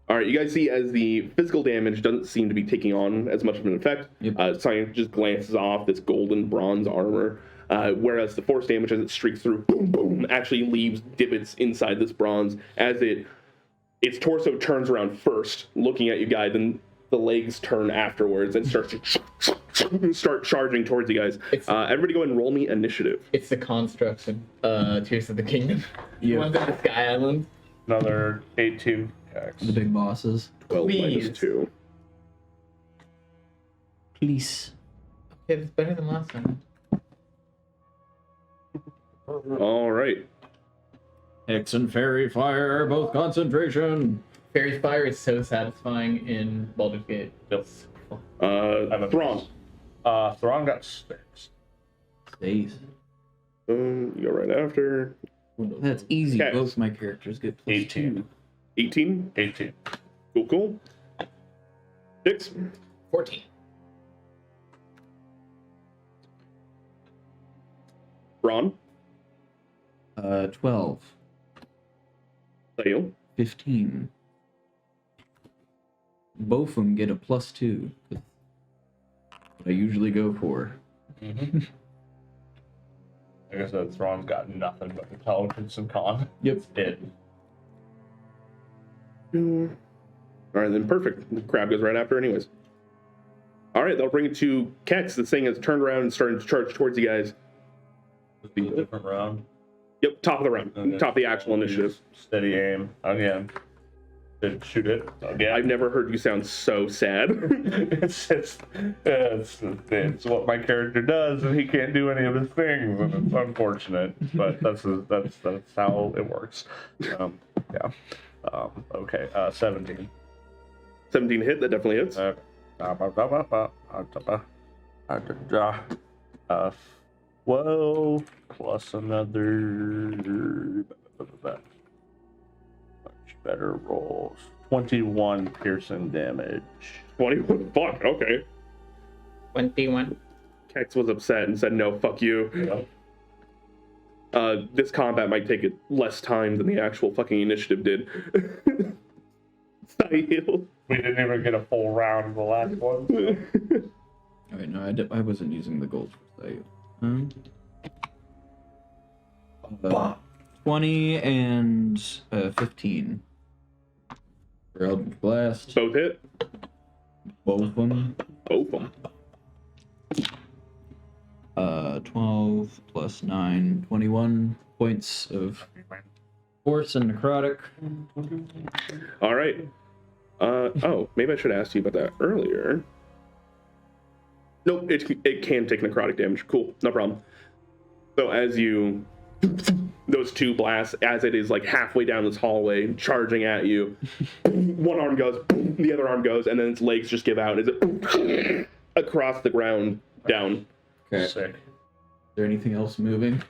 All right, you guys see as the physical damage doesn't seem to be taking on as much of an effect. Yep. Cyan just glances off this golden bronze armor, whereas the force damage as it streaks through, boom, boom, actually leaves divots inside this bronze as its torso turns around first, looking at you guys, then the legs turn afterwards and start charging towards you guys. Everybody go ahead and roll me initiative. It's the constructs in Tears of the Kingdom. Yeah. The ones at the Sky Island. Another 18 attacks. The big bosses. 12 Please. minus 2. Please. Okay, that's better than last time. All right. Hex and Fairy Fire, both concentration. Fairy's Fire is so satisfying in Baldur's Gate. Yep. Thrawn. Thrawn got 6. Stays. You go right after. That's easy. Okay. Both my characters get plus 18. 2. 18. 18. Cool. 6. 14. Ron. 12. Sail. 15. Both of them get a plus 2. What I usually go for. Mm-hmm. Like I said, Thrawn's got nothing but intelligence and con. Yep. It's it. All right, then perfect. The crab goes right after anyways. All right, they'll bring it to Kex. This thing has turned around and starting to charge towards you guys. It'll be a different round. Yep, top of the round. Okay. Top of the actual initiative. Steady aim. Again. Didn't shoot it. Again. I've never heard you sound so sad. it's what my character does, and he can't do any of his things, and it's unfortunate, but that's how it works. Yeah. Okay. 17. 17 hit, that definitely hits. 12 plus another much better rolls. 21 piercing damage. 21. Fuck, okay. 21. Kex was upset and said, no, fuck you. Yep. This combat might take it less time than the actual fucking initiative did. Sahil. We didn't even get a full round of the last one. Oh, wait, no, I wasn't using the gold for that. 20 and 15. For Eldritch Blast. Both hit. Both of them. Both of them. 12 plus 9, 21 points of force and necrotic. All right. Oh, maybe I should have asked you about that earlier. Nope, it can take necrotic damage. Cool, no problem. So as you, those two blasts, as it is like halfway down this hallway, charging at you, one arm goes, the other arm goes, and then its legs just give out as it across the ground down. Okay. Sick. Is there anything else moving?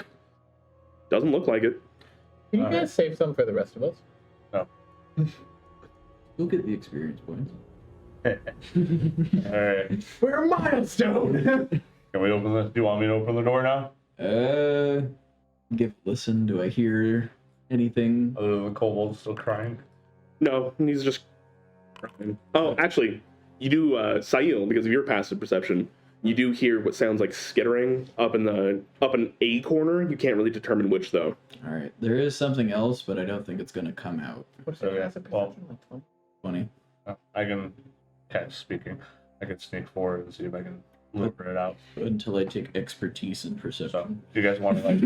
Doesn't look like it. Can you guys save some for the rest of us? No. We'll get the experience points. Alright. We're a milestone! Can we open this? Do you want me to open the door now? Give a listen. Do I hear anything? Other than the kobolds still crying? No, he's just. Oh, actually, you do, Sail, because of your passive perception. You do hear what sounds like skittering up in a corner. You can't really determine which though. All right, there is something else, but I don't think it's gonna come out. What's Okay, the well- perception? Like 20? 20. I can, speaking, I can sneak forward and see if I can lure it out. Until I take expertise in So, perception. do you guys want to like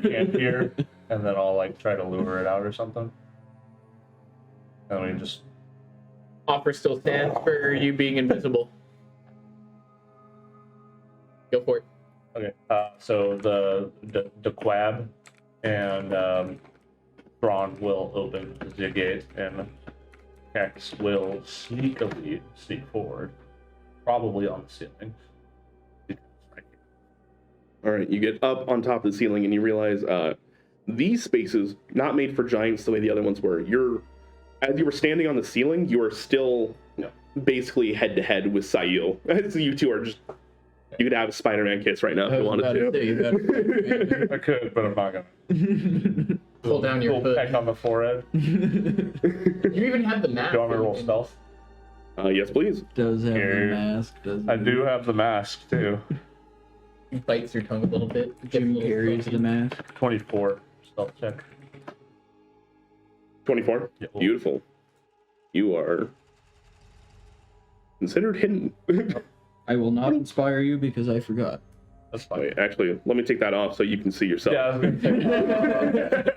camp here, and then I'll like try to lure it out or something? And we just Offer still stands for you being invisible. Go for it. okay. So the Quab and Thrawn will open the gate, and Hex will sneak forward, probably on the ceiling. All right, you get up on top of the ceiling and you realize these spaces not made for giants the way the other ones were. As you were standing on the ceiling, you are still basically head to head with Sayil. So you two are just. You could have a Spider-Man kiss right now if you wanted to. I could, but I'm not gonna. Pull down your Little hood. peck on the forehead. You even have the mask. Do you want me to roll stealth? Yes, please. Does have Here. the mask. Does I do have the mask too. He bites your tongue a little bit. Jim Gets a little carries funky. the mask. 24 stealth check. 24. Yeah. Beautiful. You are considered hidden. I will not inspire you because I forgot. That's fine. Wait, actually, let me take that off so you can see yourself. Yeah, I was gonna say.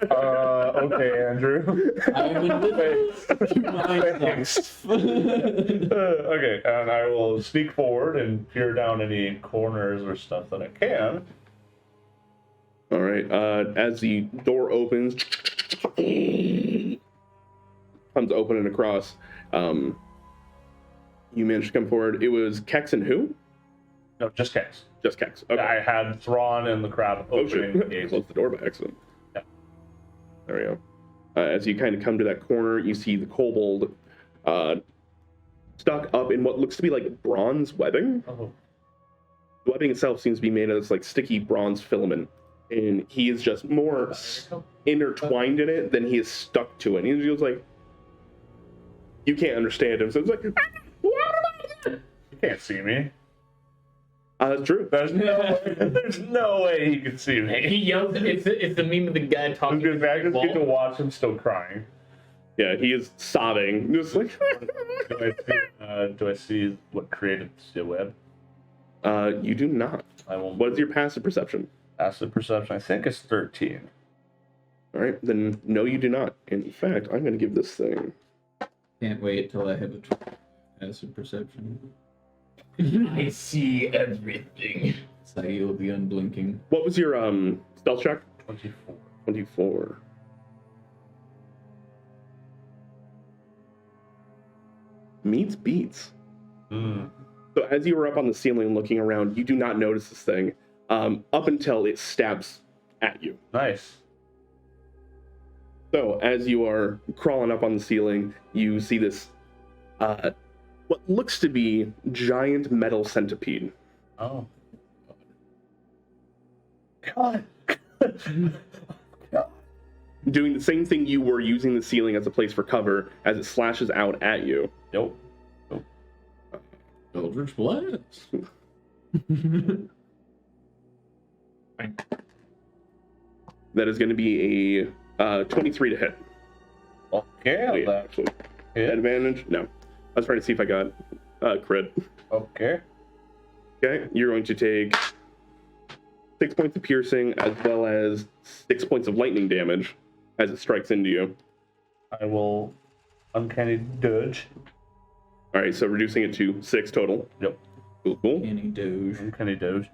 Okay, Andrew. I'm invisible to myself. Okay, and I will sneak forward and peer down any corners or stuff that I can. All right. As the door opens, comes open and across. You managed to come forward. It was Kex and who? No, just Kex. Just Kex. Okay. I had Thrawn and the crowd Oh opening shit! gates. Close the door by accident. Yeah. There we go. As you kind of come to that corner, you see the kobold stuck up in what looks to be like bronze webbing. Oh, The webbing itself seems to be made of this like sticky bronze filament, and he is just more intertwined in it than he is stuck to it. And he feels like you can't understand him, so it's like, you can't see me. that's true. There's no way he can see He me. yells. It's the meme of the guy talking. I just get to wall. watch him still crying. Yeah, he is sobbing, just like. Do I see what created the web? You do not. I will. What is your passive perception? Passive perception? I think it's 13. All right, then no, you do not. In fact, I'm going to give this thing. Can't wait till I have a passive perception. I see everything. Sayil the unblinking. What was your stealth check? 24. 24. Meets beats. Mm. So as you were up on the ceiling looking around, you do not notice this thing up until it stabs at you. Nice. So as you are crawling up on the ceiling, you see this what looks to be giant metal centipede. Oh. God. Doing the same thing you were, using the ceiling as a place for cover as it slashes out at you. Nope. Eldritch Blast. That is going to be a 23 to hit. Okay. Wait, That. actually, Hit. advantage? No. I was trying to see if I got crit. Okay. Okay, you're going to take 6 points of piercing as well as 6 points of lightning damage as it strikes into you. I will uncanny dodge. All right, so reducing it to 6 total. Yep. Cool. Any Doge. Uncanny dodge.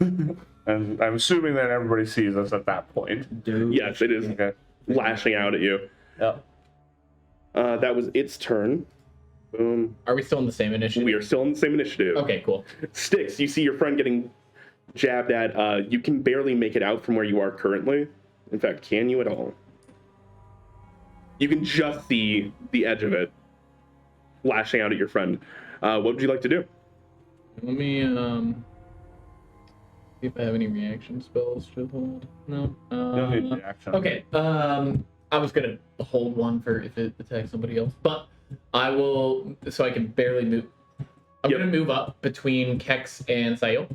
And I'm assuming that everybody sees us at that point. Doge. Yes, it is Okay. lashing out at you. Yep. That was its turn. Boom. Are we still in the same initiative? We are still in the same initiative. Okay, cool. Sticks, you see your friend getting jabbed at. You can barely make it out from where you are currently. In fact, can you at all? You can just see the edge of it lashing out at your friend. What would you like to do? Let me see if I have any reaction spells to hold. No. You don't need reaction. Okay. I was gonna hold one for if it attacks somebody else, but I will, so I can barely move. I'm Yep. gonna move up between Kex and Sayo.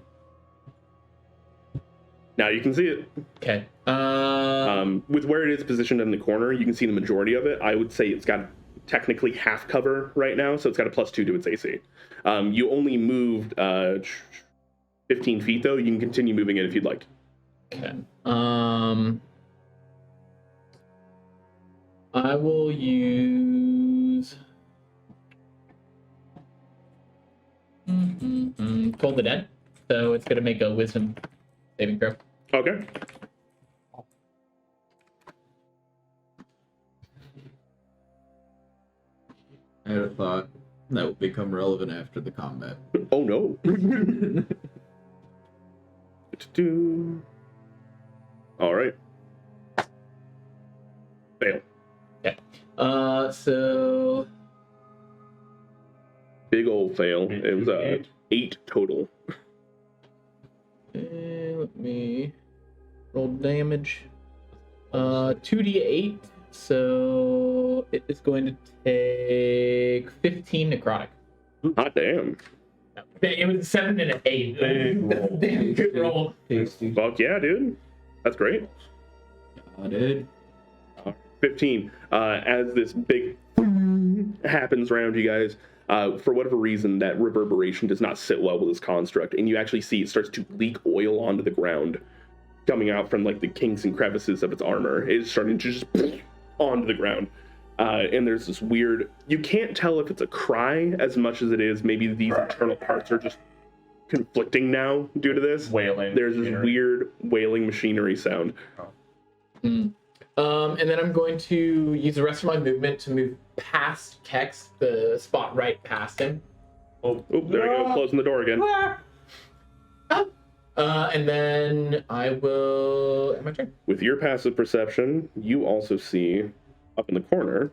Now you can see it. Okay. With where it is positioned in the corner, you can see the majority of it. I would say it's got technically half cover right now, so it's got a +2 to its AC. You only moved 15 feet, though. You can continue moving it if you'd like. Okay. I will use. Toll the Dead. So it's gonna make a Wisdom saving throw. Okay. I had a thought that will become relevant after the combat. Oh, no. All right. Fail. Okay. So Big old fail. It was 8 total. let me roll damage. 2d8. So it is going to take 15 necrotic. Hot damn. It was 7 and an 8. Damn good roll. Tasty. Fuck yeah, dude. That's great. Dude. 15. As this big happens around you guys, for whatever reason, that reverberation does not sit well with this construct, and you actually see it starts to leak oil onto the ground, coming out from like the kinks and crevices of its armor. It's starting to just onto the ground. And there's this weird, you can't tell if it's a cry as much as it is maybe these internal parts are just conflicting now due to this. Wailing. There's this machinery. weird wailing machinery sound. And then I'm going to use the rest of my movement to move past Kex, the spot right past him. Oh, there we go, closing the door again. And then I will end my turn. With your passive perception, you also see up in the corner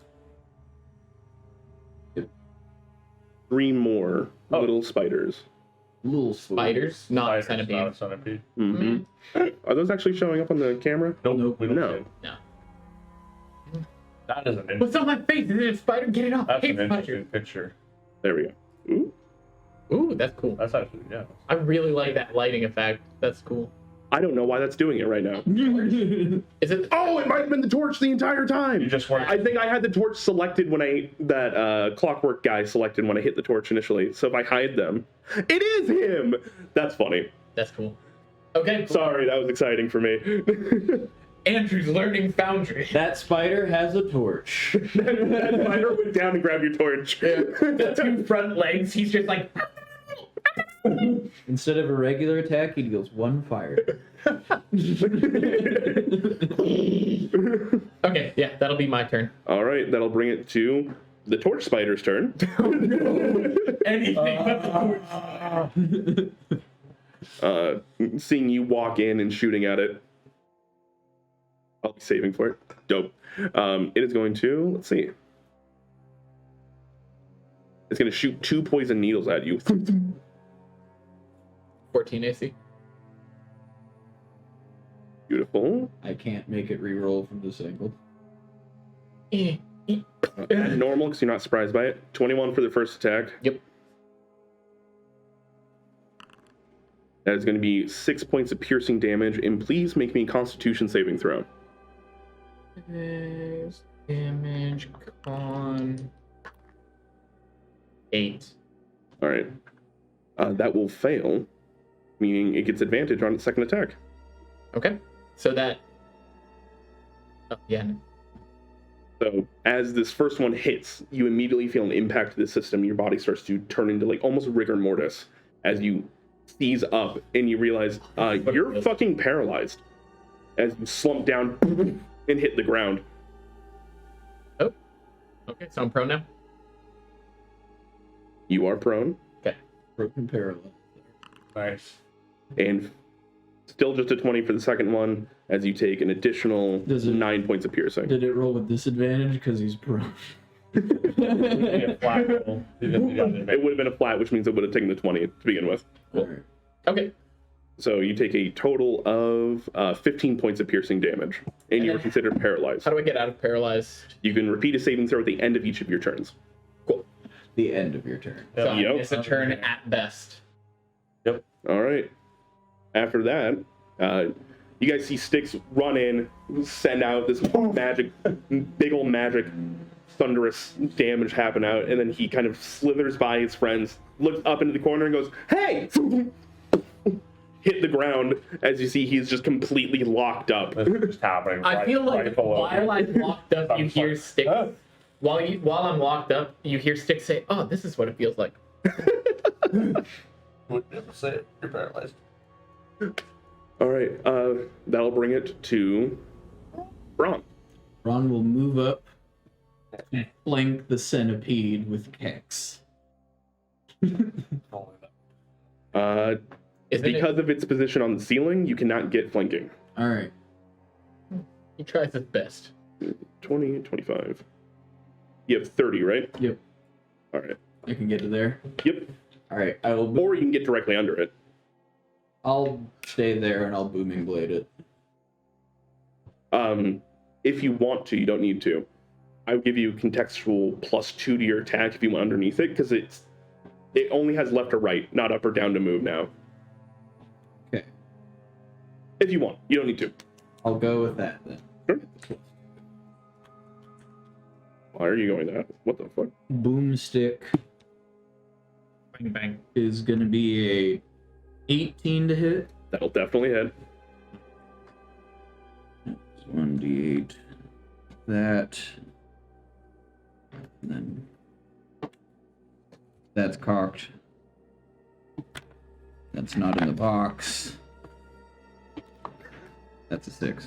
3 more little spiders. Little Spiders, not Spiders, centipede. not a centipede. Mm-hmm. Are those actually showing up on the camera? Nope. We don't No. see it. No. That is an What's on my face? Is it a spider? Get it off. I That's hate an spiders. interesting picture. There we go. Ooh. Ooh, that's cool. That's actually, yeah. I really like that lighting effect. That's cool. I don't know why that's doing it right now. Is it? Oh, it might have been the torch the entire time. You just weren't. I think I had the torch selected when that Clockwork guy selected when I hit the torch initially. So if I hide them, it is him. That's funny. That's cool. Okay. Cool. Sorry, that was exciting for me. Andrew's learning Foundry. That spider has a torch. that spider went down and grabbed your torch. The 2 front legs. He's just like. Instead of a regular attack, he deals 1 fire. Okay. Yeah, that'll be my turn. All right, that'll bring it to the torch spider's turn. Anything but the torch. Seeing you walk in and shooting at it. I'll be saving for it. Dope. It is going to, let's see. It's going to shoot 2 poison needles at you. 14 AC. Beautiful. I can't make it reroll from this angle. Add normal because you're not surprised by it. 21 for the first attack. Yep. That is going to be 6 points of piercing damage, and please make me a Constitution saving throw. Damage on 8. All right. That will fail, meaning it gets advantage on its second attack. Okay. So that. Oh, yeah. So as this first one hits, you immediately feel an impact to the system. Your body starts to turn into like almost rigor mortis as you seize up and you realize you're fucking paralyzed as you slump down and hit the ground. Oh. Okay, so I'm prone now. You are prone Broken parallel. Nice. and still just a 20 for the second one as you take an additional Does it- 9 points of piercing. Did it roll with disadvantage because he's prone? Yeah, flat roll. It would have been a flat, which means it would have taken the 20 to begin with. Alright. Okay. So you take a total of 15 points of piercing damage, and you are considered paralyzed. How do I get out of paralyzed? You can repeat a saving throw at the end of each of your turns. Cool. the end of your turn. So Yep. it's a turn at best. All right. After that, you guys see Styx run in, send out this magic, big old magic, thunderous damage happen out, and then he kind of slithers by his friends, looks up into the corner and goes, "Hey!" Hit the ground as you see he's just completely locked up. This is just happening. I feel like while I'm locked up, you hear Styx. While I'm locked up, you hear Styx say, "Oh, this is what it feels like." Would never say it. You're paralyzed. All right, that'll bring it to Braun. Ron will move up, flank the centipede with Kex. Isn't Because of its position on the ceiling, you cannot get flanking. All right. He tries his best. 20, 25. You have 30, right? Yep. All right. I can get to there. Yep. All right. I will. Or you can get directly under it. I'll stay there and I'll booming blade it. If you want to, you don't need to. I would give you contextual +2 to your attack if you went underneath it, because it only has left or right, not up or down to move now. Okay. If you want, you don't need to. I'll go with that then. Sure. Why are you going that? What the fuck? Boomstick Bang bang. is gonna be a 18 to hit. That'll definitely hit. 1d8. That. And then that's cocked. That's not in the box. That's a 6.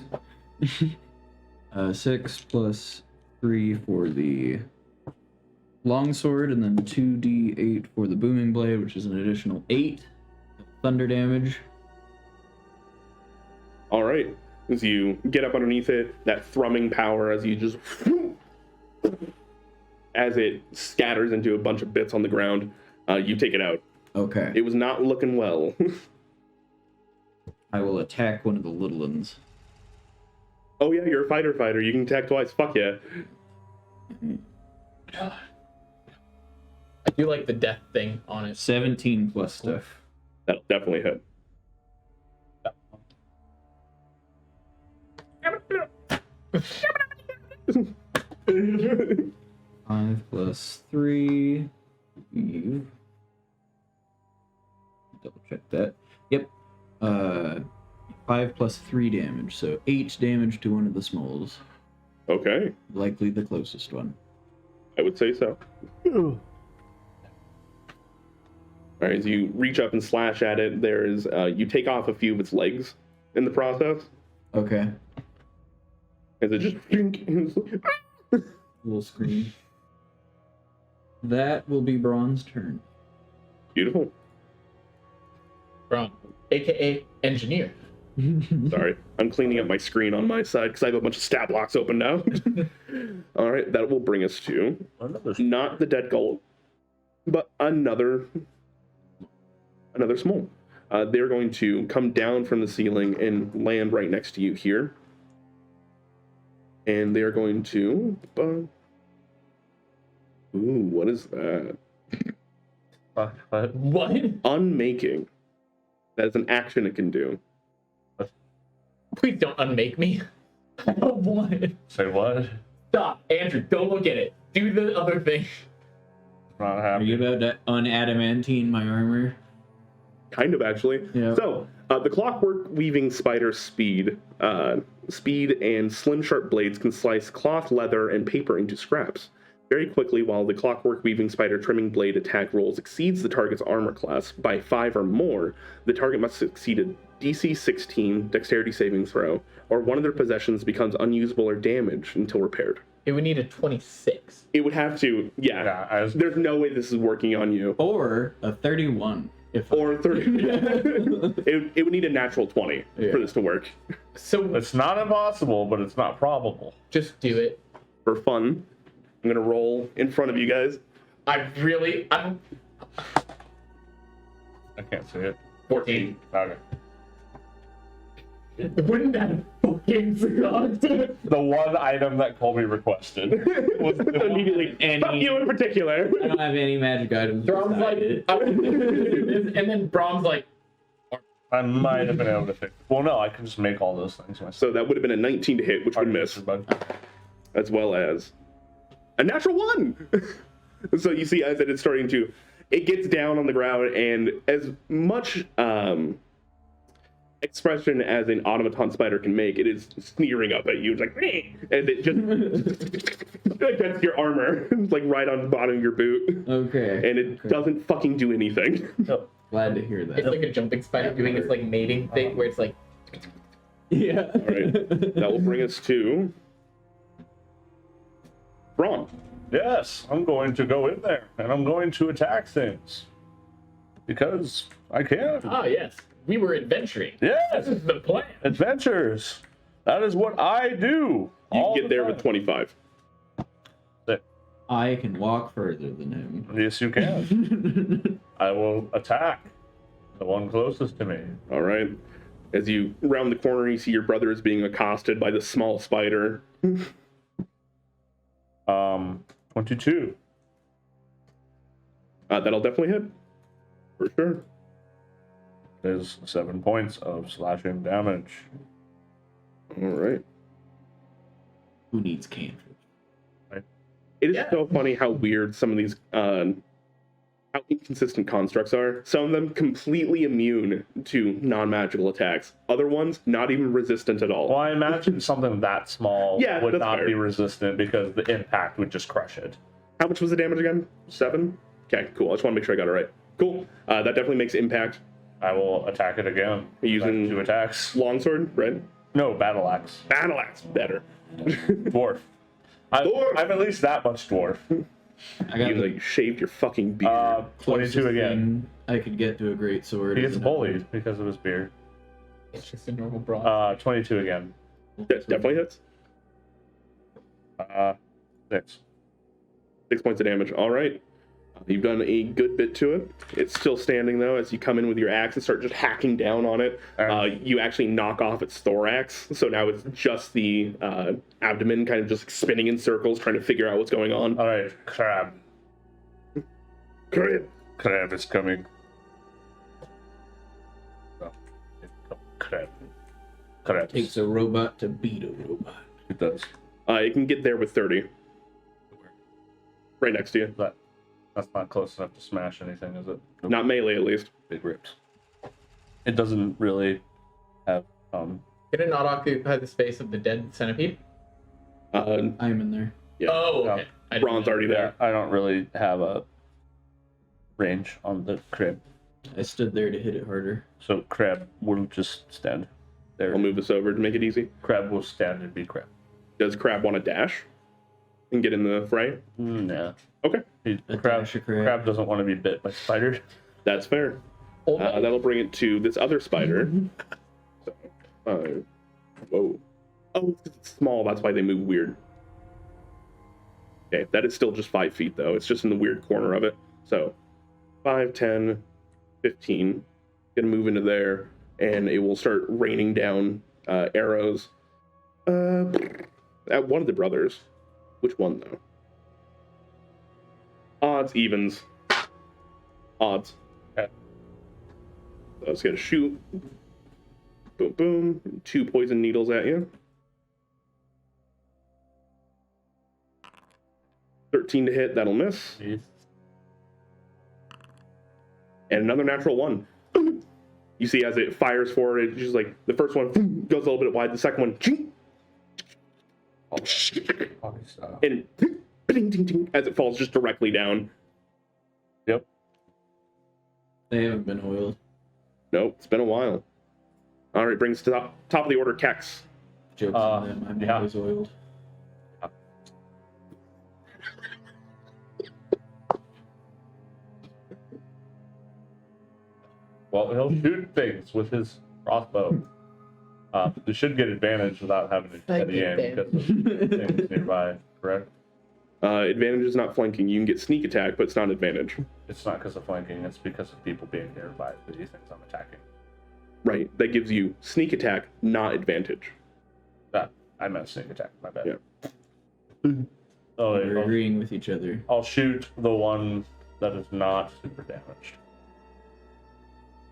6 plus 3 for the longsword, and then 2d8 for the booming blade, which is an additional 8 thunder damage. All right. As you get up underneath it, that thrumming power as you just... as it scatters into a bunch of bits on the ground, you take it out. Okay. It was not looking well. I will attack one of the little ones. Oh yeah, you're a fighter. You can attack twice. Fuck yeah. I do like the death thing on it. 17 plus stuff. That'll definitely hit. 5 plus 3. You. Double check that. Yep. 5 plus 3 damage, so 8 damage to one of the smalls. Okay, Likely the closest one. I would say so. All right, as you reach up and slash at it, there's you take off a few of its legs in the process. Okay. As it just Little scream. That will be Braun's turn. beautiful. Braun, aka engineer. Sorry, I'm cleaning up my screen on my side because I have a bunch of stat blocks open now. All right, that will bring us to not the dead goal, but another small. They're going to come down from the ceiling and land right next to you here, and they are going to. Ooh, what is that? What? Unmaking. That is an action it can do. Please don't unmake me. I don't want it. Say what? Stop, Andrew. Don't look at it. Do the other thing. Not Are happy. you about to unadamantine my armor? Kind of, actually. Yeah. So, the Clockwork weaving spider's speed and slim sharp blades can slice cloth, leather, and paper into scraps. Very quickly, while the Clockwork weaving spider trimming blade attack rolls exceeds the target's armor class by 5 or more, the target must succeed a DC 16 dexterity saving throw, or one of their possessions becomes unusable or damaged until repaired. It would need a 26. It would have to, Yeah, There's no way this is working on you. Or a 31. Or 30. it would need a natural 20 for this to work. So it's not impossible, but it's not probable. just do it. For fun, I'm going to roll in front of you guys. I'm I can't see it. 14. Okay. Wouldn't that have fucking sucked? The one item that Colby requested was Immediately, fuck you in particular. I don't have any magic items. Brom's like, and then Brom's like, I might have been able to fix. Well, no, I can just make all those things myself. So that would have been a 19 to hit, which would miss, as well as a natural 1. So you see, as it is starting to, it gets down on the ground, and as much expression as an automaton spider can make, it is sneering up at you. It's like, "Meh," and it just against your armor, like right on the bottom of your boot. Okay. And it doesn't fucking do anything. No. Glad to hear that. it's like a jumping spider doing its like mating thing where it's like, Yeah. All right, that will bring us to Braun. Yes, I'm going to go in there and I'm going to attack things because I can. ah, yes, we were adventuring. Yes, This is the plan. adventures. That is what I do. You all get the there time. with 25. I can walk further than Yes, you can. him. I will attack the one closest to me. All right. As you round the corner, you see your brother is being accosted by the small spider. 22. That'll definitely hit. For sure. Is 7 points of slashing damage. All right. Who needs cantrips? It is Yeah. so funny how weird some of these, how inconsistent constructs are. Some of them completely immune to non-magical attacks. Other ones, not even resistant at all. Well, I imagine something that small Yeah, would that's not fair. be resistant because the impact would just crush it. How much was the damage again? 7? Okay, cool. I just want to make sure I got it right. Cool. That definitely makes impact. I will attack it again. Using- 2 attacks. Longsword, right? No, battle axe. Battle axe, better. Dwarf. Dwarf! I'm at least that much dwarf. I got You the like shaved your fucking beard. 22 closest again. thing I could get to a great sword. He gets is an bullied because of his beard. It's just a normal brawl. 22 again. That definitely hits. 6. 6 points of damage. All right. You've done a good bit to it. It's still standing, though, as you come in with your axe and start just hacking down on it. You actually knock off its thorax, so now it's just the abdomen kind of just spinning in circles, trying to figure out what's going on. All right, crab. Crab. Crab is coming. Oh, crab. Crab. Takes a robot to beat a robot. It does. It can get there with 30. Right next to you. That's not close enough to smash anything, is it? Not melee, at least. Big rips. It doesn't really have. Did it not occupy the space of the dead centipede? I'm in there. Yeah. Oh, No. okay. I didn't Braun's know. already there. I don't really have a range on the crab, I stood there to hit it harder. so crab will just stand there. I'll move this over to make it easy. Crab will stand and be crab. Does Crab want to dash and get in the fray? Nah. Okay, A Crab, dash of crab. crab doesn't want to be bit by spiders. that's fair. Old man. That'll bring it to this other spider. So, whoa. Oh, it's small. That's why they move weird. Okay, that is still just 5 feet, though. It's just in the weird corner of it. So 5, 10, 15. Gonna move into there, and it will start raining down arrows at one of the brothers. Which one, though? Odds, evens. Odds. Okay. So it's gonna shoot. Boom, boom. 2 poison needles at you. 13 to hit, that'll miss. Jeez. And another natural 1. You see as it fires forward, it's just like the first one goes a little bit wide, the second one, and ding, ding, ding, as it falls just directly down. Yep. They haven't been oiled. Nope, it's been a while. All right, brings to the top of the order, Kex. Jokes on them. I'm yeah. always oiled. Well, he'll shoot things with his crossbow. He should get advantage without having to steady aim because of things nearby, correct? Advantage is not flanking. You can get sneak attack, but it's not advantage. It's not because of flanking, it's because of people being nearby that he thinks I'm attacking. Right. That gives you sneak attack, not advantage. I meant sneak attack. My bad. Yeah. Oh, We're agreeing with each other. I'll shoot the one that is not super damaged.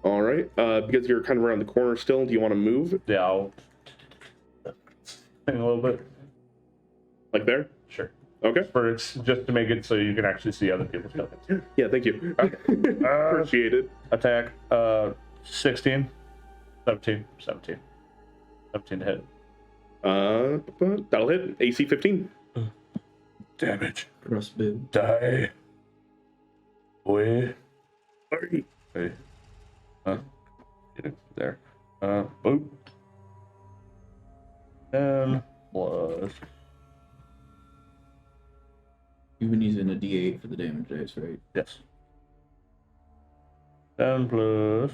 All right. Because you're kind of around the corner still, do you want to move? Yeah, I'll a little bit. Like there? Sure. Okay. Just to make it so you can actually see other people's buildings. Yeah, thank you. Appreciate it. Attack, 16, 17 to hit. That'll hit. AC 15. Damage. Crossbow. Die. Boy. Sorry. Hey. Get it there. Boop. 10 plus. You've been using a D8 for the damage dice, right? Yes. 10 plus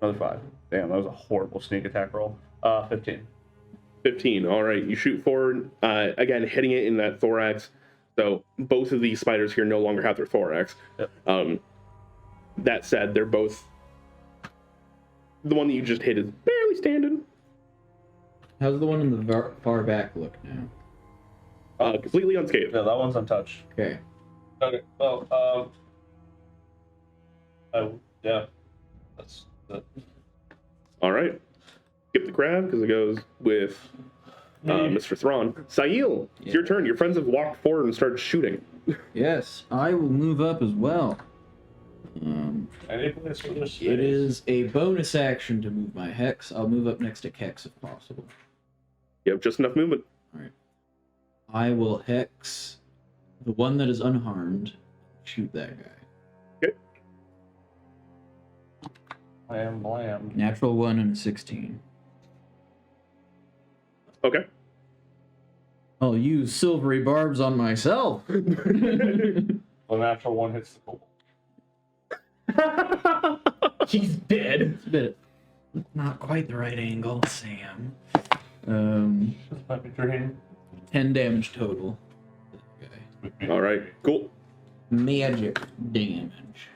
another 5. Damn, that was a horrible sneak attack roll. 15. 15. All right. You shoot forward, again, hitting it in that thorax. So both of these spiders here no longer have their thorax. Yep. That said, they're both... The one that you just hit is barely standing. How's the one in the far back look now? Completely unscathed. Yeah, that one's untouched. Okay. Okay. Well, yeah. That's that. All right. Skip the crab because it goes with Mr. Thrawn. Sail, it's your turn. Your friends have walked forward and started shooting. Yes, I will move up as well. Any place for this? It is a bonus action to move my hex. I'll move up next to Kex if possible. You have just enough movement. All right. I will hex the one that is unharmed. Shoot that guy. Blam, blam. Natural 1 and a 16. Okay. I'll use silvery barbs on myself. The natural one hits the goal. He's dead. It's a bit not quite the right angle, Sam. This might be dream. 10 damage total. Okay. All right. Cool. Magic damage.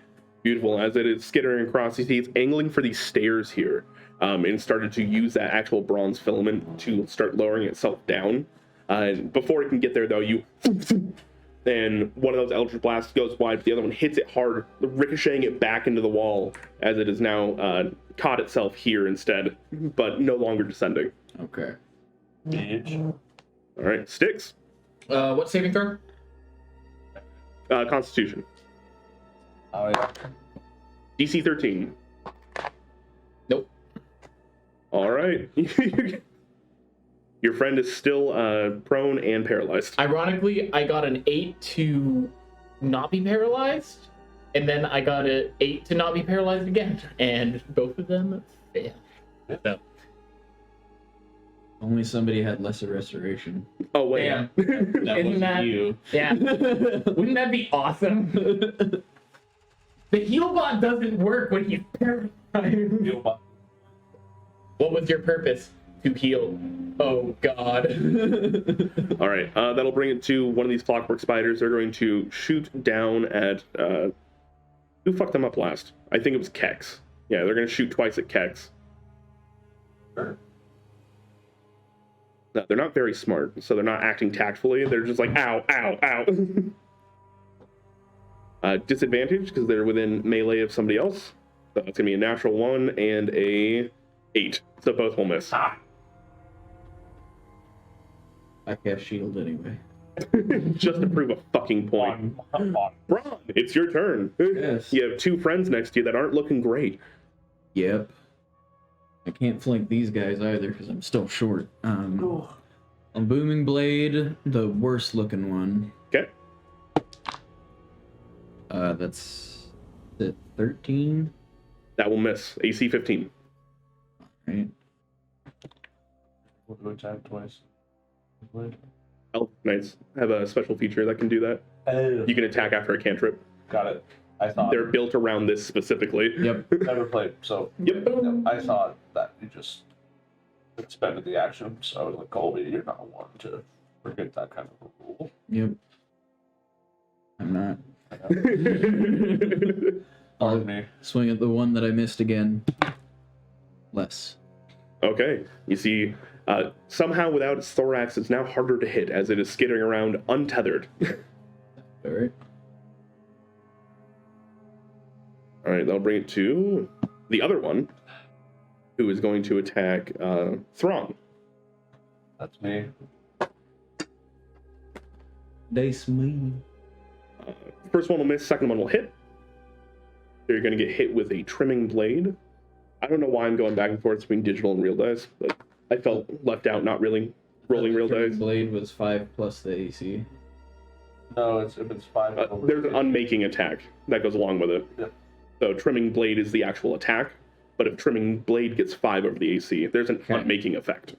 Beautiful. As it is skittering across, you see it's angling for these stairs here, and started to use that actual bronze filament to start lowering itself down. And before it can get there, though, you... And one of those Eldritch Blasts goes wide, but the other one hits it hard, ricocheting it back into the wall, as it is now caught itself here instead, but no longer descending. Okay. Bitch. All right. Sticks. What saving throw? Constitution. Oh, yeah. DC 13. Nope. All right. Your friend is still prone and paralyzed. Ironically, I got an 8 to not be paralyzed, and then I got an 8 to not be paralyzed again, and both of them failed. So, Only somebody had lesser restoration. Oh, wait. damn. That Isn't wasn't that you. Yeah. Wouldn't that be awesome? The heal bot doesn't work when he's paralyzed. What was your purpose? To heal. Oh, God. All right. That'll bring it to one of these clockwork spiders. They're going to shoot down at... who fucked them up last? I think it was Kex. Yeah, they're going to shoot twice at Kex. Sure. No, they're not very smart, so they're not acting tactfully. They're just like, ow, ow, ow. Disadvantage, because they're within melee of somebody else. So it's going to be a natural 1 and a 8. So both will miss. I cast shield anyway. Just to prove a fucking point. Ron, it's your turn. Yes. You have two friends next to you that aren't looking great. Yep. I can't flank these guys either because I'm still short. On Booming Blade, the worst looking one. Okay. That's the 13. That will miss. AC 15. Right. We'll do attack twice. Elf Knights have a special feature that can do that. Oh. You can attack after a cantrip. Got it. I thought. They're built around this specifically. Yep. Never played, so. Yep. I thought that you just expended the action, so I was like, Colby, you're not one to forget that kind of a rule. Yep. I'm not. Pardon me. Swing at the one that I missed again. Less. Okay, you see, somehow without its thorax, it's now harder to hit as it is skittering around untethered. All right. All right, that'll bring it to the other one, who is going to attack Throng. That's me. Dice me. First one will miss, second one will hit. So you're going to get hit with a trimming blade. I don't know why I'm going back and forth between digital and real dice, but I felt left out not really rolling real dice. Blade was 5 plus the AC. No, if it's 5. There's an unmaking attack that goes along with it. Yep. So trimming blade is the actual attack, but if trimming blade gets 5 over the AC, there's an Okay. unmaking effect.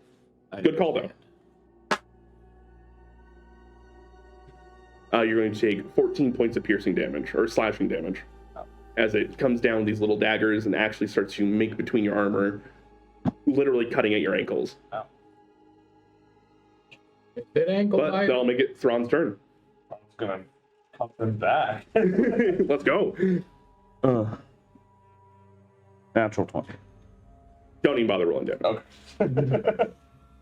Good call, though. You're going to take 14 points of piercing damage, or slashing damage, as it comes down these little daggers and actually starts to make between your armor, literally cutting at your ankles. Wow. That ankle But bite. that'll make it Thrawn's turn. I was gonna cut them back. Let's go. Natural 20. Don't even bother rolling damage. Okay.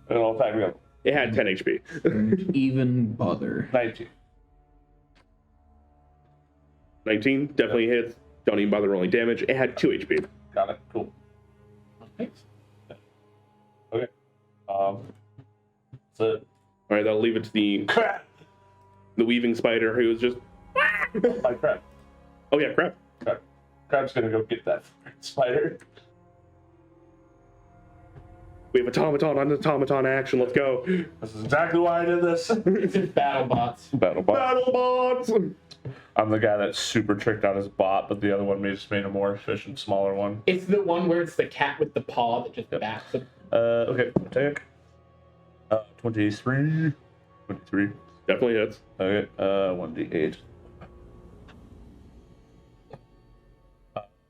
It'll attack me up. It had 10 HP. Don't even bother. 19. 19 definitely hits. Don't even bother rolling damage. It had 2 HP. Got it. Cool. Thanks. Okay. So All right, that'll leave it to the crap. weaving spider who was just. My crap. Oh yeah, crap. Crab's gonna go get that spider. We have automaton on automaton action. Let's go. This is exactly why I did this. It's in battle bots. Battle bot. Battle bots. I'm the guy that super tricked out his bot, but the other one just made a more efficient, smaller one. It's the one where it's the cat with the paw that just bats him. Okay, attack. 23. 23. Definitely hits. Okay, 1d8.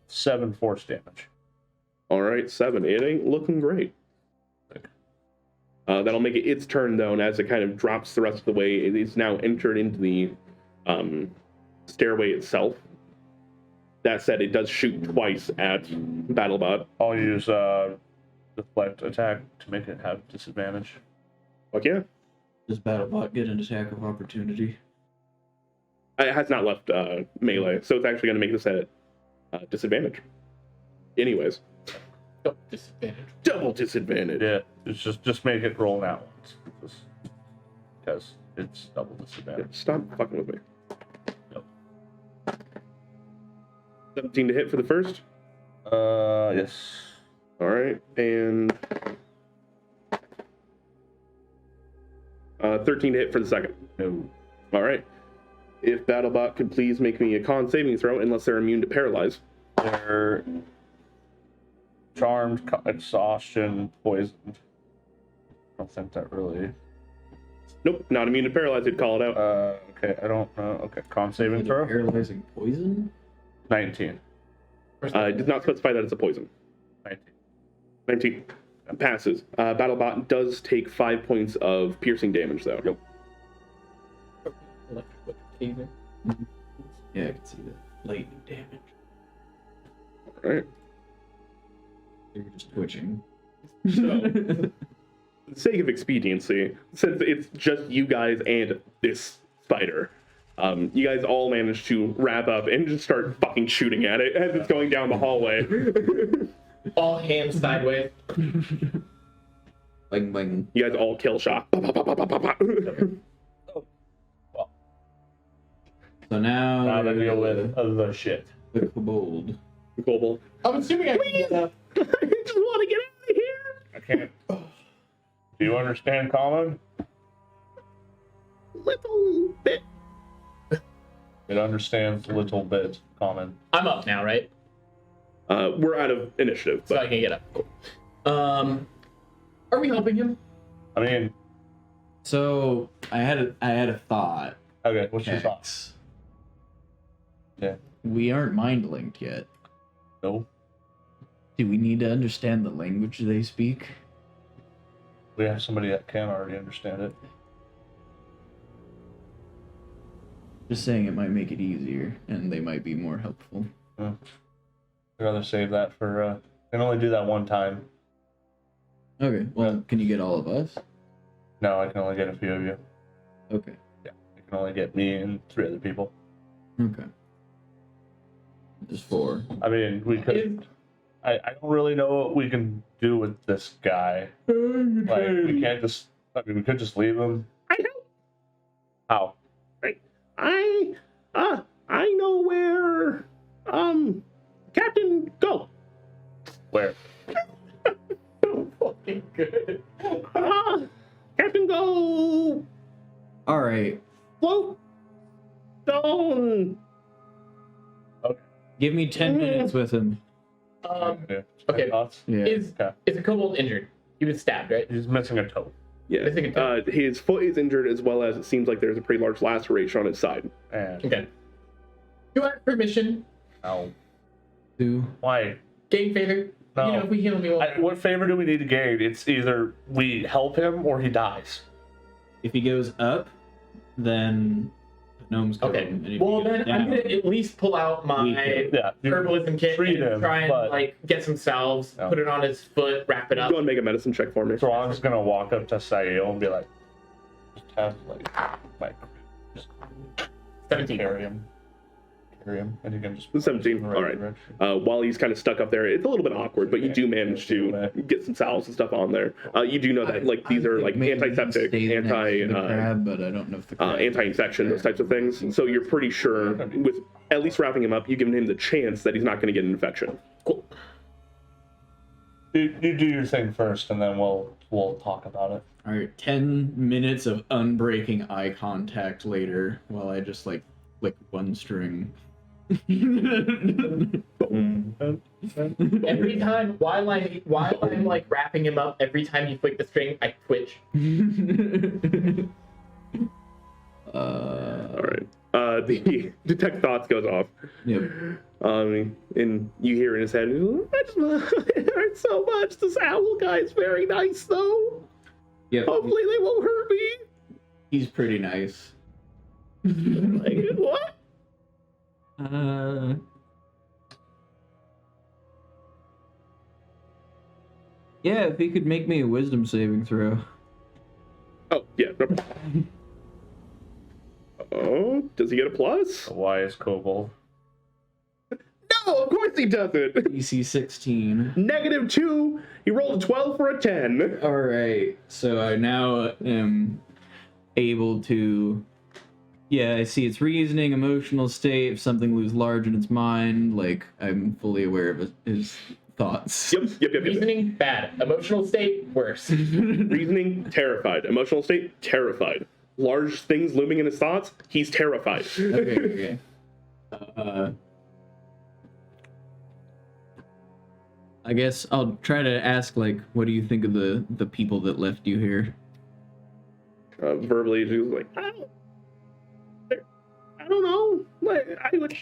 7 force damage. All right, 7. It ain't looking great. That'll make it its turn though, and as it kind of drops the rest of the way, it is now entered into the stairway itself. That said, it does shoot twice at BattleBot. I'll use deflect attack to make it have disadvantage. Fuck yeah. Does BattleBot get an attack of opportunity? It has not left melee, so it's actually going to make this at disadvantage. Anyways, Oh, disadvantage. double disadvantage. Yeah, it's just make it roll now once. Because it's double disadvantage. Stop fucking with me. Yep. 17 to hit for the first. Yes. All right, and 13 to hit for the second. No. All right. If BattleBot could please make me a con saving throw, unless they're immune to paralyze. They're charmed, exhaustion, poisoned. I don't think that really. Nope, not immune to paralyze. They'd call it out. Okay, I don't know. Okay, con saving throw. Paralyzing poison? 19. It does not specify that it's a poison. 19. 19 passes. BattleBot does take 5 points of piercing damage, though. Yep. Electric taser. Yeah, I can see that. Lightning damage. All right. You're just twitching. So, for the sake of expediency, since it's just you guys and this spider, you guys all managed to wrap up and just start fucking shooting at it as it's going down the hallway. All hands sideways. Bang, bang. You guys all kill shot. So now... Now to deal with the shit. The kobold. Global. I'm assuming I can get up. I just want to get out of here. I can't. Do you understand common? Little bit. It understands little bit common. I'm up now, right? We're out of initiative. So But I can get up. Cool. Are we helping him? I mean, So I had a thought. okay, what's your thoughts? Hex. Yeah. We aren't mind linked yet. No. Do we need to understand the language they speak? We have somebody that can already understand it. Just saying it might make it easier, and they might be more helpful. I'd rather save that for can only do that one time. Okay. Well, can you get all of us? No, I can only get a few of you. Okay. Yeah, I can only get me and 3 other people. Okay. Just 4. I mean, we could. I don't really know what we can do with this guy. Like, we can't just. I mean, we could just leave him. I know. How? I know where Captain go. Where? So fucking good. Captain go All right. float stone. Give me 10 minutes with him. Yeah. Okay. Thoughts? Yeah. Is a kobold injured? He was stabbed, right? He's missing a toe. Yeah. I think it His foot is injured as well as it seems like there's a pretty large laceration on his side. And Okay. Do I have permission? no. Do Why? Gain favor? No. You know, if we heal him, we won't. What favor do we need to gain? It's either we help him or he dies. if he goes up, then gnomes go. Okay. And if Well, he goes then down, I'm gonna at least pull out my Yeah. you herbalism kit treat and him, try and but like get some salves, No. put it on his foot, wrap it up. Go and make a medicine check for me. Thrawn's gonna walk up to Sael and be like, just have like just 17. carry him, and you can just 17, in the right all right. direction. While he's kind of stuck up there, it's a little bit awkward, but you do manage to get some salves and stuff on there. You do know that like these are like maybe antiseptic, stay next to anti the crab, but I don't know if the crab anti-infection, those types of things. So you're pretty sure with at least wrapping him up, you've given him the chance that he's not going to get an infection. Cool. You do your thing first, and then we'll talk about it. All right, 10 minutes of unbreaking eye contact later, while I just like one string. Every time while I'm like wrapping him up, every time you flick the string, I twitch. All right. The detect thoughts goes off. Yep. And you hear in his head, it hurts so much. This owl guy is very nice, though. Yep. Hopefully they won't hurt me. He's pretty nice. Like, what? Yeah, if he could make me a wisdom saving throw. Oh, yeah. No problem. Oh, does he get a plus? The wise kobold. No, of course he doesn't. DC 16. -2. He rolled a 12 for a 10. All right, so I now am able to. Yeah, I see its reasoning, emotional state. If something looms large in its mind, like I'm fully aware of his thoughts. Yep. Reasoning, bad. Emotional state, worse. Reasoning, terrified. Emotional state, terrified. Large things looming in his thoughts, he's terrified. Okay. I guess I'll try to ask, like, what do you think of the people that left you here? Verbally, she was like, I don't know. Like, I would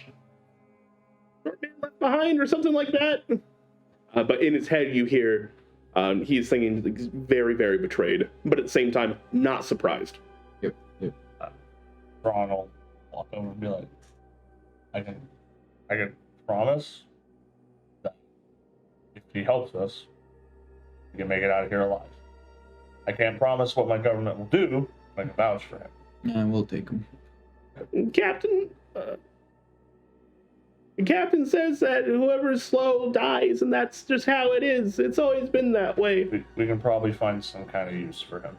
short man left behind or something like that. But in his head, you hear he is singing like, very, very betrayed, but at the same time, not surprised. Yep. Thrawn will walk over and be like, I can promise that if he helps us, we can make it out of here alive. I can't promise what my government will do, but I can vouch for him. Nah, we'll take him. Captain, the captain says that whoever's slow dies, and that's just how it is. It's always been that way. We can probably find some kind of use for him.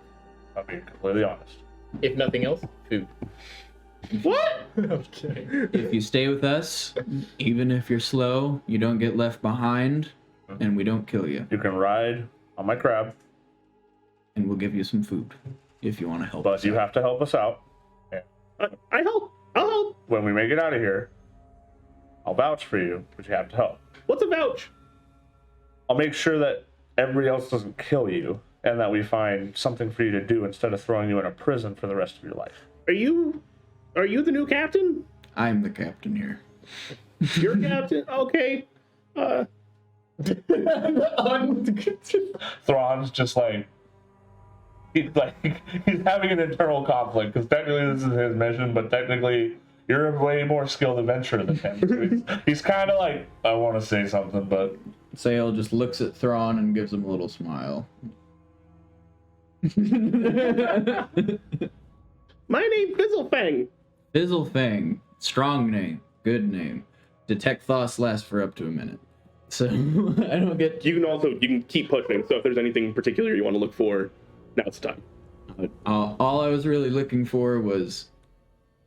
I'll be completely honest. If nothing else, food. What? I'm kidding. If you stay with us, even if you're slow, you don't get left behind, and we don't kill you. You can ride on my crab, And we'll give you some food if you want to help but us you out. have to help us out. I help. I'll help. When we make it out of here, I'll vouch for you, but you have to help. What's a vouch? I'll make sure that everybody else doesn't kill you, and that we find something for you to do instead of throwing you in a prison for the rest of your life. Are you the new captain? I'm the captain here. You're captain? Okay. Thrawn's just like he's having an internal conflict because technically this is his mission, but technically you're a way more skilled adventurer than him. So he's kind of like, I want to say something, but Sael just looks at Thrawn and gives him a little smile. My name's Fizzlefang. Fizzlefang. Strong name. Good name. Detect thoughts lasts for up to a minute. So, I don't get... You can keep pushing, so if there's anything particular you want to look for, now's the time. All I was really looking for was,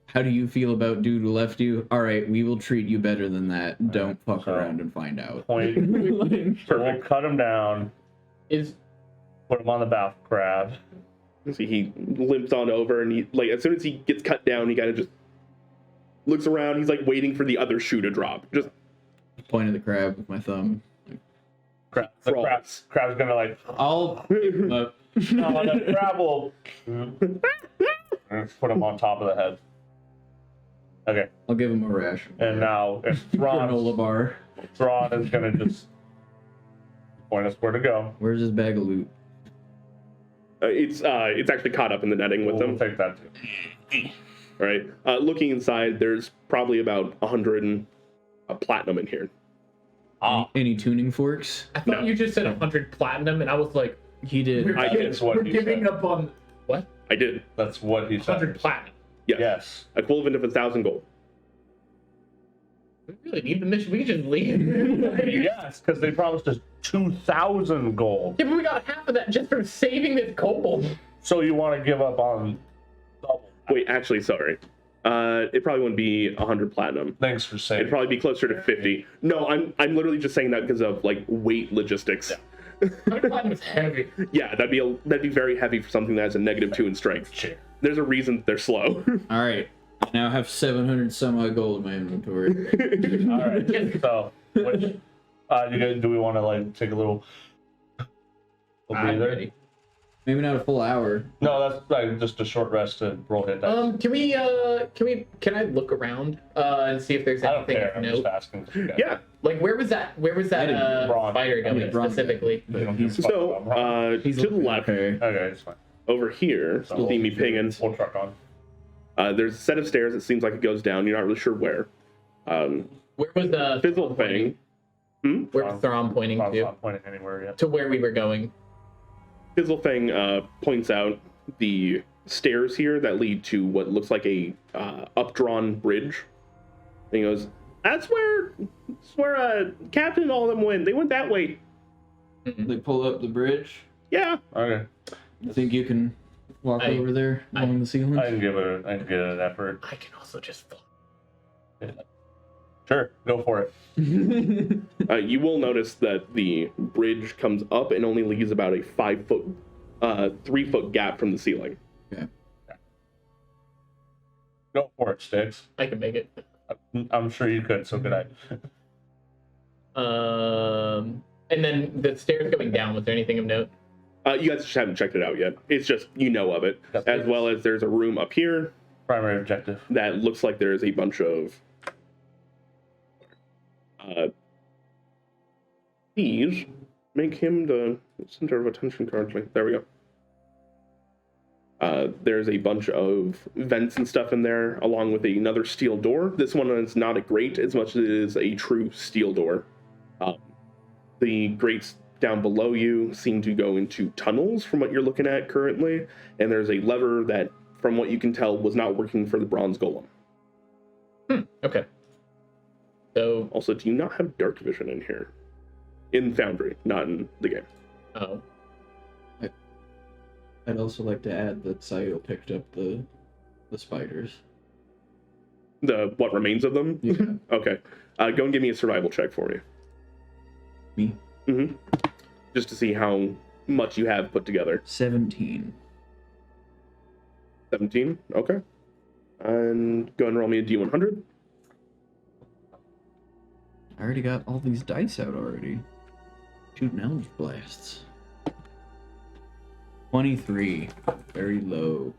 how do you feel about dude who left you? All right, we will treat you better than that. Don't fuck around and find out. Point. We'll cut him down. Put him on the bath crab. See, he limps on over, and he as soon as he gets cut down, he kind of just looks around. He's waiting for the other shoe to drop. Just point at the crab with my thumb. Crab's gonna I'll pick him up. No, the crab will put him on top of the head. Okay. I'll give him a ration. And now if granola bar. Thrawn is gonna just point us where to go. Where's his bag of loot? it's actually caught up in the netting with them. We'll take that too. All right. Looking inside, there's probably about 100 platinum in here. Any tuning forks? I thought you just said 100 platinum, and I was like, He did. we're giving up on what? I did. That's what he said. 100 platinum. Yes. Equivalent of 1,000 gold. We really need the mission. We can just leave. Yes, because they promised us 2,000 gold. Yeah, but we got half of that just from saving this kobold. So you want to give up on double? Wait, actually, sorry. It probably wouldn't be 100 platinum. Thanks for saying. It'd probably be closer to 50. No, I'm literally just saying that because of weight logistics. Yeah. 100 platinum is heavy. Yeah, that'd be very heavy for something that has a -2 in strength. Sure. There's a reason they're slow. All right. I now have 700 some odd gold in my inventory. All right. So, do we want to take a little breather? Ready. Maybe not a full hour. No, that's just a short rest to roll hit dice. Can I look around and see if there's I don't anything care. of I'm note? just asking. Yeah. Where was that Braun. spider going Braun. specifically? So, He's to the left, okay. Okay, it's fine. over here, So see me pinging. Full truck on. There's a set of stairs. It seems like it goes down. You're not really sure where. Where was the Fizzlefang. Where was Thrawn pointing I'm to? not pointing anywhere yet. To where we were going. Fizzlefang points out the stairs here that lead to what looks like a updrawn bridge. And he goes, "That's where Captain and all of them went. They went that way." They pull up the bridge. Yeah. Okay. I think you can walk over there along the ceiling. I can give it an effort. I can also just fall. Sure, go for it. You will notice that the bridge comes up and only leaves about a 3-foot gap from the ceiling. Okay. Go for it, Sticks. I can make it. I'm sure you could, so could I. And then the stairs going down, was there anything of note? You guys just haven't checked it out yet. It's just, of it. Yep. As well as there's a room up here Primary objective. that looks like there's a bunch of thieves. Make him the center of attention currently. There we go. There's a bunch of vents and stuff in there, along with another steel door. This one is not a grate as much as it is a true steel door. The grates down below you seem to go into tunnels from what you're looking at currently, and there's a lever that, from what you can tell, was not working for the bronze golem. Okay. So, Also, do you not have dark vision in here? In Foundry, not in the game. oh. I'd also like to add that Sayo picked up the spiders. The what remains of them? Yeah. Okay. Go and give me a survival check for me. Me? Mm-hmm. Just to see how much you have put together. 17. 17? Okay. And go and roll me a D100. I already got all these dice out already. Shooting elves blasts. 23. Very low.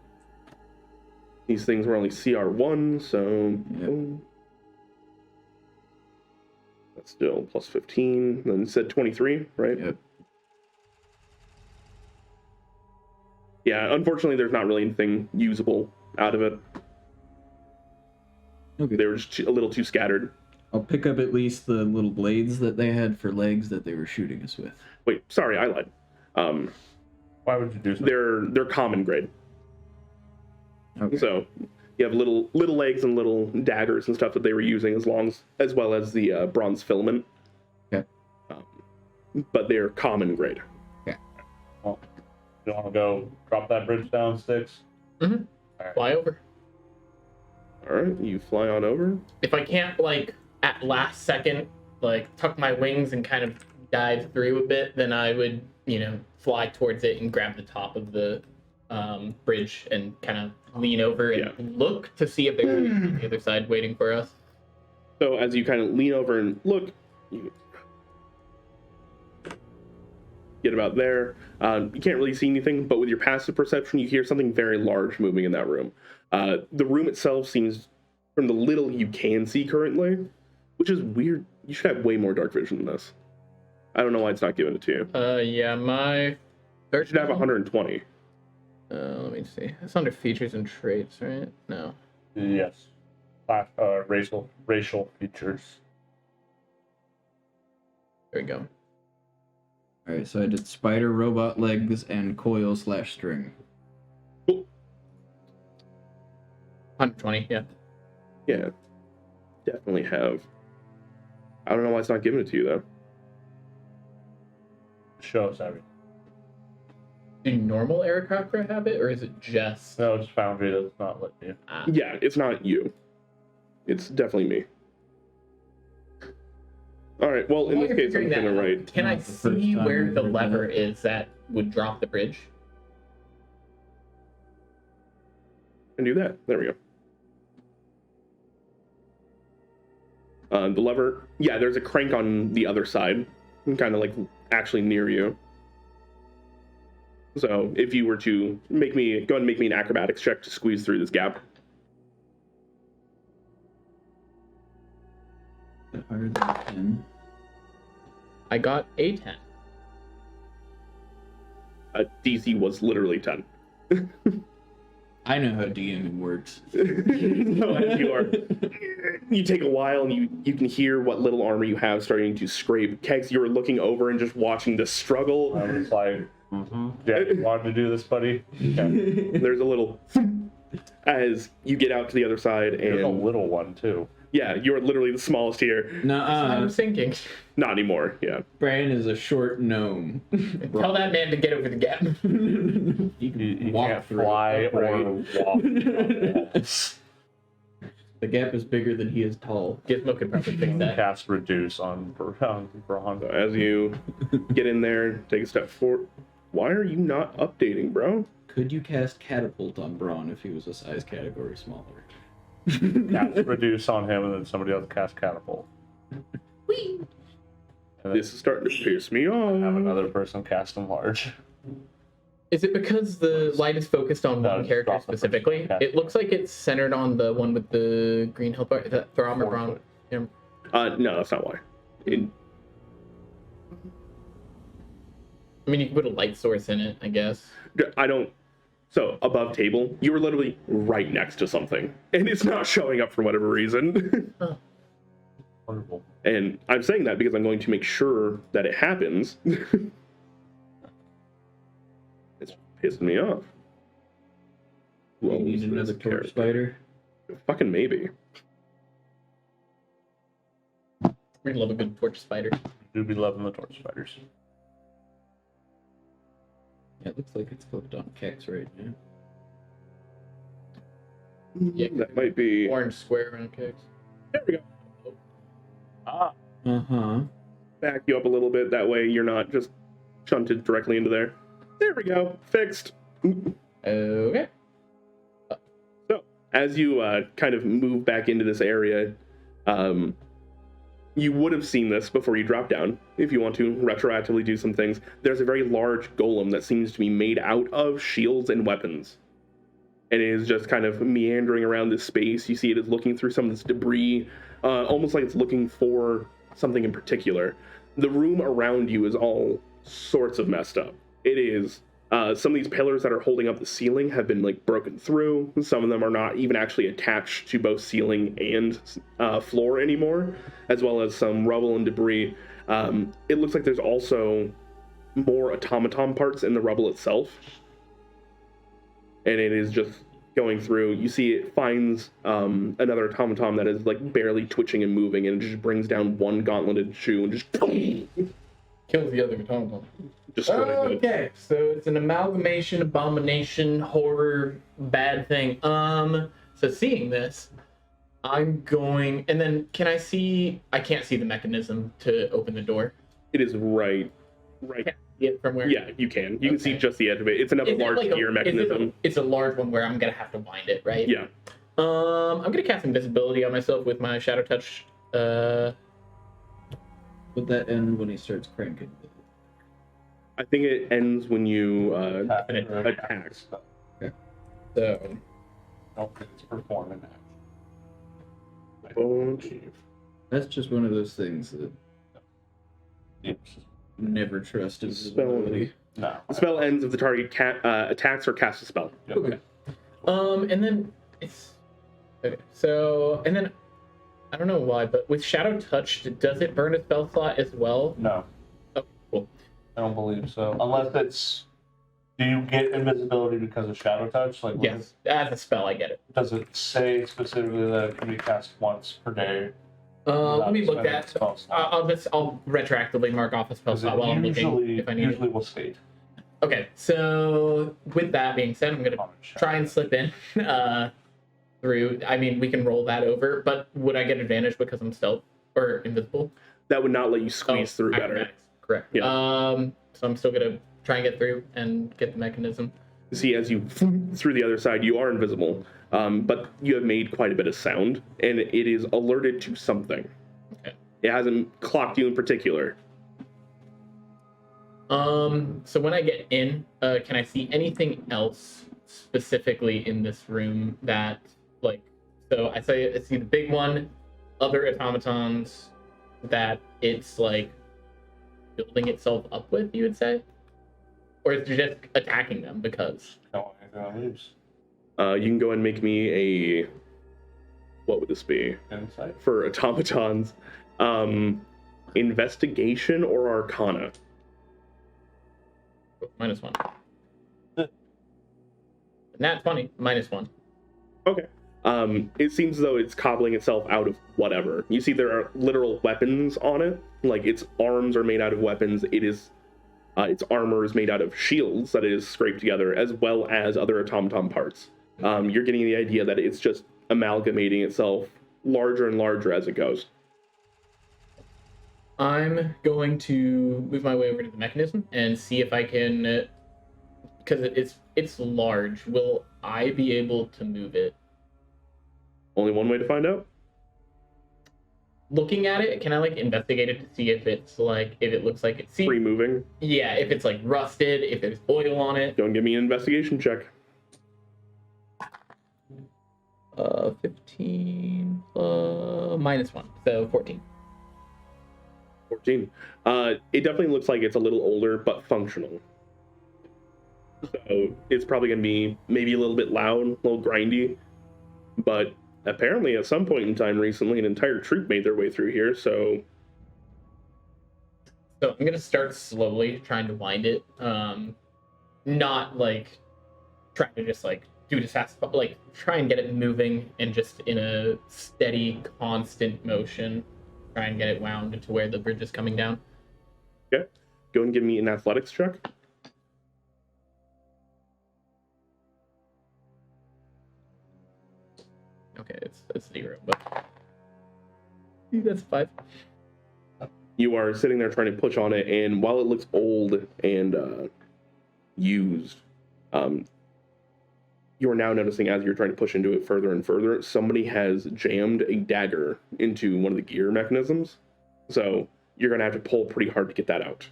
These things were only CR1, so... Yep. That's still plus 15. Then you said 23, right? Yep. Yeah, unfortunately, there's not really anything usable out of it. Okay. They were just a little too scattered. I'll pick up at least the little blades that they had for legs that they were shooting us with. Wait, sorry, I lied. Why would you do so? They're common grade. Okay. So you have little legs and little daggers and stuff that they were using, as well as the bronze filament. Okay. But they're common grade. Well, you want to go drop that bridge down, Sticks? Mm-hmm. Alright. Fly over. All right, you fly on over. If I can't, like, at last second, like, tuck my wings and kind of dive through a bit, then I would, fly towards it and grab the top of the bridge and kind of lean over and look to see if there's anyone on the other side waiting for us. So as you kind of lean over and look, you get about there. You can't really see anything, but with your passive perception, you hear something very large moving in that room. The room itself seems, from the little you can see currently, which is weird. You should have way more dark vision than this. I don't know why it's not giving it to you. Yeah, my You should have 120. let me see. It's under features and traits, right? No. Yes. Racial features. There we go. All right, so I did spider, robot legs, and coil/string. 120, yeah. Yeah, definitely have. I don't know why it's not giving it to you, though. Show us everything. Do normal Aarakocra have it, or is it just... No, it's Foundry that's not letting you. Yeah, it's not you. It's definitely me. All right, well, in While this you're case, I'm figuring going that to out, write. Can I Not the first see time where I've the heard lever that. is that would drop the bridge? And do that. There we go. The lever, yeah, there's a crank on the other side, kind of like actually near you. So if you were to go ahead and make me an acrobatics check to squeeze through this gap. Higher than 10. I got a 10. DC was literally 10. I know how DMing works. So as you take a while and you can hear what little armor you have starting to scrape. Kegs, you're looking over and just watching the struggle. I was like, yeah, you wanted to do this, buddy? Okay. There's a little as you get out to the other side, There's a and little one, too. yeah, you're literally the smallest here. That's what I Nuh-uh. was thinking. Not anymore, yeah. Brian is a short gnome. Tell that man to get over the gap. You can You walk can't through it fly or upright. walk. The gap is bigger than he is tall. Gizmo could probably fix that. Cast Reduce on Braun. So as you get in there, take a step forward. Why are you not updating, bro? Could you cast Catapult on Braun if he was a size category smaller? Cast Reduce on him, and then somebody else cast Catapult. Whee! And then This is starting to piss me off. have another person cast Enlarge. Is it because the light is focused on No, one just character drop the first specifically? one. It looks like it's centered on the one with the green health bar. Is that Throm or 4 Braun? foot. Yeah. No, that's not why. I mean, you can put a light source in it, I guess. I don't. So above table, you were literally right next to something, and it's not showing up for whatever reason. Wonderful. And I'm saying that because I'm going to make sure that it happens. It's pissing me off. You Who need owns another this torch character? spider? Fucking maybe. We love a good torch spider. Do be loving the Torch Spiders. Yeah, it looks like it's hooked on Kex right now. Yeah, That might be. Orange square around kicks. There we go. Ah, Uh-huh. Back you up a little bit. That way you're not just shunted directly into there. There we go. Fixed. Okay. So as you kind of move back into this area, you would have seen this before you drop down. If you want to retroactively do some things, there's a very large golem that seems to be made out of shields and weapons. And it is just kind of meandering around this space. You see it is looking through some of this debris, almost like it's looking for something in particular. The room around you is all sorts of messed up. It is Some of these pillars that are holding up the ceiling have been like broken through. Some of them are not even actually attached to both ceiling and floor anymore, as well as some rubble and debris. It looks like there's also more automaton parts in the rubble itself, and it is just going through. You see it finds another automaton that is like barely twitching and moving, and it just brings down one gauntleted shoe and just Kills the other automaton. destroys it. Okay, so it's an amalgamation, abomination, horror, bad thing. So seeing this, I'm going, and then can I see? I can't see the mechanism to open the door. It is right. Can I see it from where? Yeah, you can. You can see Okay. just the edge of it. It's another Is it large like gear mechanism. It's a large one where I'm gonna have to wind it, right? Yeah. I'm gonna cast invisibility on myself with my shadow touch. Would that end when he starts cranking? I think it ends when you Attack. So No, it's performing That's just one of those things that Yes. never trust Spell. invisibility. No. The spell ends if the target attacks or casts a spell. Yep. okay. And then it's okay. So and then I don't know why, but with shadow touch, does it burn a spell slot as well? No, Oh, cool. I don't believe so. Unless it's. Do you get invisibility because of shadow touch? Like, Yes, as a spell, I get it. Does it say specifically that it can be cast once per day? Let me look spending at. spell slot? I'll retroactively mark off a spell 'Cause slot it while I'm looking usually, if I need usually it. will state. Okay, so with that being said, I'm gonna try and slip in through. I mean, we can roll that over, but would I get advantage because I'm stealth or invisible? That would not let you squeeze through better. Acrobatics, correct. Yeah. So I'm still gonna try and get through and get the mechanism. You see, as you through the other side, you are invisible, but you have made quite a bit of sound, and it is alerted to something. Okay. It hasn't clocked you in particular. So when I get in, can I see anything else specifically in this room that, like, so I see the big one, other automatons that it's like building itself up with, you would say? Or is it just attacking them because? No, anything leaves. You can go and make me a. What would this be Insight. for automatons? Investigation or Arcana? -1. Nat 20, -1. Okay. It seems as though it's cobbling itself out of whatever. You see, there are literal weapons on it. Like its arms are made out of weapons. Its armor is made out of shields that it is scraped together, as well as other automaton parts. You're getting the idea that it's just amalgamating itself larger and larger as it goes. I'm going to move my way over to the mechanism and see if I can, because it's large. Will I be able to move it? Only one way to find out. Looking at it, can I like investigate it to see if it's like if it looks like it's Free moving. Yeah, if it's like rusted, if there's oil on it. Don't give me an investigation check. 15 -1, so 14. 14. It definitely looks like it's a little older, but functional. So it's probably going to be maybe a little bit loud, a little grindy. But apparently at some point in time recently, an entire troop made their way through here, so... So I'm gonna start slowly trying to wind it. Not like trying to just like do it as fast, but like try and get it moving and just in a steady, constant motion. Try and get it wound to where the bridge is coming down. Okay. Go and give me an athletics check. Okay, it's 0, but that's 5. You are sitting there trying to push on it, and while it looks old and used, you are now noticing as you're trying to push into it further and further, somebody has jammed a dagger into one of the gear mechanisms. So you're going to have to pull pretty hard to get that out.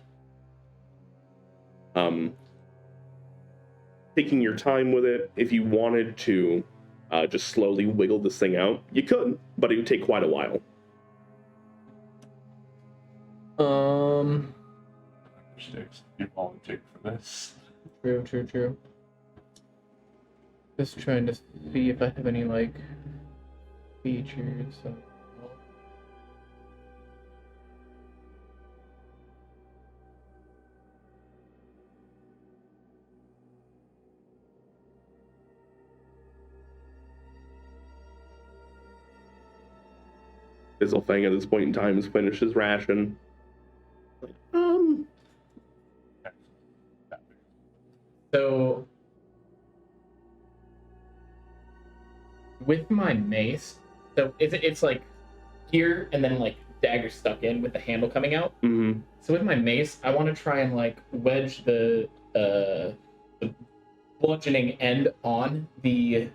Taking your time with it, if you wanted to just slowly wiggle this thing out, you could, but it would take quite a while. Sticks. You volunteered for this. True. Just trying to see if I have any, like, features. Fizzlefang at this point in time has finished his ration. So, with my mace, so it's like here and then like dagger stuck in with the handle coming out. Mm-hmm. So with my mace, I want to try and like wedge the bludgeoning end on the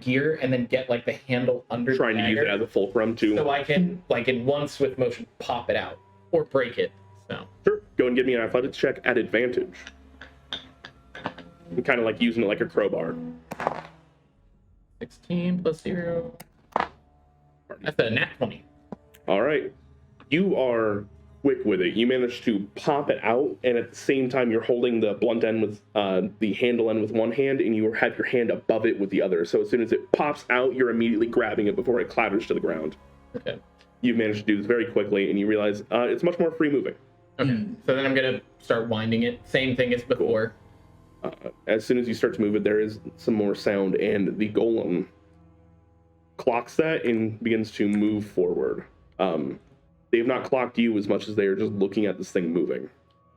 gear and then get like the handle under Trying the to use dagger, it as a fulcrum too. so I can like in one swift motion pop it out or break it. So Sure. Go and give me an athletics check at advantage. Kind of like using it like a crowbar. 16 plus 0. That's a nat 20. All right. You are quick with it. You manage to pop it out, and at the same time, you're holding the blunt end with the handle end with one hand, and you have your hand above it with the other. So as soon as it pops out, you're immediately grabbing it before it clatters to the ground. Okay. You've managed to do this very quickly, and you realize it's much more free moving. Okay. So then I'm going to start winding it. Same thing as before. As soon as you start to move it, there is some more sound, and the golem clocks that and begins to move forward. They have not clocked you as much as they are just looking at this thing moving.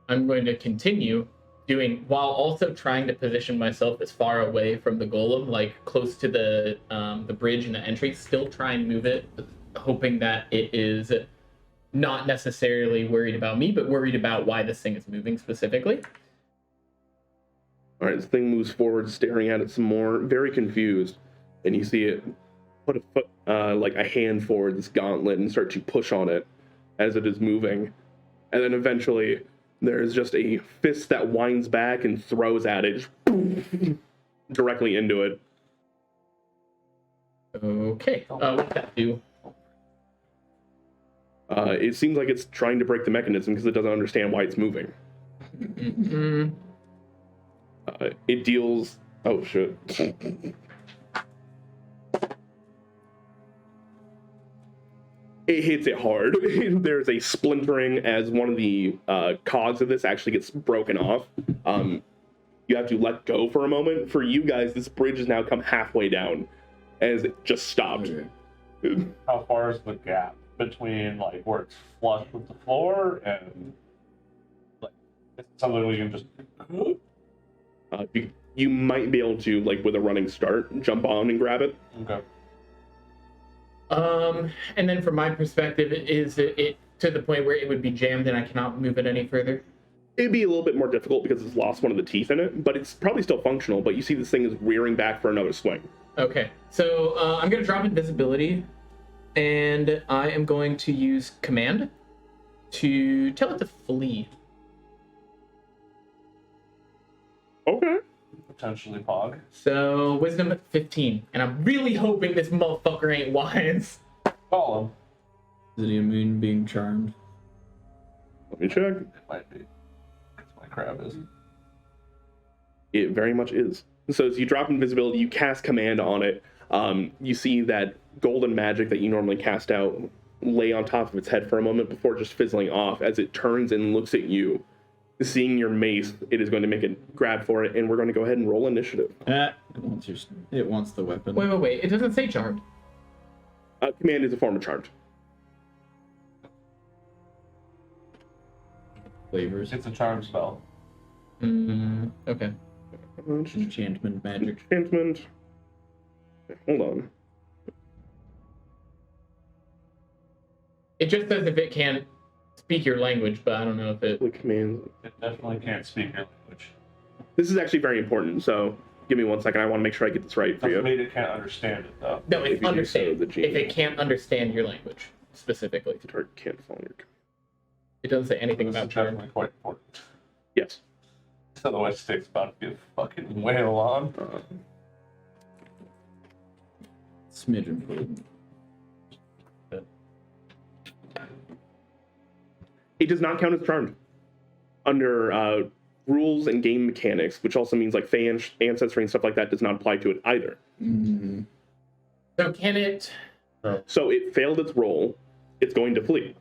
I'm going to continue doing, while also trying to position myself as far away from the golem, like close to the bridge and the entry, still try and move it, hoping that it is not necessarily worried about me, but worried about why this thing is moving specifically. All right, this thing moves forward, staring at it some more, very confused. And you see it put a foot, like a hand forward, this gauntlet, and start to push on it as it is moving. And then eventually, there's just a fist that winds back and throws at it, just directly into it. Okay, what did that do? It seems like it's trying to break the mechanism because it doesn't understand why it's moving. Mm-hmm. It deals... Oh, shit. It hits it hard. There's a splintering as one of the cogs of this actually gets broken off. You have to let go for a moment. For you guys, this bridge has now come halfway down as it just stopped. Okay. How far is the gap between like where it's flush with the floor and like is it something we can just? You might be able to, like with a running start, jump on and grab it. Okay. And then from my perspective, is it to the point where it would be jammed and I cannot move it any further? It'd be a little bit more difficult because it's lost one of the teeth in it, but it's probably still functional. But you see this thing is rearing back for another swing. Okay, so I'm going to drop invisibility, and I am going to use command to tell it to flee. Okay. Potentially Pog. So wisdom at 15, and I'm really hoping this motherfucker ain't wise. Call him. Is he immune being charmed? Let me check. It might be. That's my crab is. It very much is. So as you drop invisibility, you cast command on it. You see that golden magic that you normally cast out lay on top of its head for a moment before just fizzling off as it turns and looks at you. Seeing your mace, it is going to make a grab for it, and we're going to go ahead and roll initiative. It wants the weapon. Wait. It doesn't say charmed. Command is a form of charmed. Flavors. It's a charm spell. Okay. Enchantment magic. Enchantment. Hold on. It just says if it can speak your language, but I don't know if it... The command. It definitely can't speak your language. This is actually very important, so give me 1 second. I want to make sure I get this right for Doesn't you. mean it can't understand it though. No, If it you understands. do so, the genie- If it can't understand your language, specifically. The target can't follow your command. It doesn't say anything This about is charmed. definitely quite important. Yes. Otherwise, Stick's about to be a fucking whale on. Smidge important. It does not count as charmed under rules and game mechanics, which also means like Fey ancestry and stuff like that does not apply to it either. Mm-hmm. So can it? So it failed its roll. It's going to flee.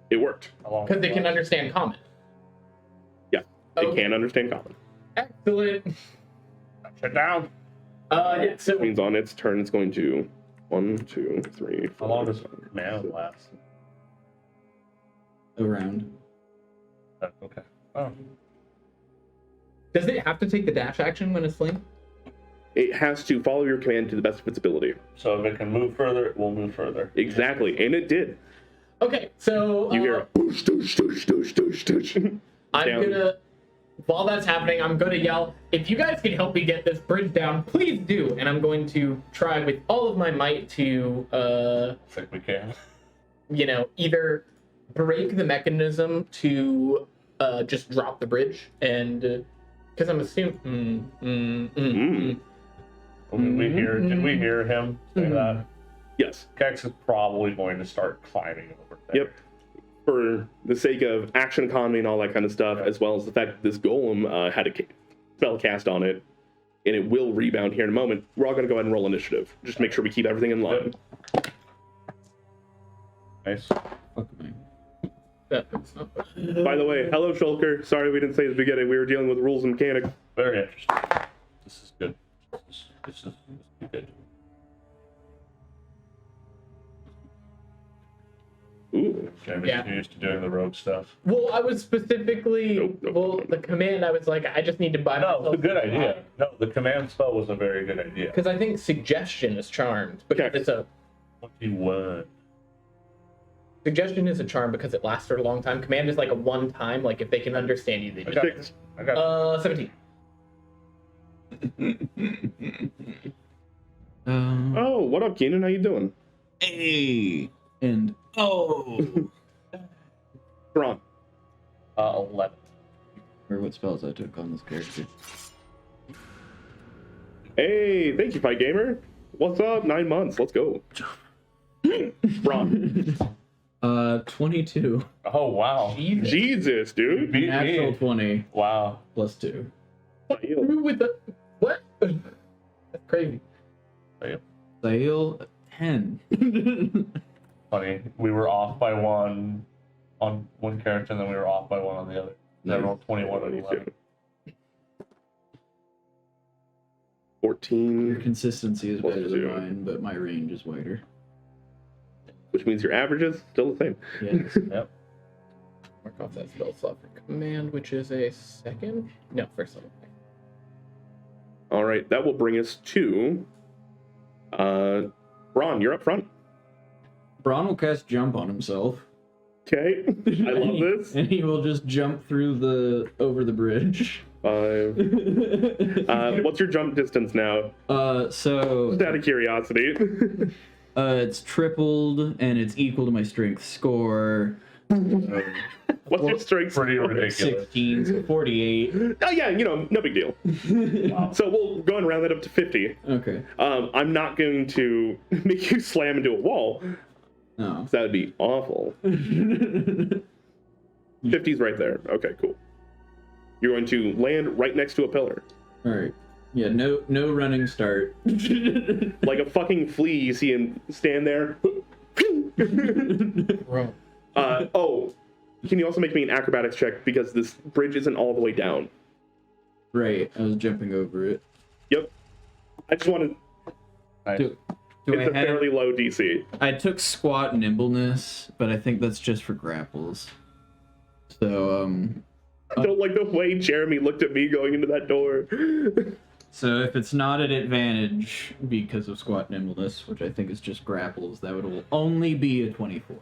It worked. Because they can understand common. Yeah, they Okay. can understand common. Excellent. Shut down. Yeah, so That means on its turn, it's going to 1, 2, 3, 4. How long does 5, command 6. last? Around. Okay. Oh. does it have to take the dash action when it's fleeing? It has to follow your command to the best of its ability. So if it can move further, it will move further. Exactly, and it did. Okay, so You hear doosh, doosh, doosh, doosh, doosh, doosh. I'm down. gonna. While that's happening, I'm gonna yell, "If you guys can help me get this bridge down, please do!" And I'm going to try with all of my might to, I think we can. either break the mechanism to just drop the bridge, and because I'm assuming. Did we hear him say that? Yes. Kex is probably going to start climbing over there. Yep. For the sake of action economy and all that kind of stuff, as well as the fact that this golem had a spell cast on it, and it will rebound here in a moment, we're all going to go ahead and roll initiative. Just make sure we keep everything in line. Nice. Fuck me. That's not By the way, hello, Shulker. Sorry we didn't say at the beginning. We were dealing with rules and mechanics. Very interesting. This is good. This is good. Ooh. Can I Yeah. get used to doing the rogue stuff? Well, I was specifically. Nope. The command, I was like, I just need to buy No, it's a good idea. No, the command spell was a very good idea. Because I think suggestion is charmed. Because Okay. it's a. 21. Suggestion is a charm because it lasts for a long time. Command is like a one time. Like if they can understand you, they I just. got Six. I got 17. Oh, what up, Keenan? How you doing? A and oh. Thrawn. 11. Or what spells I took on this character. Hey, thank you, Fight Gamer. What's up? 9 months. Let's go. Thrawn. 22. Oh, wow. Jesus. Jesus, dude. Beat Natural me. 20 Wow. plus 2. With the what? That's crazy. Sale 10. Funny. We were off by 1 on one character, and then we were off by 1 on the other. I rolled 21 and 11. 14, Your consistency is better than 0. mine, but my range is wider. which means your average is still the same. Yes. Yep. Mark off that spell slot for command, which is a second. No, first level. All right, that will bring us to Braun. You're up front. Braun will cast jump on himself. Okay, I love this. And he will just jump through over the bridge. 5. What's your jump distance now? So Just out of curiosity. it's tripled and it's equal to my strength score. What's your strength? Pretty score? ridiculous. 16, so 48. Oh yeah, no big deal. So we'll go and round that up to 50. Okay. I'm not going to make you slam into a wall. No. That would be awful. 50's right there. Okay, cool. You're going to land right next to a pillar. All right. Yeah, no running start. Like a fucking flea, you see him stand there. Bro. Can you also make me an acrobatics check because this bridge isn't all the way down? Right, I was jumping over it. Yep. I just wanted. Nice. Do It's a I have? fairly low DC. I took squat nimbleness, but I think that's just for grapples. So I don't like the way Jeremy looked at me going into that door. So if it's not at advantage because of squat nimbleness, which I think is just grapples, that will only be a 24.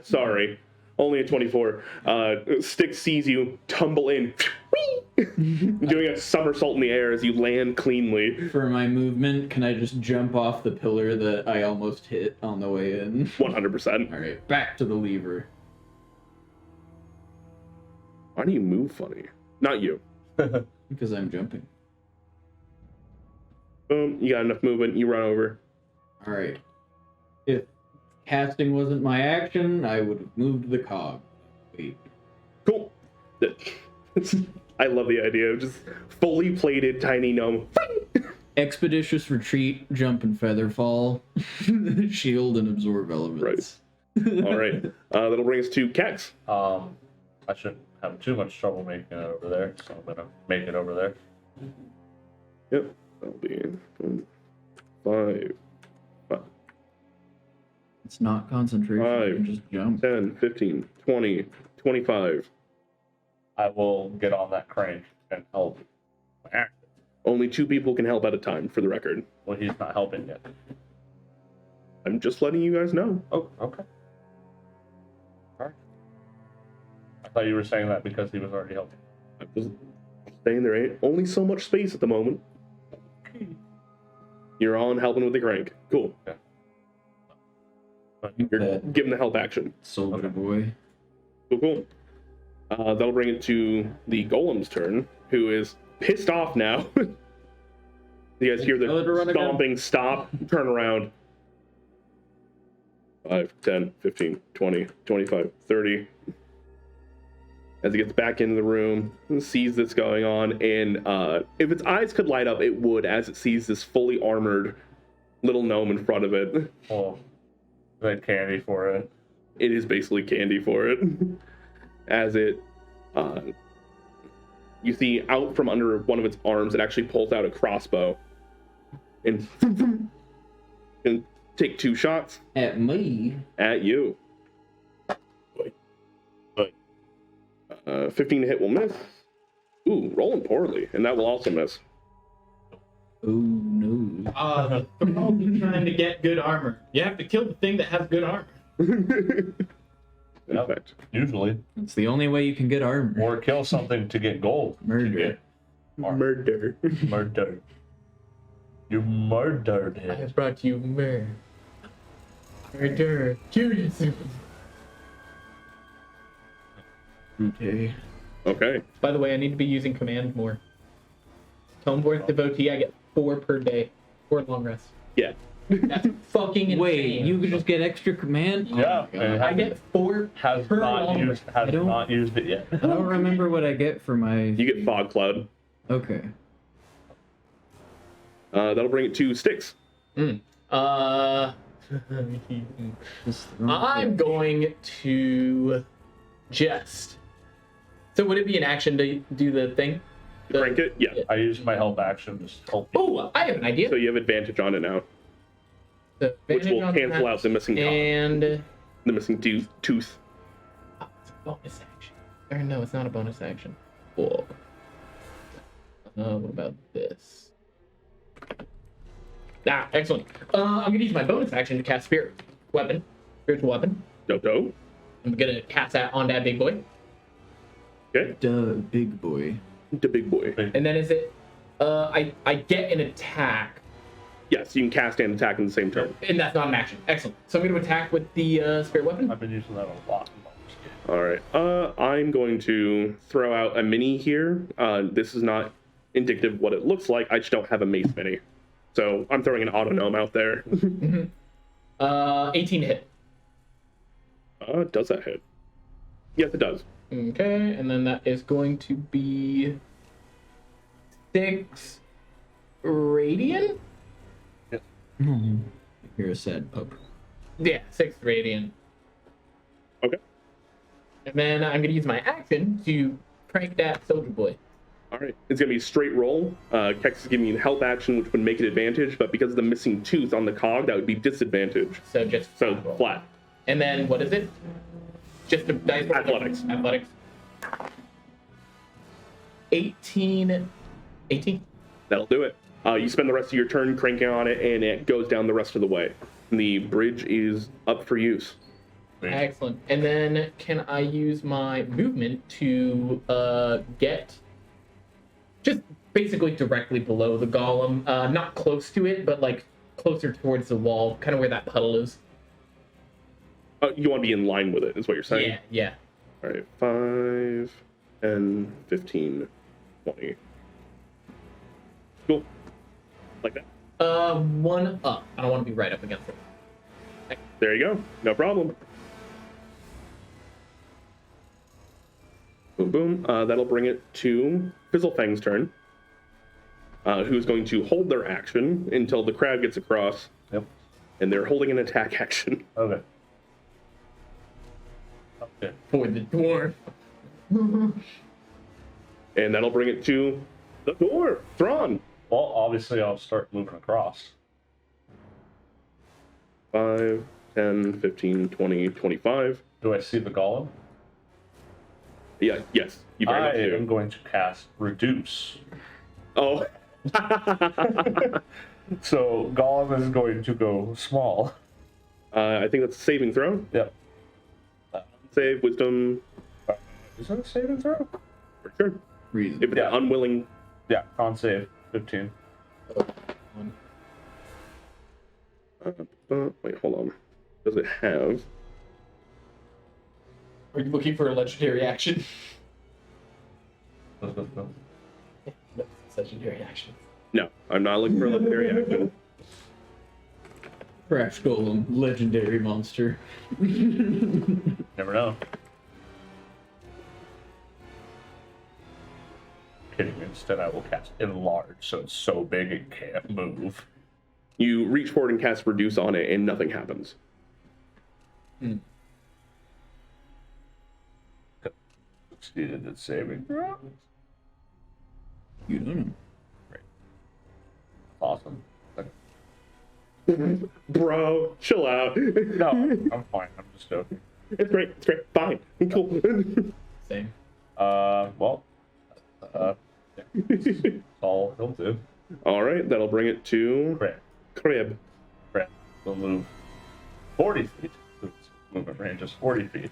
Sorry. Only a 24. Styx sees you tumble in, doing a somersault in the air as you land cleanly. For my movement, can I just jump off the pillar that I almost hit on the way in? 100%. All right, back to the lever. Why do you move funny? Not you. Because I'm jumping. Boom, you got enough movement, you run over. All right. If casting wasn't my action, I would have moved the cog. Wait. Cool. I love the idea of just fully plated tiny gnome. Expeditious retreat, jump and feather fall, shield and absorb elements. All right. That'll bring us to Kex. I shouldn't have too much trouble making it over there, so I'm gonna make it over there. Yep. That'll be 5, It's not concentration. You 5, can just jump. 10, 15, 20, 25. I will get on that crank and help. Only 2 people can help at a time, for the record. Well, he's not helping yet. I'm just letting you guys know. Oh, okay. All right. I thought you were saying that because he was already helping. I'm just saying there ain't only so much space at the moment. You're on helping with the crank. Cool. Yeah. You're giving the help action. Soldier boy. Cool. That'll bring it to the golem's turn, who is pissed off now. You guys hear the stomping, stop, turn around. 5, 10, 15, 20, 25, 30. As he gets back into the room, sees this going on, and if its eyes could light up, it would, as it sees this fully armored little gnome in front of it. Oh, like candy for it. It is basically candy for it. As it, you see out from under one of its arms, it actually pulls out a crossbow and take 2 shots At me. at you. 15 to hit will miss. Ooh, rolling poorly, and that will also miss. Oh no. The problem trying to get good armor. You have to kill the thing that has good armor. In fact, Usually. It's the only way you can get armor. Or kill something to get gold. Murder. To get murder. murder. You murdered I it. have brought you murder. Judas. Okay. Okay. By the way, I need to be using command more. Toneborn devotee, I get 4 per day. 4 long rests. Yeah. That's fucking insane. Wait, you could just get extra command? Oh Yeah, my and God. I get 4 Has per not long used rest. has don't- not used it yet. I don't remember what I get for my... You get fog cloud. Okay. That'll bring it to Styx. Just I'm going to just. So would it be an action to do the thing? Crank it? Yeah. I used my help action to help you. Oh, I have an idea. So you have advantage on it now, The which advantage will on cancel that, out the missing cog, And the missing tooth. oh, it's a bonus action. Or no, it's not a bonus action. Whoa. What about this? Ah, excellent. I'm gonna use my bonus action to cast spiritual weapon. Dodo. I'm gonna cast that on that big boy. Okay. Duh, big boy. The big boy. And then is it? I get an attack, Yes, you can cast and attack in the same turn. and that's not an action. Excellent. So I'm gonna attack with the spirit weapon. I've been using that a lot. All right. I'm going to throw out a mini here. This is not indicative of what it looks like. I just don't have a mace mini. So I'm throwing an auto gnome out there. 18 to hit. Does that hit? Yes, it does. Okay, and then that is going to be 6 radiant. You're a sad pup. Yeah, 6 radiant. Okay. And then I'm gonna use my action to crank that soldier boy. All right. It's going to be a straight roll. Kex is giving you the help action, which would make it advantage, but because of the missing tooth on the cog, that would be disadvantage. So just So roll. flat. And then what is it? Just a dice roll? Athletics. Athletics. 18. That'll do it. You spend the rest of your turn cranking on it, and it goes down the rest of the way. The bridge is up for use. Excellent. And then can I use my movement to get just basically directly below the golem, not close to it, but like closer towards the wall, kind of where that puddle is. You want to be in line with it, is what you're saying? Yeah. All right, 5, 10, 15, 20. Cool. Like that. 1 up. I don't want to be right up against it. There you go. No problem. Boom, boom. That'll bring it to Fizzlefang's turn, who's going to hold their action until the crab gets across. Yep. And they're holding an attack action. Okay. Okay. For the dwarf. And that'll bring it to the dwarf, Thrawn. Well, obviously, I'll start moving across. 5, 10, 15, 20, 25. Do I see the golem? Yeah, yes. You very I much do. am going to cast Reduce. Oh. So golem is going to go small. I think that's a saving throw. Yep. Save, wisdom, Is that a saving throw? for sure. Reason. If it's Yeah. unwilling. Yeah, con save 15. Wait, hold on. Does it have? Are you looking for a legendary action? No. No, it's a legendary action. No, I'm not looking for a legendary action. Crash Golem, legendary monster. Never know. Kidding. Instead, I will cast Enlarge, so it's so big it can't move. You reach forward and cast Reduce on it, and nothing happens. Succeeded at saving throw. You don't know. Awesome. Bro, chill out. No, I'm fine. I'm just joking. It's great. It's great. Fine. Cool. Same. Well, yeah, that's all he'll do. All right, that'll bring it to Crap. Crib. Crap. He'll move 40 feet. His movement range is 40 feet.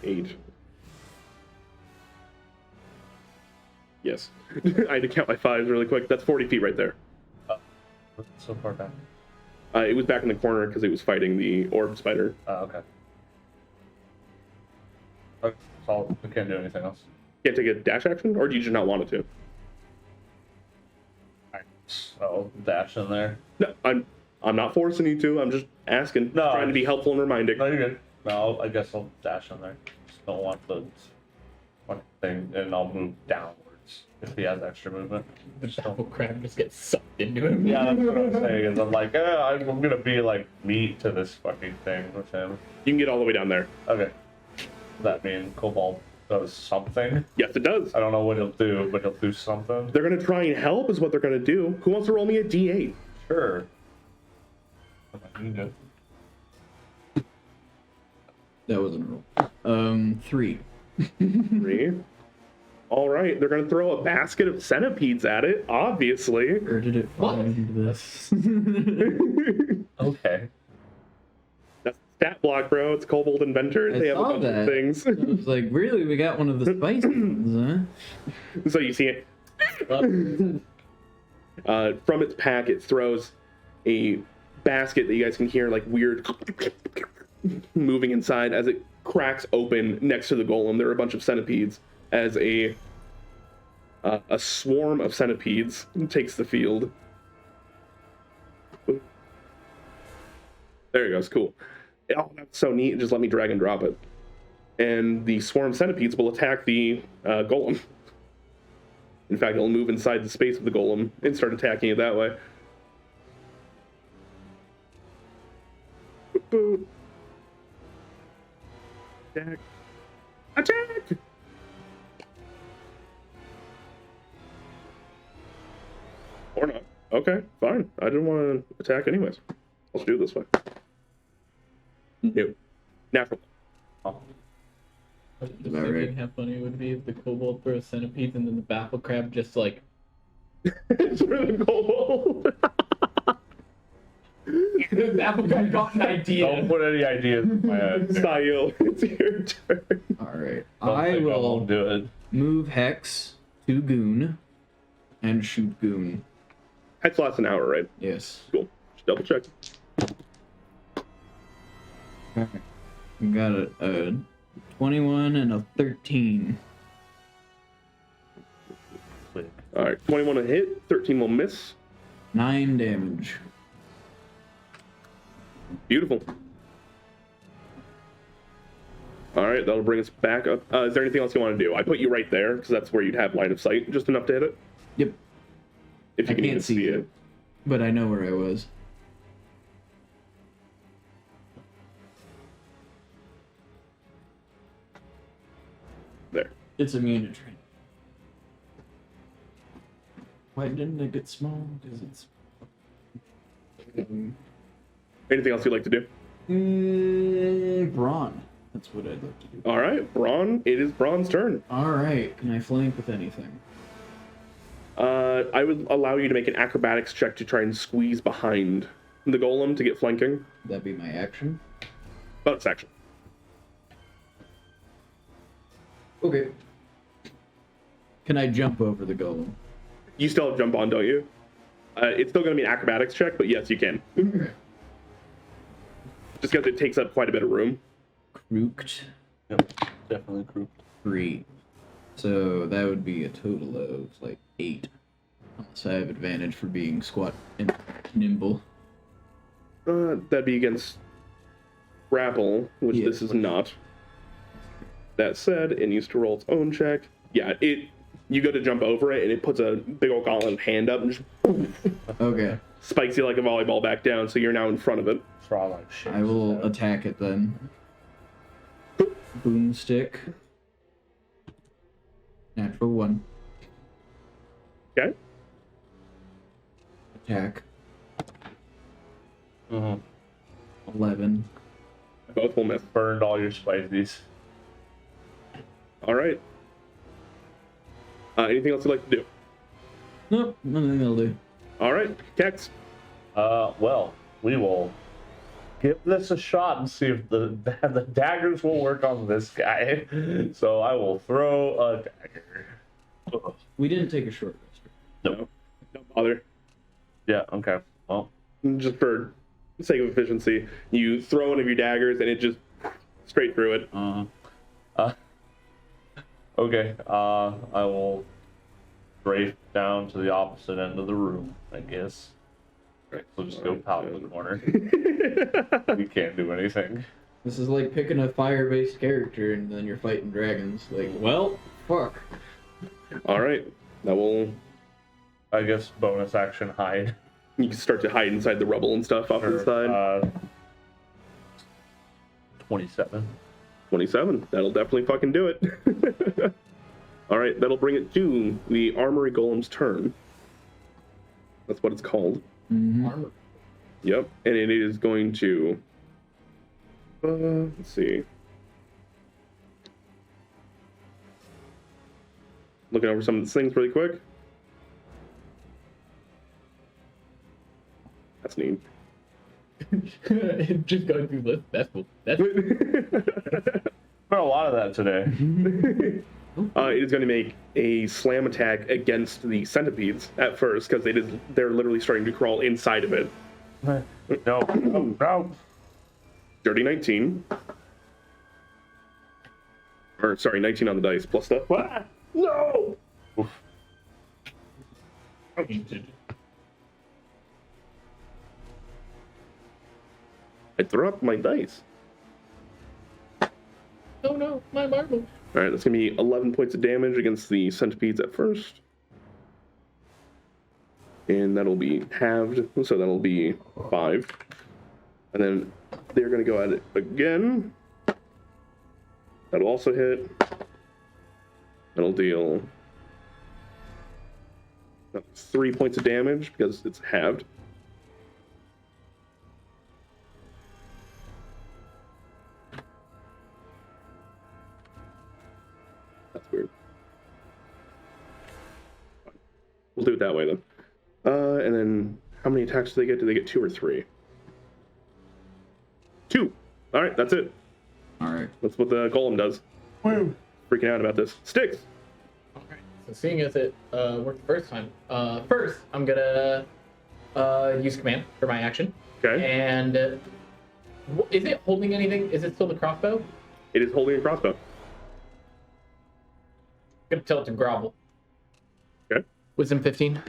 8. Yes. I had to count my 5s really quick. That's 40 feet right there. What's it so far back? It was back in the corner because it was fighting the orb spider. Okay. Okay, so we can't do anything else. Can't take a dash action, or do you just not want it to? Alright, so dash in there. No, I'm not forcing you to. I'm just asking. No, Trying to be helpful and reminding. No, you're good. No, I guess I'll dash in there. Just don't want the one thing, and I'll move downwards if he has extra movement. The battle crab just gets sucked into him. Yeah, that's what I'm saying. Is I'm like, I'm gonna be like meat to this fucking thing with him. You can get all the way down there. Okay. Does that mean Cobalt does something? Yes, it does. I don't know what he'll do, but he'll do something. They're gonna try and help, is what they're gonna do. Who wants to roll me a D8? Sure. That wasn't a roll. 3. 3. All right, they're gonna throw a basket of centipedes at it. Obviously. Where did it fall What? into this? Okay. That's stat block, bro. It's Cobalt Inventor. I They have a saw bunch that. of things. I was like, really? We got one of the spice ones, So you see it. From its pack, it throws a basket that you guys can hear like weird moving inside as it cracks open next to the golem. There are a bunch of centipedes as a swarm of centipedes takes the field. There it goes. Cool. Oh, that's so neat. Just let me drag and drop it. And the swarm centipedes will attack the golem. In fact, it'll move inside the space of the golem and start attacking it that way. Boop. Attack. Attack! Or not. Okay, fine. I didn't want to attack anyways. Let's do it this way. No. Natural. Oh. I was just About thinking right. how funny it would be if the kobold throws centipedes and then the battle crab just like It's for the gold. the battle crab got an idea. Don't put any ideas in my head. Style. It's your turn. Alright. Don't I think will won't do it. move Hex to Goon and shoot Goon. Hex lasts an hour, right? Yes. Cool. Just double check. Okay. We got a 21 and a 13. All right, 21 will hit, 13 will miss. 9 damage. Beautiful. All right, that'll bring us back up. Is there anything else you want to do? I put you right there because that's where you'd have line of sight, just enough to hit it. Yep. If you I can can't even see see you. it. But I know where I was. There. It's immune to training. Why didn't it get small? Because it's... Anything else you'd like to do? Brawn. That's what I'd like to do. All right, Braun. It is Braun's turn. All right. Can I flank with anything? I would allow you to make an acrobatics check to try and squeeze behind the golem to get flanking. That'd be my action. Bonus action. Okay. Can I jump over the golem? You still have jump on, don't you? It's still going to be an acrobatics check, but yes, you can. Just because it takes up quite a bit of room. Crooked. Yep, definitely crew. 3. So that would be a total of like 8. Unless I have advantage for being squat and nimble. That'd be against grapple, which Yeah, this is not. That said, it needs to roll its own check. Yeah, you go to jump over it, and it puts a big old gauntlet hand up and just Okay. spikes you like a volleyball back down, so you're now in front of it. Try like shit. I will attack it then. Boomstick. Natural 1. Okay? Attack. Mm-hmm. 11. Both will miss. Burned all your spices. All right. Anything else you'd like to do? Nope, nothing that'll do. All right, Kex. Well, we will give this a shot and see if the daggers will work on this guy. So I will throw a dagger. Ugh. We didn't take a short rest. No, don't bother. Yeah, okay. Well, Just for the sake of efficiency, you throw one of your daggers, and it just straight through it. okay. I will strafe down to the opposite end of the room, I guess. Right, so just go top of the corner. You can't do anything. This is like picking a fire-based character and then you're fighting dragons. Like, well, fuck. All right, that will. I guess bonus action hide. You can start to hide inside the rubble and stuff off to the side. 27. 27. That'll definitely fucking do it. All right, that'll bring it to the armory golem's turn. That's what it's called. Mm-hmm. Armor. Yep, and it is going to. Let's see. Looking over some of these things really quick. That's neat. Just going through this. That's cool. That's cool. Got a lot of that today. It is going to make a slam attack against the centipedes at first because they're literally starting to crawl inside of it. No. Dirty 19. Or sorry, 19 on the dice plus stuff. Ah, no! Oof. I dropped my dice. Oh no, my marble. All right, that's going to be 11 points of damage against the centipedes at first. And that'll be halved, so that'll be 5. And then they're going to go at it again. That'll also hit. That'll deal 3 points of damage because it's halved. That's weird. We'll do it that way then. And then how many attacks do they get? Do they get 2 or 3? 2. All right, that's it. All right. That's what the golem does. Woo. Freaking out about this. Sticks. Okay. So seeing as it worked the first time, first I'm gonna use command for my action. Okay. And is it holding anything? Is it still the crossbow? It is holding a crossbow. Gonna tell it to grovel. Okay. Wisdom 15.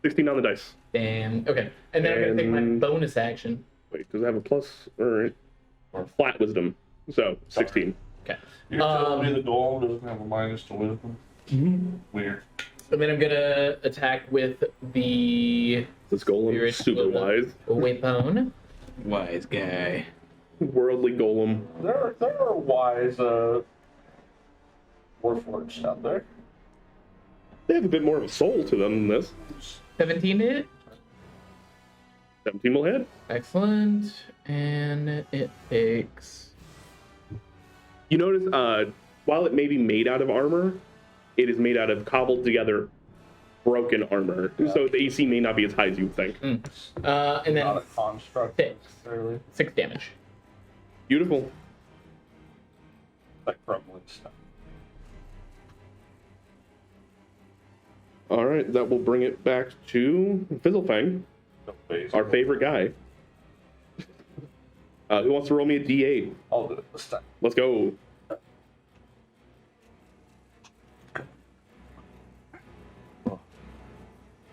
16 on the dice. Damn. Okay. And then I'm gonna take my And- bonus action. Wait, does it have a plus or flat wisdom? So 16. Okay. You're telling me the golem doesn't have a minus to wisdom? Weird. And then I'm gonna attack with the This golem is super wise. weapon. Wise guy. Worldly golem. There are wise warforged out there. They have a bit more of a soul to them than this. 17 hit. 17 will hit. Excellent. And it takes. You notice, while it may be made out of armor, it is made out of cobbled together, broken armor. So the AC may not be as high as you would think. And Not then a construct 6. necessarily. 6 damage. Beautiful. Like crumbling stuff. All right, that will bring it back to Fizzlefang, No phase. our favorite guy. Who wants to roll me a D8? I'll do it this time. Let's go.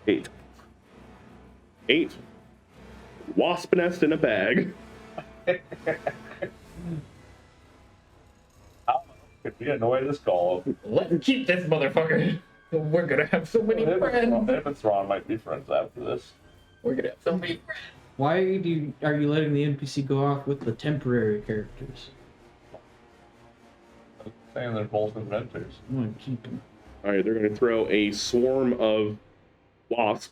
Eight. 8. Wasp nest in a bag. Could we annoy this golem? Let's keep this motherfucker. We're gonna have so many friends. Him and Thrawn might be friends after this. We're gonna have so many friends. Why are you letting the NPC go off with the temporary characters? I'm saying they're both inventors. I want to keep them. All right, they're going to throw a swarm of wasps.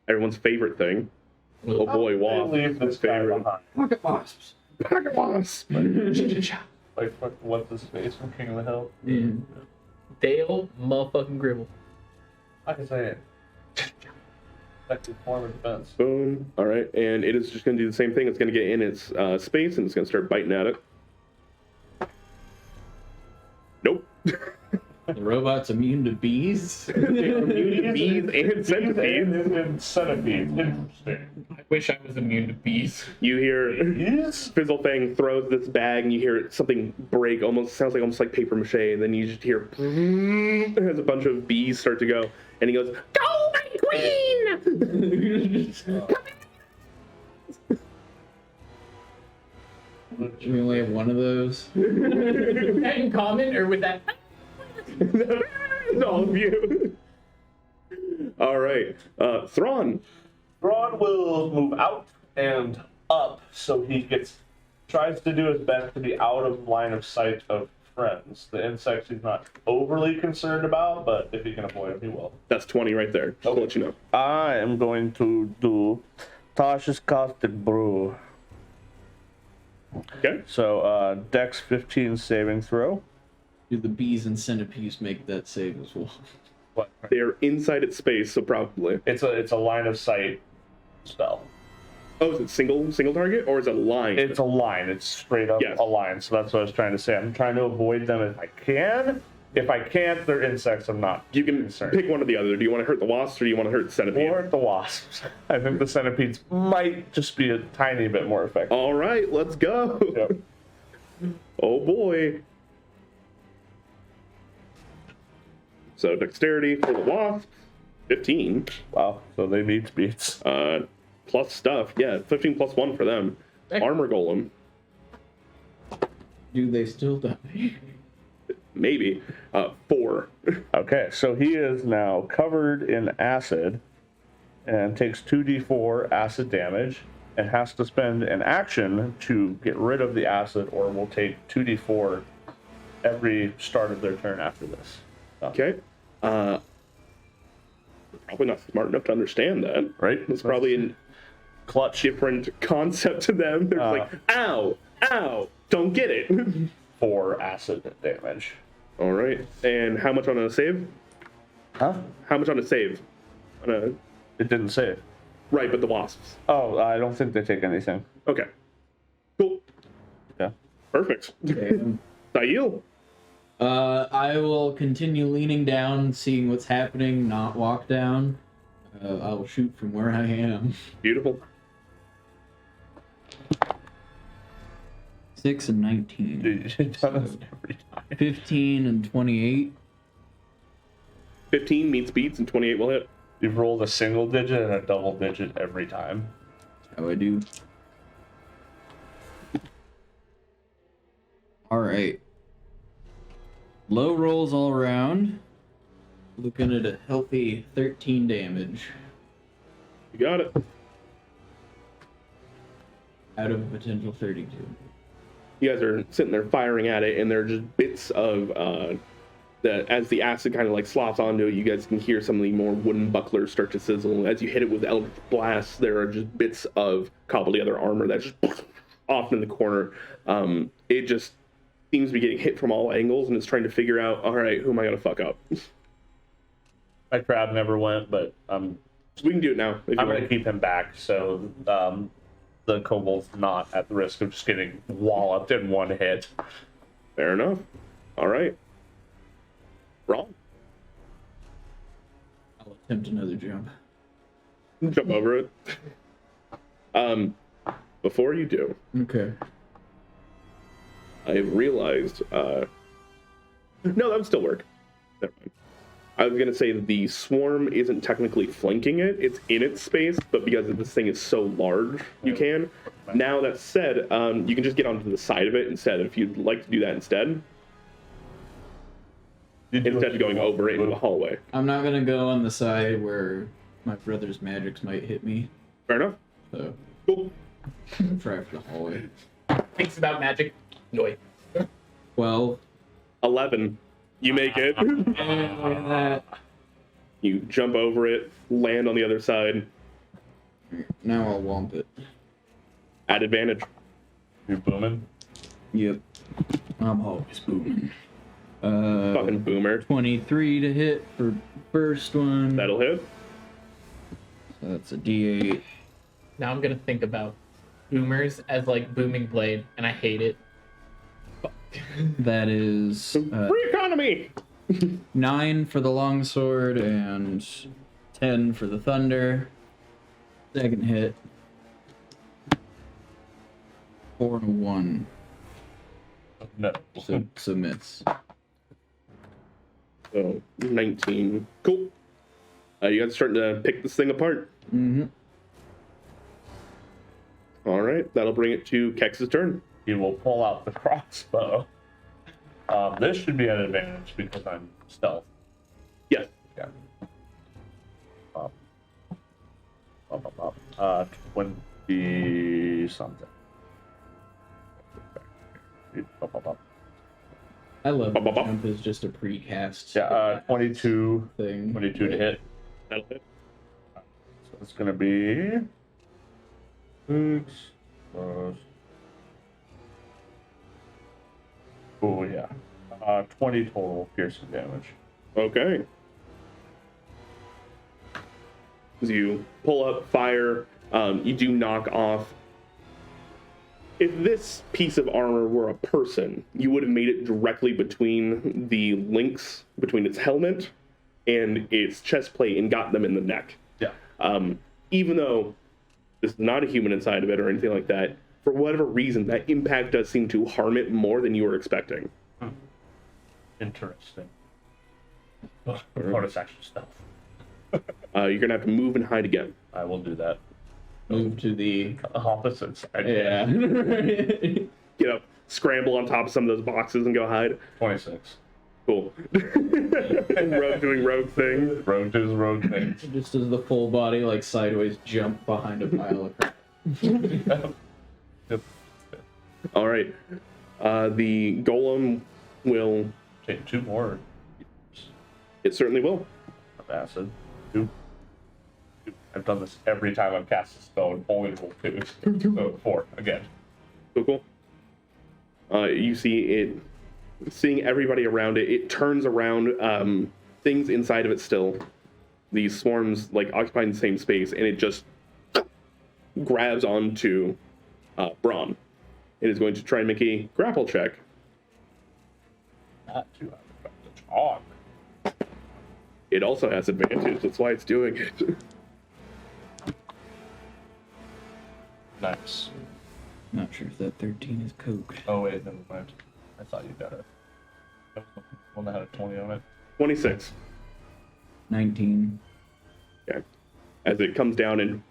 Everyone's favorite thing. Oh boy, They wasp. leave this guy Favorite. behind. Pocket wasps. Pocket wasp. Like, what's his face from King of the Hill? Yeah. Dale motherfucking Gribble. I can say it. Effective form of defense. Boom. All right, and it is just going to do the same thing. It's going to get in its space and it's going to start biting at it. Nope. The robot's immune to bees. They're immune to bees and centipedes. And centipedes. Interesting. I wish I was immune to bees. You hear Yes. Fizzlefang throws this bag, and you hear something break. Sounds like paper mache. And then you just hear as a bunch of bees start to go, and he goes, "Go, my queen!" We only have one of those. Is that in common or with that? It's all of you. All right, Thrawn. Thrawn will move out and up so he tries to do his best to be out of line of sight of friends. The insects he's not overly concerned about, but if he can avoid them, he will. That's 20 right there. Just to let you know. I am going to do Tasha's Caustic Brew. Okay. So, Dex 15 saving throw. Do the bees and centipedes make that save as well? What? They're inside its space, so probably. It's a line of sight spell. Oh, is it single target or is it a line? It's a line. It's straight up Yes. a line. So that's what I was trying to say. I'm trying to avoid them if I can. If I can't, they're insects. I'm not. You can concerned. pick one or the other. Do you want to hurt the wasps or do you want to hurt the centipede? Or the wasps. I think the centipedes might just be a tiny bit more effective. All right, let's go. Yep. Oh boy. So dexterity for the wasps, 15. Wow. So they need speeds. Plus stuff, yeah, 15 plus 1 for them. Armor golem, Do they still die? maybe. 4. Okay, so he is now covered in acid and takes 2d4 acid damage and has to spend an action to get rid of the acid or will take 2d4 every start of their turn after this. Okay. Probably not smart enough to understand that. Right? It's probably a Clutch different concept to them. They're just like, ow, ow, don't get it. 4 acid damage. All right. And how much on a save? Huh? How much on a save? On a... It didn't save. Right, but the wasps. Oh, I don't think they take anything. Okay. Cool. Yeah. Perfect. Okay. Sail. I will continue leaning down, seeing what's happening, not walk down. I will shoot from where I am. Beautiful. 6 and 19. Dude, you've done this every time. 15 and 28. 15 meets beats and 28 will hit. You've rolled a single digit and a double digit every time. How I do? All right. Low rolls all around. Looking at a healthy 13 damage You got it. out of a potential 32. You guys are sitting there firing at it, and there are just bits of as the acid kind of like slops onto it, you guys can hear some of the more wooden bucklers start to sizzle. As you hit it with eldritch blasts, there are just bits of cobbled together armor that's just off in the corner. It just seems to be getting hit from all angles, and it's trying to figure out, all right, who am I gonna fuck up? My crab never went, but So we can do it now. If I'm you going to want. keep him back so the kobold's not at the risk of just getting walloped in one hit. Fair enough. All right. Wrong. I'll attempt another jump. Jump over it. Before you do, Okay. I realized. No, that would still work. Never mind. I was gonna say that the swarm isn't technically flanking it; it's in its space. But because this thing is so large, you can. Now that said, you can just get onto the side of it instead. If you'd like to do that instead of going over it into the hallway. I'm not gonna go on the side where my brother's magics might hit me, Fair enough. so Cool. I'll try for the hallway. Thinks about magic. Noise. 12. 11. You make it. And You jump over it, land on the other side, now I'll womp it. at advantage. You're booming. Yep. I'm always booming. Fucking boomer. 23 to hit for first one. That'll hit. So that's a D8. Now I'm gonna think about boomers as like booming blade, and I hate it. That is Free economy! 9 for the longsword and 10 for the thunder. Second hit. 4 and a 1. No. So miss. So, 19. Cool. You guys are starting to pick this thing apart. Mm-hmm. All right, that'll bring it to Kex's turn. He will pull out the crossbow. This should be an advantage because I'm stealth. Yes. Yeah. 20 something. I love Bop, the bop, bop. jump is just a precast Yeah, 22 thing. 22 to hit. That'll hit. So it's gonna be 6 plus. Oh yeah, 20 total piercing damage. Okay. As you pull up, fire, you do knock off. If this piece of armor were a person, you would have made it directly between the links, between its helmet and its chest plate, and got them in the neck. Yeah. Even though there's not a human inside of it or anything like that, for whatever reason, that impact does seem to harm it more than you were expecting. Interesting. Bonus action stealth. You're gonna have to move and hide again. I will do that. Move to the Opposite side. yeah. Get up, scramble on top of some of those boxes and go hide. 26. Cool. Rogue doing rogue thing. Rogue does rogue things. Just as the full body like sideways jump behind a pile of crap. Yep. All right. The golem will. Take 2 more It certainly will. of acid. 2. I've done this every time I've cast a spell and only roll 2. So 4 again. Cool. You see it, seeing everybody around it. It turns around. Things inside of it still. These swarms like occupying the same space, and it just grabs onto Braun. It is going to try and make a grapple check. Not 2 out of the talk. It also has advantage. That's why it's doing it. Nice. Not sure if that 13 is coke. Oh wait, never mind. I thought you got it. That was the one that had a 20 on it. 26. 19. Okay. As it comes down and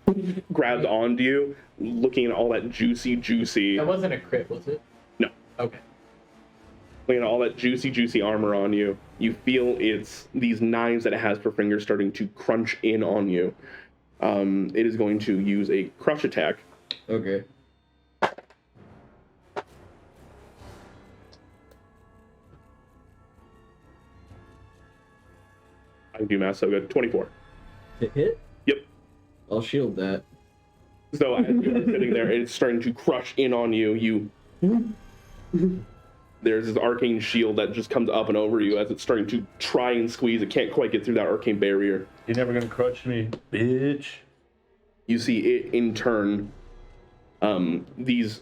grabs onto you, looking at all that juicy. That wasn't a crit, was it? No. Okay. Looking at all that juicy armor on you, you feel it's these knives that it has for fingers starting to crunch in on you. It is going to use a crush attack. Okay. I can do math so good. 24. To hit? Yep. I'll shield that. So as you're sitting there, it's starting to crush in on you. There's this arcane shield that just comes up and over you as it's starting to try and squeeze. It can't quite get through that arcane barrier. You're never gonna crush me, bitch. You see it in turn. These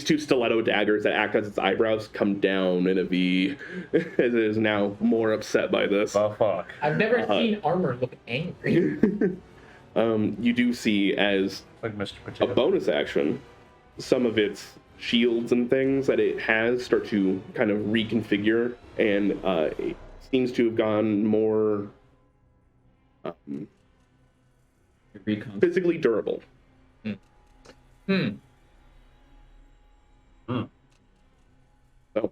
two stiletto daggers that act as its eyebrows come down in a V, as it is now more upset by this. Oh fuck. I've never seen armor look angry. You do see as Like Mr. a Potato. bonus action, some of its shields and things that it has start to kind of reconfigure, and it seems to have gone more Recon. physically durable. Hmm. So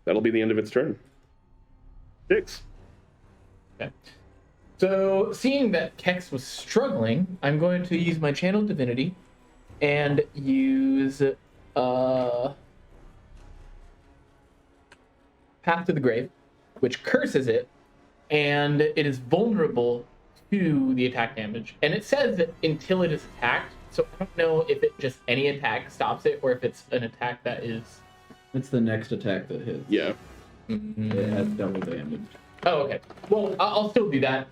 that'll be the end of its turn. 6. Okay. So, seeing that Kex was struggling, I'm going to use my Channel Divinity and use Path to the Grave, which curses it, and it is vulnerable to the attack damage. And it says that until it is attacked, so I don't know if it just any attack stops it or if it's an attack that is. It's the next attack that hits. Yeah. It has double damage. Oh, okay. Well, I'll still do that.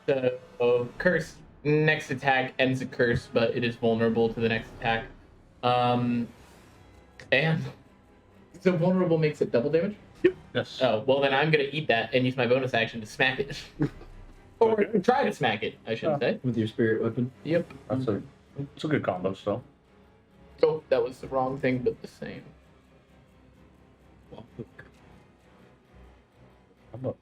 So curse next attack ends the curse, but it is vulnerable to the next attack. And so vulnerable makes it double damage. Yes. Oh, well then I'm gonna eat that and use my bonus action to smack it, or Okay. try to smack it, I should say. With your spirit weapon. Yep. It's a good combo still. Oh, that was the wrong thing, but the same. Wall hook. Combo.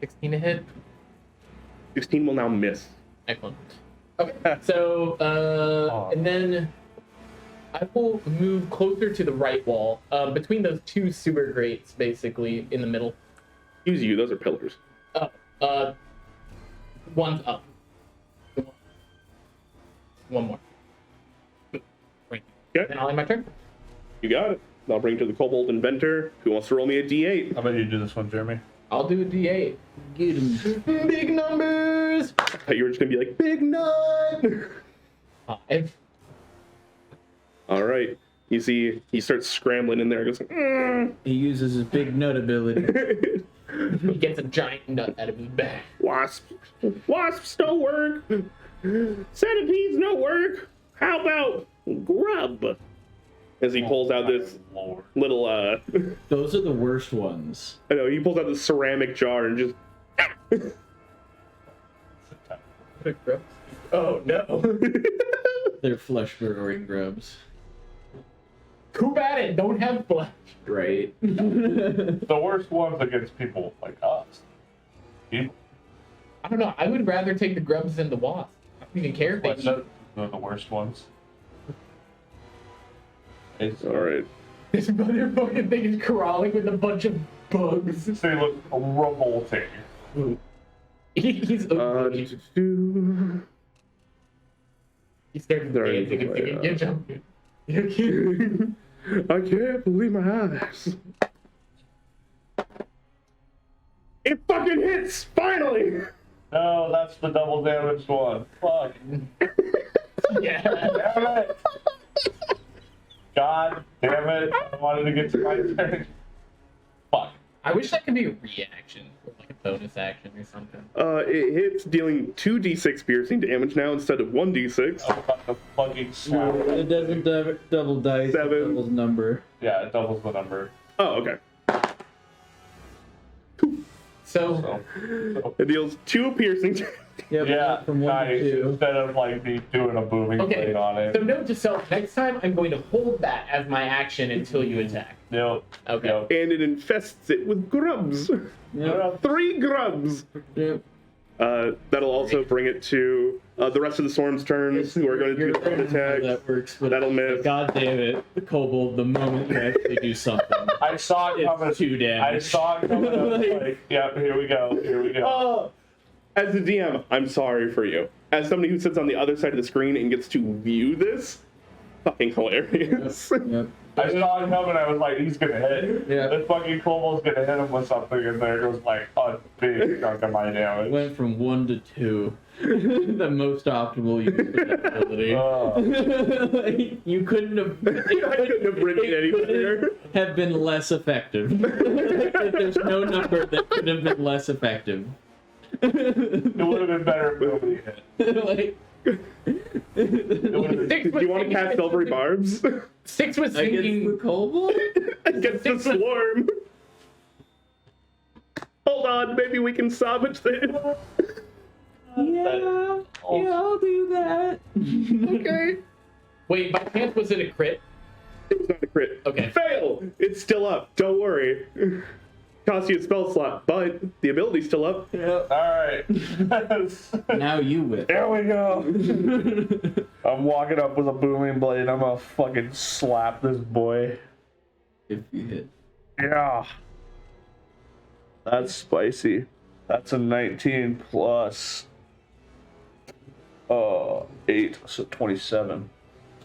16 to hit. 16 will now miss. Excellent. Okay, so and then I will move closer to the right wall, between those two sewer grates, basically in the middle. Use you, those are pillars. One's up. One more. Right. Okay. Then I'll end my turn. You got it. I'll bring it to the Kobold Inventor, who wants to roll me a D8. How about you do this one, Jeremy? I'll do a D8. Get him. Big numbers. I thought you were just gonna be like, big nut! 5. All right. You see, he starts scrambling in there. Goes, He uses his big nut ability. He gets a giant nut out of his back. Wasps don't work. Centipedes don't work. How about grub? As he pulls out this Lord. little, Those are the worst ones. I know, he pulls out this ceramic jar and just, Oh no. They're flesh burrowing grubs. Too bad it don't have flesh. Right. The worst ones against people like us. People. I don't know. I would rather take the grubs than the wasps. I don't even care if they Like, eat. they're the worst ones. It's, all right. This motherfucking thing is crawling with a bunch of bugs. They look revolting. He's ugly. He started There dancing you and go, singing. yeah. You're jumping. I can't believe my eyes. It fucking hits! Finally! No, that's the double damage one. Fuck. Yeah. Damn it. God damn it. I wanted to get to my turn. Fuck. I wish that could be a reaction or like a bonus action or something. It hits, dealing 2d6 piercing damage now instead of 1d6. I got the fucking slap. It doesn't double dice. 7. It doubles number. Yeah, it doubles the number. Oh, okay. So, So, It deals 2 piercing damage. Yep, yeah, from 1 nice. to 2. Instead of like me doing a booming okay. blade on it. So note to self: next time I'm going to hold that as my action until you attack. Yep. Okay. Yep. And it infests it with grubs. Yep. 3 grubs. Yep. That'll also bring it to The rest of the storm's turns. We're going to do an attack. That works, but That'll miss. God damn it, the kobold, the moment you actually do something, I saw it coming. it's 2 damage. I saw it coming. I was like, yeah, here we go. Here we go. Oh, as the DM, I'm sorry for you. As somebody who sits on the other side of the screen and gets to view this, fucking hilarious. Yep. I saw it coming. I was like, he's gonna hit. Yeah. The fucking kobold's gonna hit him with something, and there goes like a big chunk of my damage. Went from 1 to 2. The most optimal use of that ability. Like, you couldn't have. I couldn't have written it any better. Have been less effective. There's no number that could have been less effective. It would have been better if nobody hit. Like, It would have been. Do you want to cast Silvery Barbs? 6 was against the thinking. kobold? Against the swarm. Hold on, maybe we can salvage this. Yeah, I'll do that. Okay. Wait, by chance was it a crit? It was not a crit. Okay. Fail! It's still up. Don't worry. Cost you a spell slot, but the ability's still up. All right. Now you whip. There we go. I'm walking up with a booming blade. I'm gonna fucking slap this boy. If you hit. Yeah. That's spicy. That's a 19 plus 8, so 27.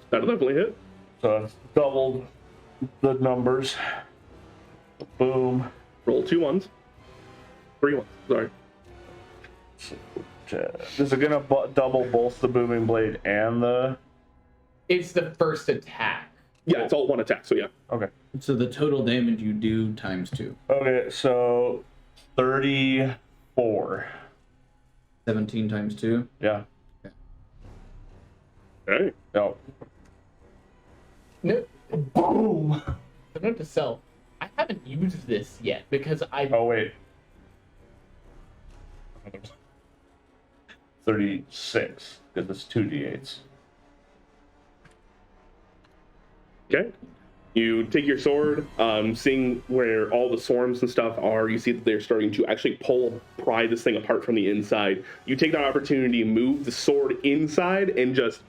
That'll definitely hit. So it's doubled the numbers. Boom. Roll 2 ones. 3 ones. Sorry. Is it gonna double both the booming blade and the? It's the first attack. Yeah, it's all one attack, so yeah. Okay. So the total damage you do times 2. Okay, so 34. 17 times 2. Yeah. Okay. Yep. No, Boom. so note to self. I haven't used this yet because I. Oh wait. 36 because it's 2d8s. Okay. You take your sword, seeing where all the swarms and stuff are, you see that they're starting to actually pry this thing apart from the inside. You take that opportunity, move the sword inside, and just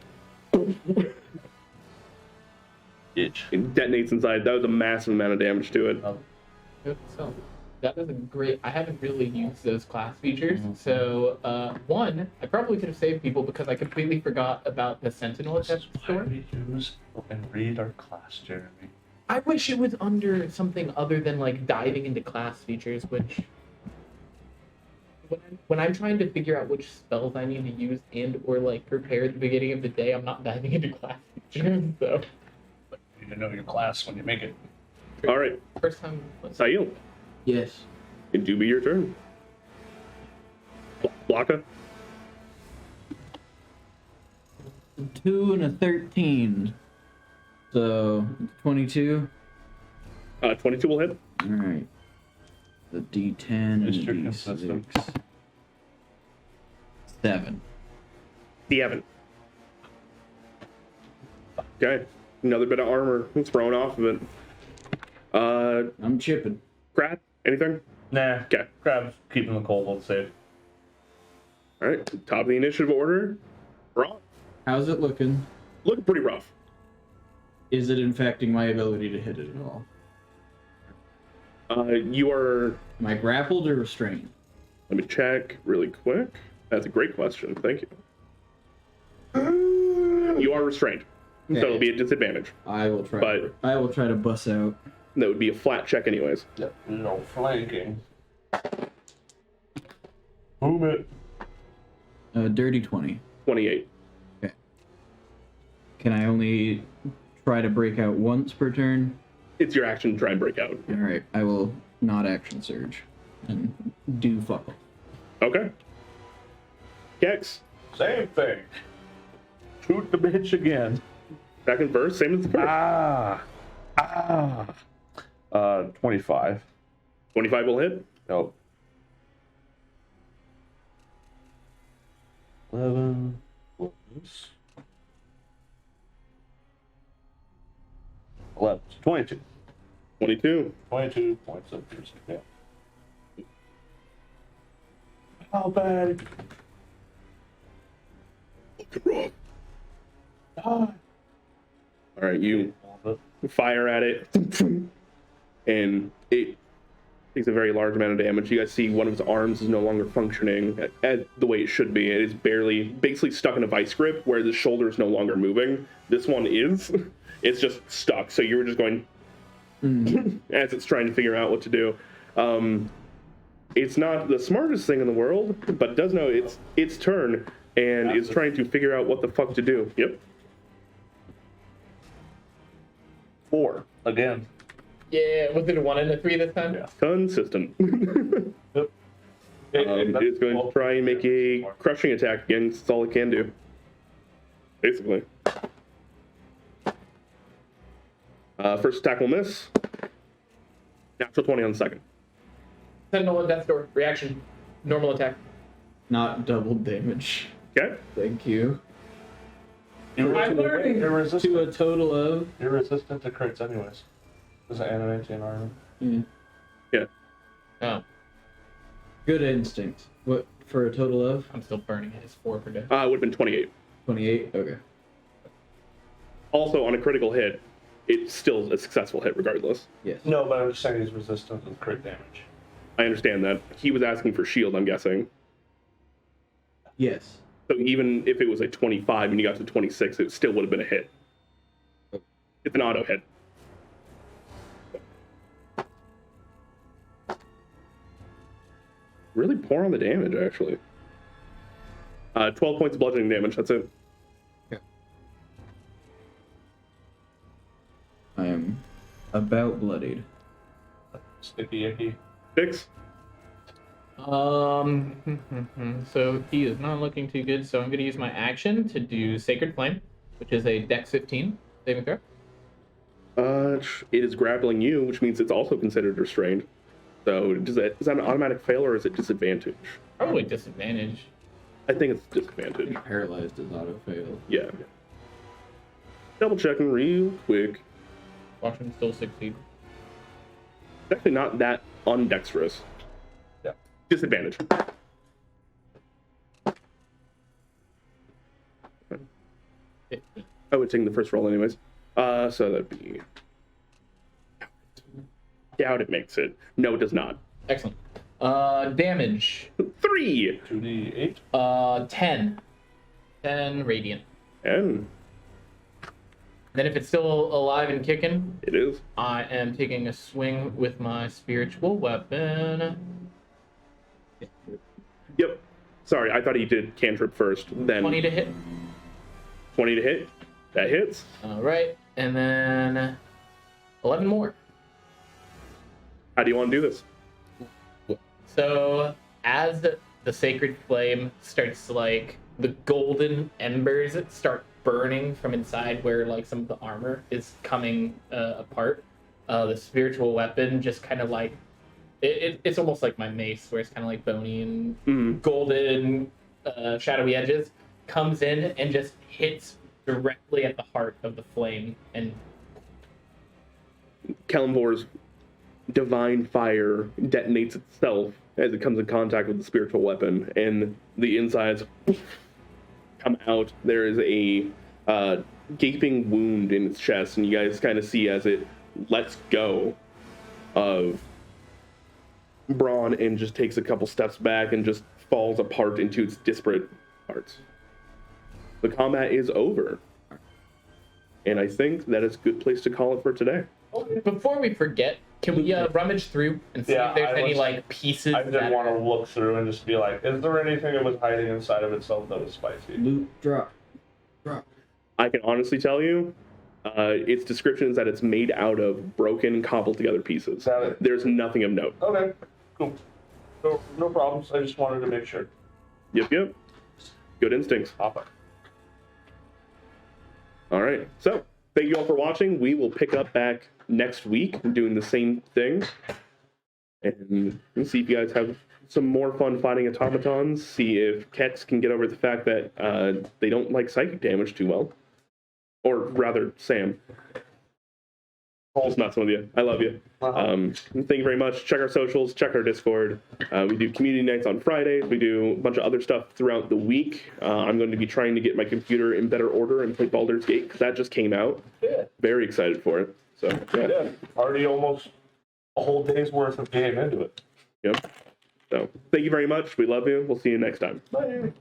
Itch. it detonates inside. That was a massive amount of damage to it. Note to self. That is a great. I haven't really used those class features. So, one, I probably could have saved people because I completely forgot about the Sentinel This is attached why store. we use and read our class, Jeremy. I wish it was under something other than like diving into class features, which when I'm trying to figure out which spells I need to use and or like prepare at the beginning of the day, I'm not diving into class features. So You need to know your class when you make it. All right. first time. Sayil, Yes. it do be your turn. Blocka. 2 and a 13. So 22. 22 will hit. All right. The D10 and Mr. D6. Consistent. 7. The Evan. Okay. Another bit of armor thrown off of it. I'm chipping. Crad, anything? Nah. Okay. Crab's keeping the kobold safe. All right. Top of the initiative order. Ron. How's it looking? Looking pretty rough. Is it infecting my ability to hit it at all? You are. Am I grappled or restrained? Let me check really quick. That's a great question. Thank you. You are restrained, so Okay. it'll be a disadvantage. I will try. But- I will try to bust out. That would be a flat check, anyways. Yep. No flanking. Boom it. Dirty 20. 28. Can I only try to break out once per turn? It's your action to try and break out. All right. I will not action surge and do fuck all. Okay. Gex, Same thing. Shoot the bitch again. back in first, same as the first. Ah. 25. 25 will hit. Nope. 11 plus 11. 22. 22. 22 points of piercing. Yeah. How bad? fucking rough. All right, you fire at it, and it takes a very large amount of damage. You guys see one of his arms is no longer functioning at the way it should be. It is basically stuck in a vice grip where the shoulder is no longer moving. This one is. It's just stuck. So you were just going as it's trying to figure out what to do. It's not the smartest thing in the world, but it does know its turn and is trying to figure out what the fuck to do. Yep. 4 again. Yeah, was it a 1 and a 3 this time? Yeah. Consistent. It's going to try and make a crushing attack again. That's all it can do. Basically. First attack will miss. Natural 20 on the second. Sentinel and Death Door. Reaction. Normal attack. Not double damage. Okay. Thank you. I'm learning. You're resistant. To a total of... You're resistant to crits anyways. There's an adamantium armor. Yeah. Oh, Good instinct. What, for a total of? I'm still burning it. It's 4 per day. It would have been 28. 28? Okay. Also, on a critical hit, it's still a successful hit regardless. Yes. No, but I'm just saying he's resistant to crit damage. I understand that. He was asking for shield, I'm guessing. Yes. So even if it was a 25 and you got to 26, it still would have been a hit. It's an auto hit. Really poor on the damage, actually. 12 points of bludgeoning damage, that's it. I am about bloodied. Sticky icky. 6. So he is not looking too good, so I'm going to use my action to do Sacred Flame, which is a Dex 15 saving throw. It is grappling you, which means it's also considered restrained. So is that an automatic fail or is it disadvantage? Probably disadvantage. I think it's I disadvantage. think paralyzed is auto fail. Yeah. Double checking real quick. Watch him still succeed. It's actually not that undexterous. Yeah. Disadvantage. I would take the first roll anyways. So that'd be... Doubt it makes it. No, it does not. Excellent. Damage. 3! 2d8. 10. 10 radiant. And Then if it's still alive and kicking, it is. I am taking a swing with my spiritual weapon. Yep. Sorry, I thought he did cantrip first. Then 20 to hit. 20 to hit. That hits. All right, and then 11 more. How do you want to do this? So as the sacred flame starts, like, the golden embers start burning from inside where, like, some of the armor is coming apart, the spiritual weapon just kind of, like, it's almost like my mace, where it's kind of like bony and golden, shadowy edges, comes in and just hits directly at the heart of the flame. And Kalimvor's divine fire detonates itself as it comes in contact with the spiritual weapon, and the insides come out. There is a gaping wound in its chest, and you guys kind of see as it lets go of Braun and just takes a couple steps back and just falls apart into its disparate parts. The combat is over, and I think that is a good place to call it for today. before we forget, can we rummage through and see if there's any like pieces? I did want to look through and just be like, is there anything that was hiding inside of itself that was spicy? Loot drop. I can honestly tell you, its description is that it's made out of broken, cobbled together pieces. Got it. There's nothing of note. Okay, cool. No problems. I just wanted to make sure. Yep. Good instincts. Hop up. All right. So, thank you all for watching. We will pick up back next week doing the same thing. And we'll see if you guys have some more fun fighting automatons. See if Kex can get over the fact that they don't like psychic damage too well. Or rather, Sam. Just messing with you. I love you. Thank you very much. Check our socials. Check our Discord. We do community nights on Fridays. We do a bunch of other stuff throughout the week. I'm going to be trying to get my computer in better order and play Baldur's Gate because that just came out. Yeah. Very excited for it. So Yeah. Already almost a whole day's worth of game into it. Yep. So thank you very much. We love you. We'll see you next time. Bye.